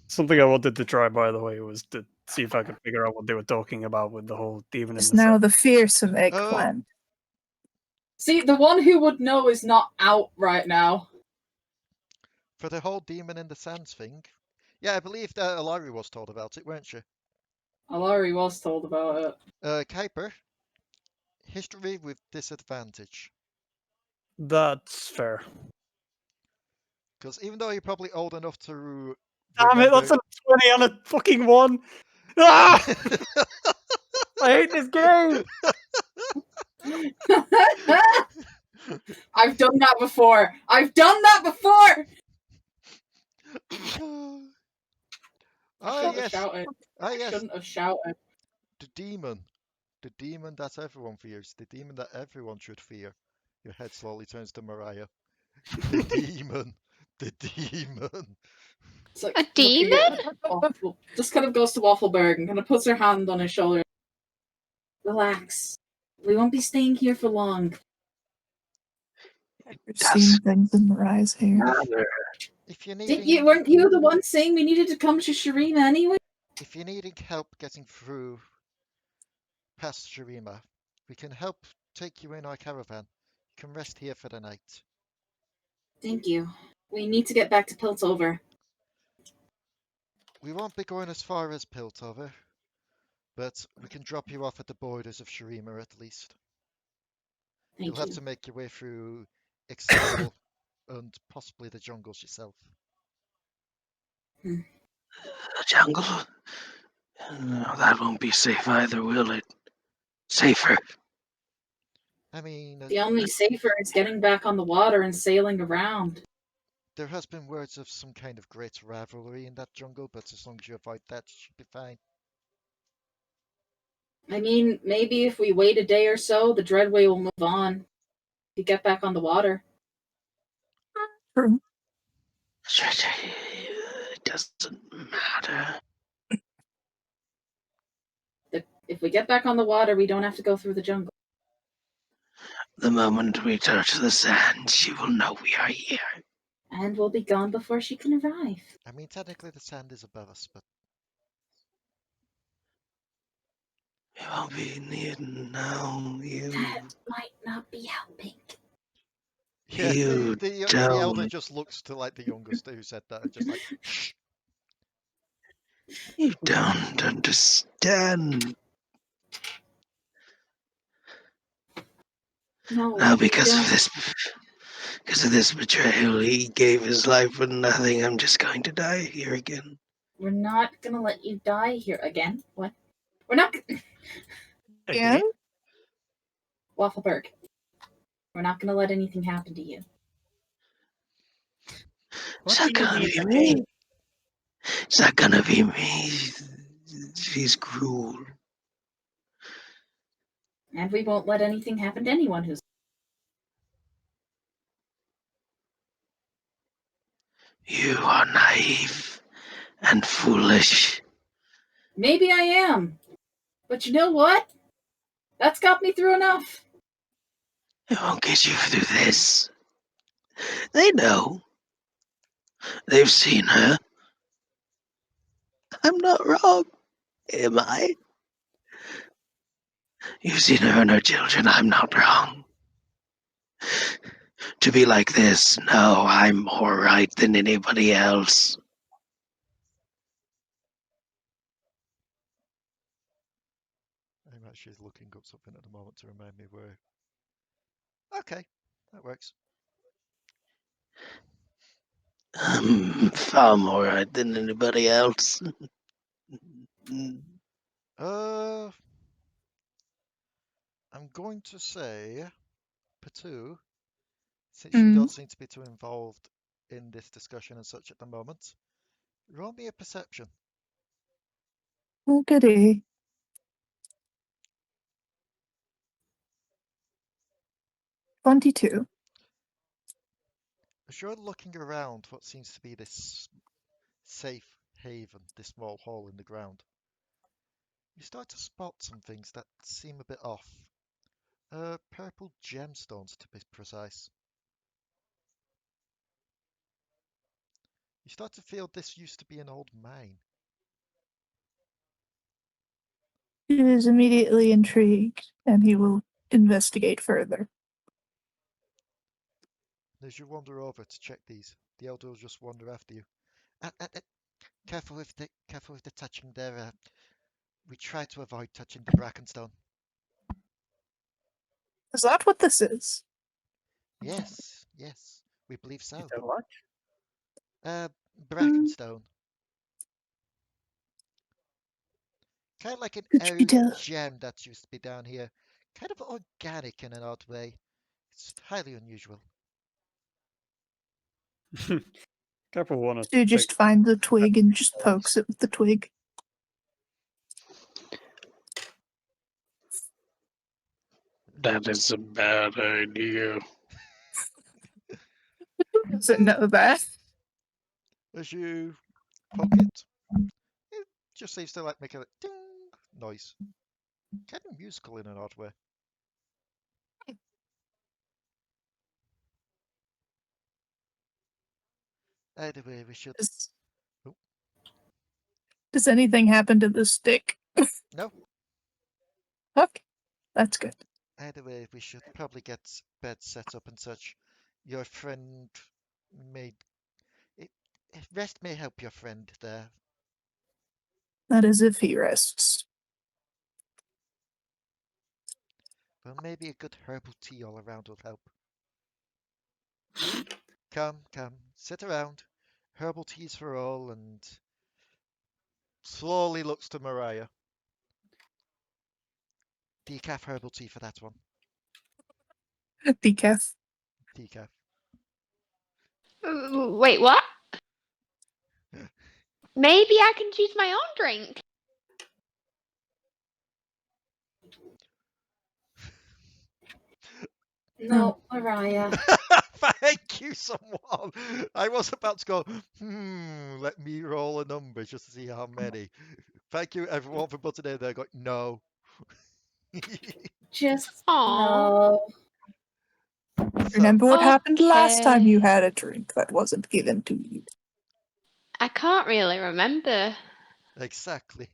Something I wanted to try, by the way, was to see if I could figure out what they were talking about with the whole demon in It's the now sun. the fearsome eggplant. see, the one who would know is not out right now. For the whole demon in the sands thing. Yeah, I believe that Alari was told about it, weren't you? Alari was told about it. Kuiper, history with disadvantage. That's fair. Because even though you're probably old enough to Damn it, that's remember... a 20 on a fucking 1! Ah! I hate this game! I've done that before. I've done that before. Ah, Shouldn't have yes. shouted. Ah, yes. Shouldn't have shouted. The demon. The demon that everyone fears. The demon that everyone should fear. Your head slowly turns to Mariah. The demon. The demon. It's like, A look, you demon? Waffle- just kind of goes to Waffleberg and kind of puts her hand on his shoulder. Relax. We won't be staying here for long. I've seen things in Mariah's hair. If you're Didn't needing, weren't you the one saying we needed to come to Shirima anyway? if you're needing help getting through past Shirima, we can help take you in our caravan. You can rest here for the night. Thank you. We need to get back to Piltover. We won't be going as far as Piltover, but we can drop you off at the borders of Shirima at least. Thank You'll you. have to make your way through External and possibly the jungles yourself. The jungle? No, that won't be safe either, will it? Safer. I mean, The only safer is getting back on the water and sailing around. there has been words of some kind of great rivalry in that jungle, but as long as you avoid that, you should be fine. I mean, maybe if we wait a day or so, the Dreadway will move on. You get back on the water. True. It doesn't matter. If we get back on the water, we don't have to go through the jungle. The moment we touch the sand, she will know we are here. And we'll be gone before she can arrive. I mean, technically the sand is above us, but We won't be near now. That might not be helping. yeah, You the don't. elder just looks to like the youngest who said that, and just like, shh. You don't understand. No, Now, we because don't. of this betrayal, he gave his life for nothing. I'm just going to die here again. We're not gonna let you die here again. What? We're not. Again? Waffleberg. We're not gonna let anything happen to you. Is What that do you gonna mean be the me? game? Is that gonna be me? She's cruel. And we won't let anything happen to anyone who's. You are naive and foolish. Maybe I am. But you know what? That's got me through enough. It won't get you through this. They know. They've seen her. I'm not wrong, am I? You've seen her and her children. I'm not wrong. To be like this, no, I'm more right than anybody else. I'm actually looking up something at the moment to remind me where. Okay, that works. I'm far more right than anybody else. Uh, I'm going to say, Potoo, since you don't seem to be too involved in this discussion and such at the moment, roll me a perception. Oh, goody. 22. As you're looking around what seems to be this safe haven, this small hole in the ground, you start to spot some things that seem a bit off. Purple gemstones, to be precise. You start to feel this used to be an old mine. He is immediately intrigued, and he will investigate further. As you wander over to check these, the elder will just wander after you. Careful with the touching there. We try to avoid touching the Brackenstone. Is that what this is? Yes, we believe Is so. that what? Brackenstone. Kind of like an Could you old tell? gem that used to be down here. Kind of organic in an odd way. It's highly unusual. Kuiper wanna Do you take just find the twig and just pokes it with the twig? That is a bad idea. Doesn't know that. As you poke it, it just seems to like make a ding noise. Kind of musical in an odd way. Either way, we should. Does, Oh. does anything happen to the stick? No. Okay, that's good. Either way, we should probably get beds set up and such. Your friend may. It, rest may help your friend there. That is if he rests. Well, maybe a good herbal tea all around will help. Come, sit around. Herbal teas for all, and slowly looks to Mariah. Decaf herbal tea for that one. Decaf. Decaf. Wait, what? Maybe I can choose my own drink. No, Mariah. Thank you, someone. I was about to go, let me roll a number just to see how many. Thank you, everyone, for putting in there. Going, no. Just Aww. no. So, Remember what happened last time you Okay. had a drink that wasn't given to you? I can't really remember. exactly.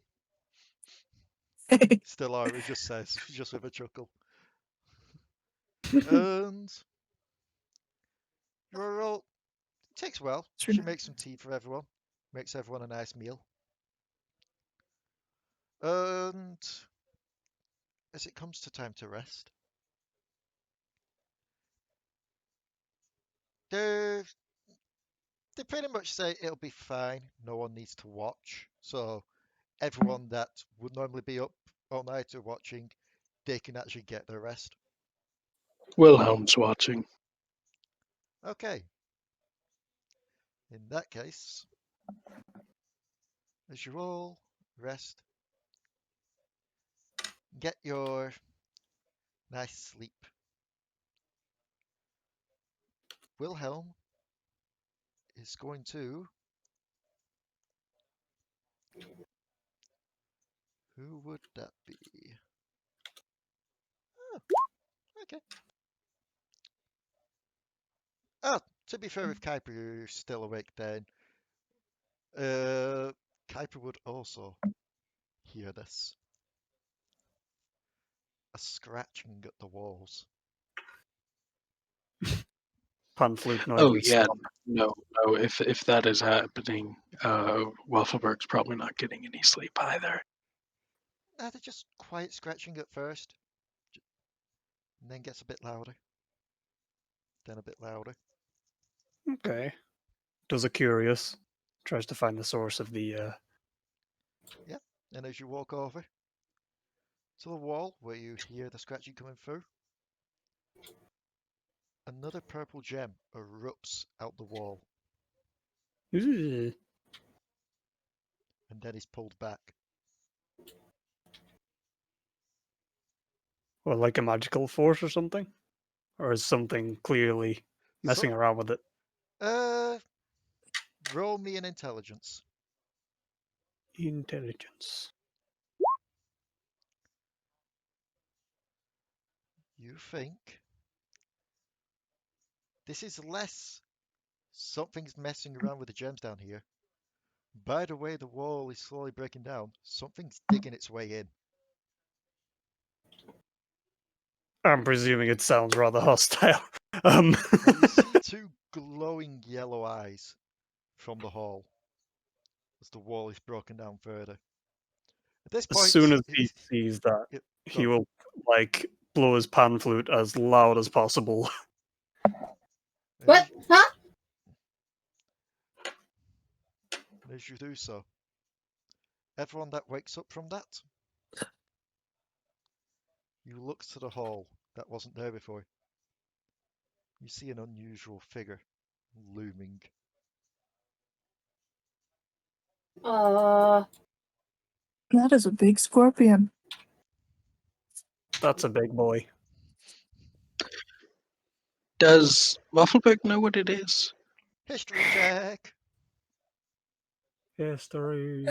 Still Ira just says, just with a chuckle. And you're all. Takes well. She makes some tea for everyone. Makes everyone a nice meal. And as it comes to time to rest, they they pretty much say it'll be fine. No one needs to watch. So everyone that would normally be up all night or watching, they can actually get their rest. Wilhelm's watching. Okay. In that case, as you all rest, get your nice sleep. Wilhelm is going to. Who would that be? Oh, okay. Oh, to be fair, if Kuiper is still awake, then Kuiper would also hear this. A scratching at the walls. Pan flute Oh noises. yeah, Stop. no. If that is happening, Waffleberg's probably not getting any sleep either. They're just quiet scratching at first, and then gets a bit louder. Then a bit louder. Okay. Does a curious. Tries to find the source of the. Yeah, and as you walk over to the wall where you hear the scratching coming through, another purple gem erupts out the wall Ooh. and then is pulled back. Or like a magical force or something? Or is something clearly messing So, around with it? roll me an intelligence. Intelligence. You think this is less something's messing around with the gems down here. By the way the wall is slowly breaking down, something's digging its way in. I'm presuming it sounds rather hostile. Um, And you see two glowing yellow eyes from the hall as the wall is broken down further. At this as point, soon as he sees that, Yep, go he on. will like blow his pan flute as loud as possible. What? Huh? As you do so, everyone that wakes up from that, you look to the hall that wasn't there before. You see an unusual figure looming. That is a big scorpion. That's a big boy. Does Waffleberg know what it is? History check. History.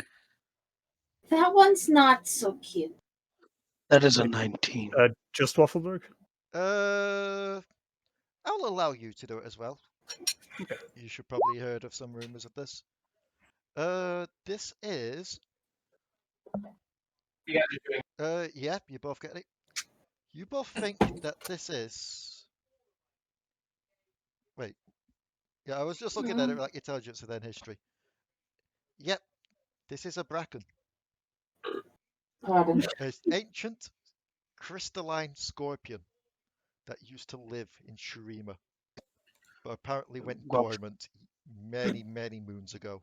That one's not so cute. That is a Like, 19. Just Waffleberg? I'll allow you to do it as well. Okay. You should probably heard of some rumors of this. This is. You guys are doing. Yeah, you both get it. You both think that this is. Wait. Yeah, I was just looking at it like intelligence and then history. Yep, this is a bracken. Pardon. An ancient crystalline scorpion that used to live in Shurima, but apparently went dormant many, many moons ago.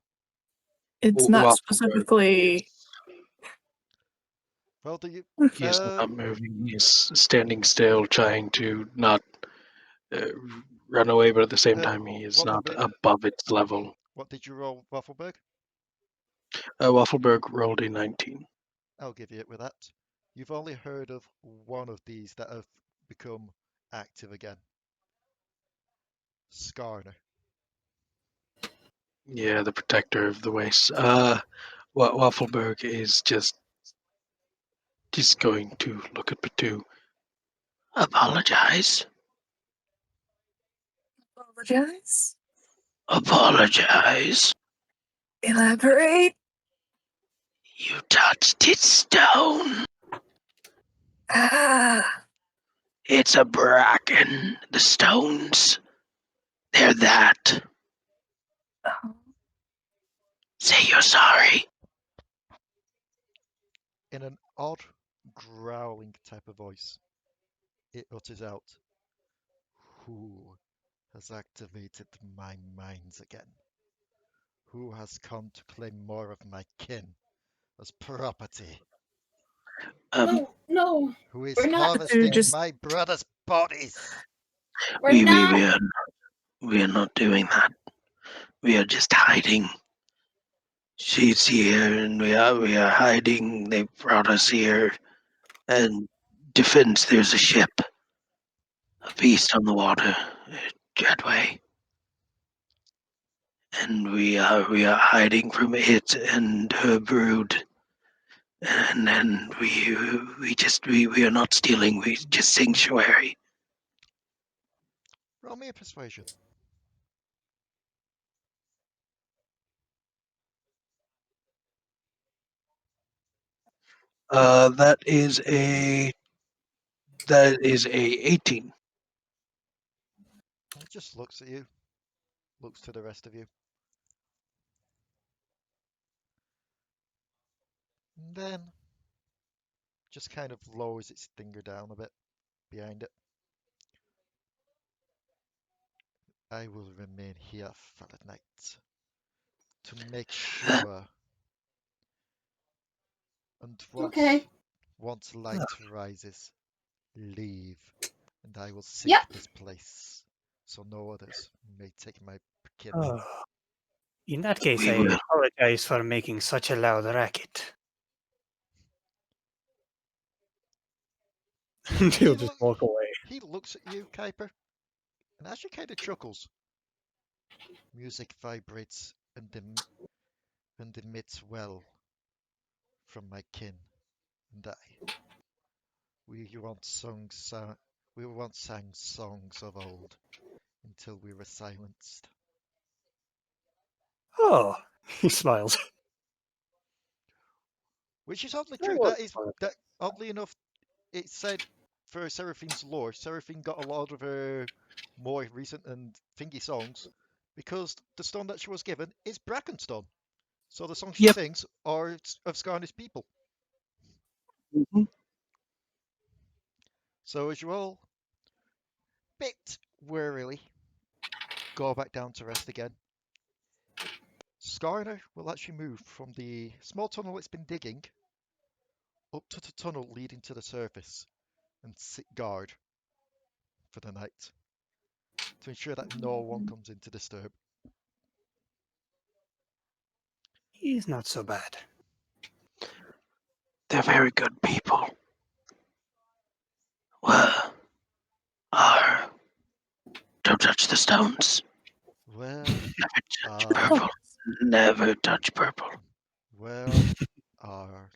It's not Waffleberg specifically. Well, do you? He's not moving. He's standing still, trying to not run away, but at the same time, he is not Waffleberg, above its level. what did you roll, Waffleberg? Waffleberg rolled a 19. I'll give you it with that. You've only heard of one of these that have become active again. Skarner. Yeah, the protector of the waste. Waffleberg is just going to look at Potoo. Apologize. Apologize. Apologize. Elaborate. You touched its stone. Ah. It's a bracken. The stones, they're that. Oh. Say you're sorry. In an odd, growling type of voice, it utters out, "Who has activated my minds again? Who has come to claim more of my kin as property? No, Who is we're not. harvesting Just- my brother's bodies?" We're not. We are not doing that. We are just hiding. She's here, and we are hiding. They brought us here, and defense. There's a ship, a beast on the water, Jetway, and we are hiding from it and her brood. And then we are not stealing. We just sanctuary. Roll me a persuasion. That is a 18. It just looks at you, looks to the rest of you. And then just kind of lowers its finger down a bit behind it. I will remain here for the night to make sure. And Okay. once light rises, leave, and I will sink Yep. this place, so no others may take my kin. Oh. In that case, We I will. apologize for making such a loud racket. And he'll just walk away. He looks at you, Kuiper, and actually kind of chuckles. Music vibrates and emits well from my kin and I. We once sang songs of old until we were silenced. Oh, he smiles. Which is oddly That true. was fun. That oddly enough, it said for Seraphine's lore, Seraphine got a lot of her more recent and thingy songs because the stone that she was given is Brackenstone. So the songs she Yep. sings are of Skarna's people. Mhm. So as you all, bit warily, go back down to rest again, Skarna will actually move from the small tunnel it's been digging up to the tunnel leading to the surface and sit guard for the night to ensure that no one comes in to disturb. He's not so bad. They're very good people. Well, are. Don't touch the stones. Where Never touch are purple. Never touch purple. where are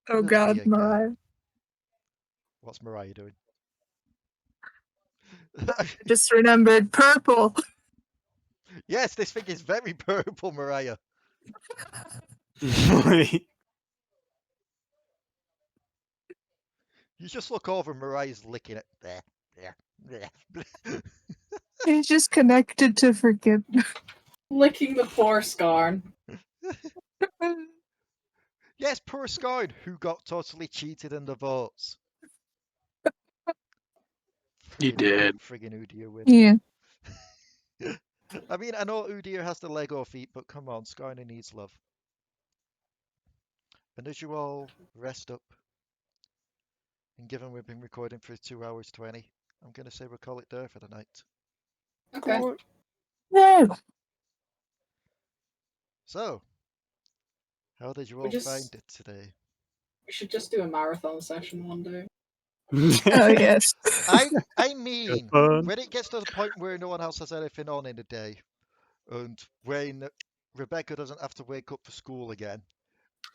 Oh the God, again? Mariah. What's Mariah doing? Just remembered purple. Yes, this thing is very purple, Mariah. You just look over, Mariah's licking it. There, there, there. He's just connected to forgive. Licking the poor Skarn. Yes, poor Skarn, who got totally cheated in the votes. You did. Friggin' Udir win. Yeah. I mean, I know Udir has the Lego feet, but come on, Skarna needs love. And as you all rest up, and given we've been recording for 2 hours 20, I'm going to say we'll call it there for the night. Okay. No. So, how did you We all just- find it today? We should just do a marathon session one day. Oh yes. I mean, fun. when it gets to the point where no one else has anything on in the day, and when Rebecca doesn't have to wake up for school again,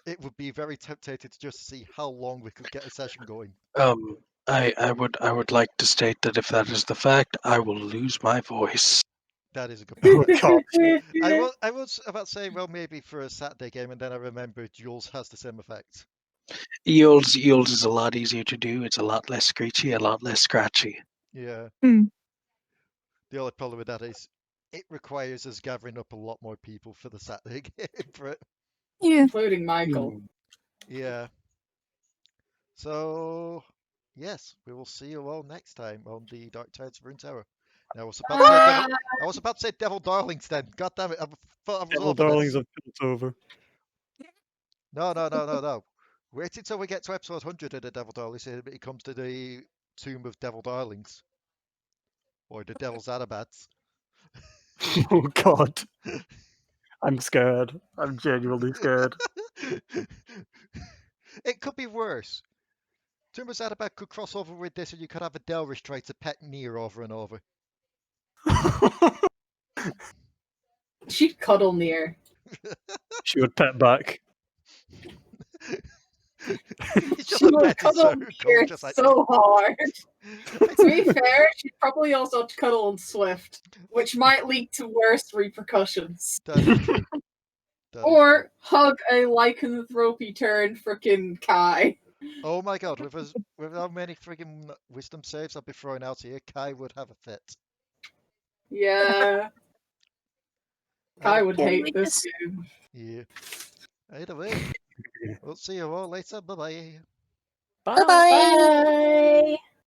it would be very tempting to just see how long we could get a session going. I would like to state that if that is the fact, I will lose my voice. That is a good Oh point. god. I was about to say, well, maybe for a Saturday game, and then I remembered Jules has the same effect. Eels is a lot easier to do. It's a lot less screechy, a lot less scratchy. Yeah. Hmm. The only problem with that is it requires us gathering up a lot more people for the Saturday game for it. Yeah. Including Michael. Yeah. So, yes, we will see you all next time on the Dark Tides of Runeterra. Now, I was about to say Devil Darlings then. God damn it, I thought I was Devil over Darlings this. of Piltover. No. Wait until we get to episode 100 of the Devil Darlings and it comes to the Tomb of Devil Darlings. Or the Devil's Arabats. Oh god. I'm scared. I'm genuinely scared. It could be worse. Turns out about could cross over with this, and you could have a Delris try to pet Nier over and over. She'd cuddle near. She would pet back. He's just She a would petty cuddle circle, near just like so hard. To be fair, she'd probably also cuddle on Swift, which might lead to worse repercussions. That is true. That is Or hug a lycanthropy turned frickin' Kai. true. Oh my god, with how many friggin' wisdom saves I'll be throwing out here, Kai would have a fit. Yeah. Kai Either- would hate this game. Yeah. Either way, we'll see you all later. Bye bye. Bye bye. Bye!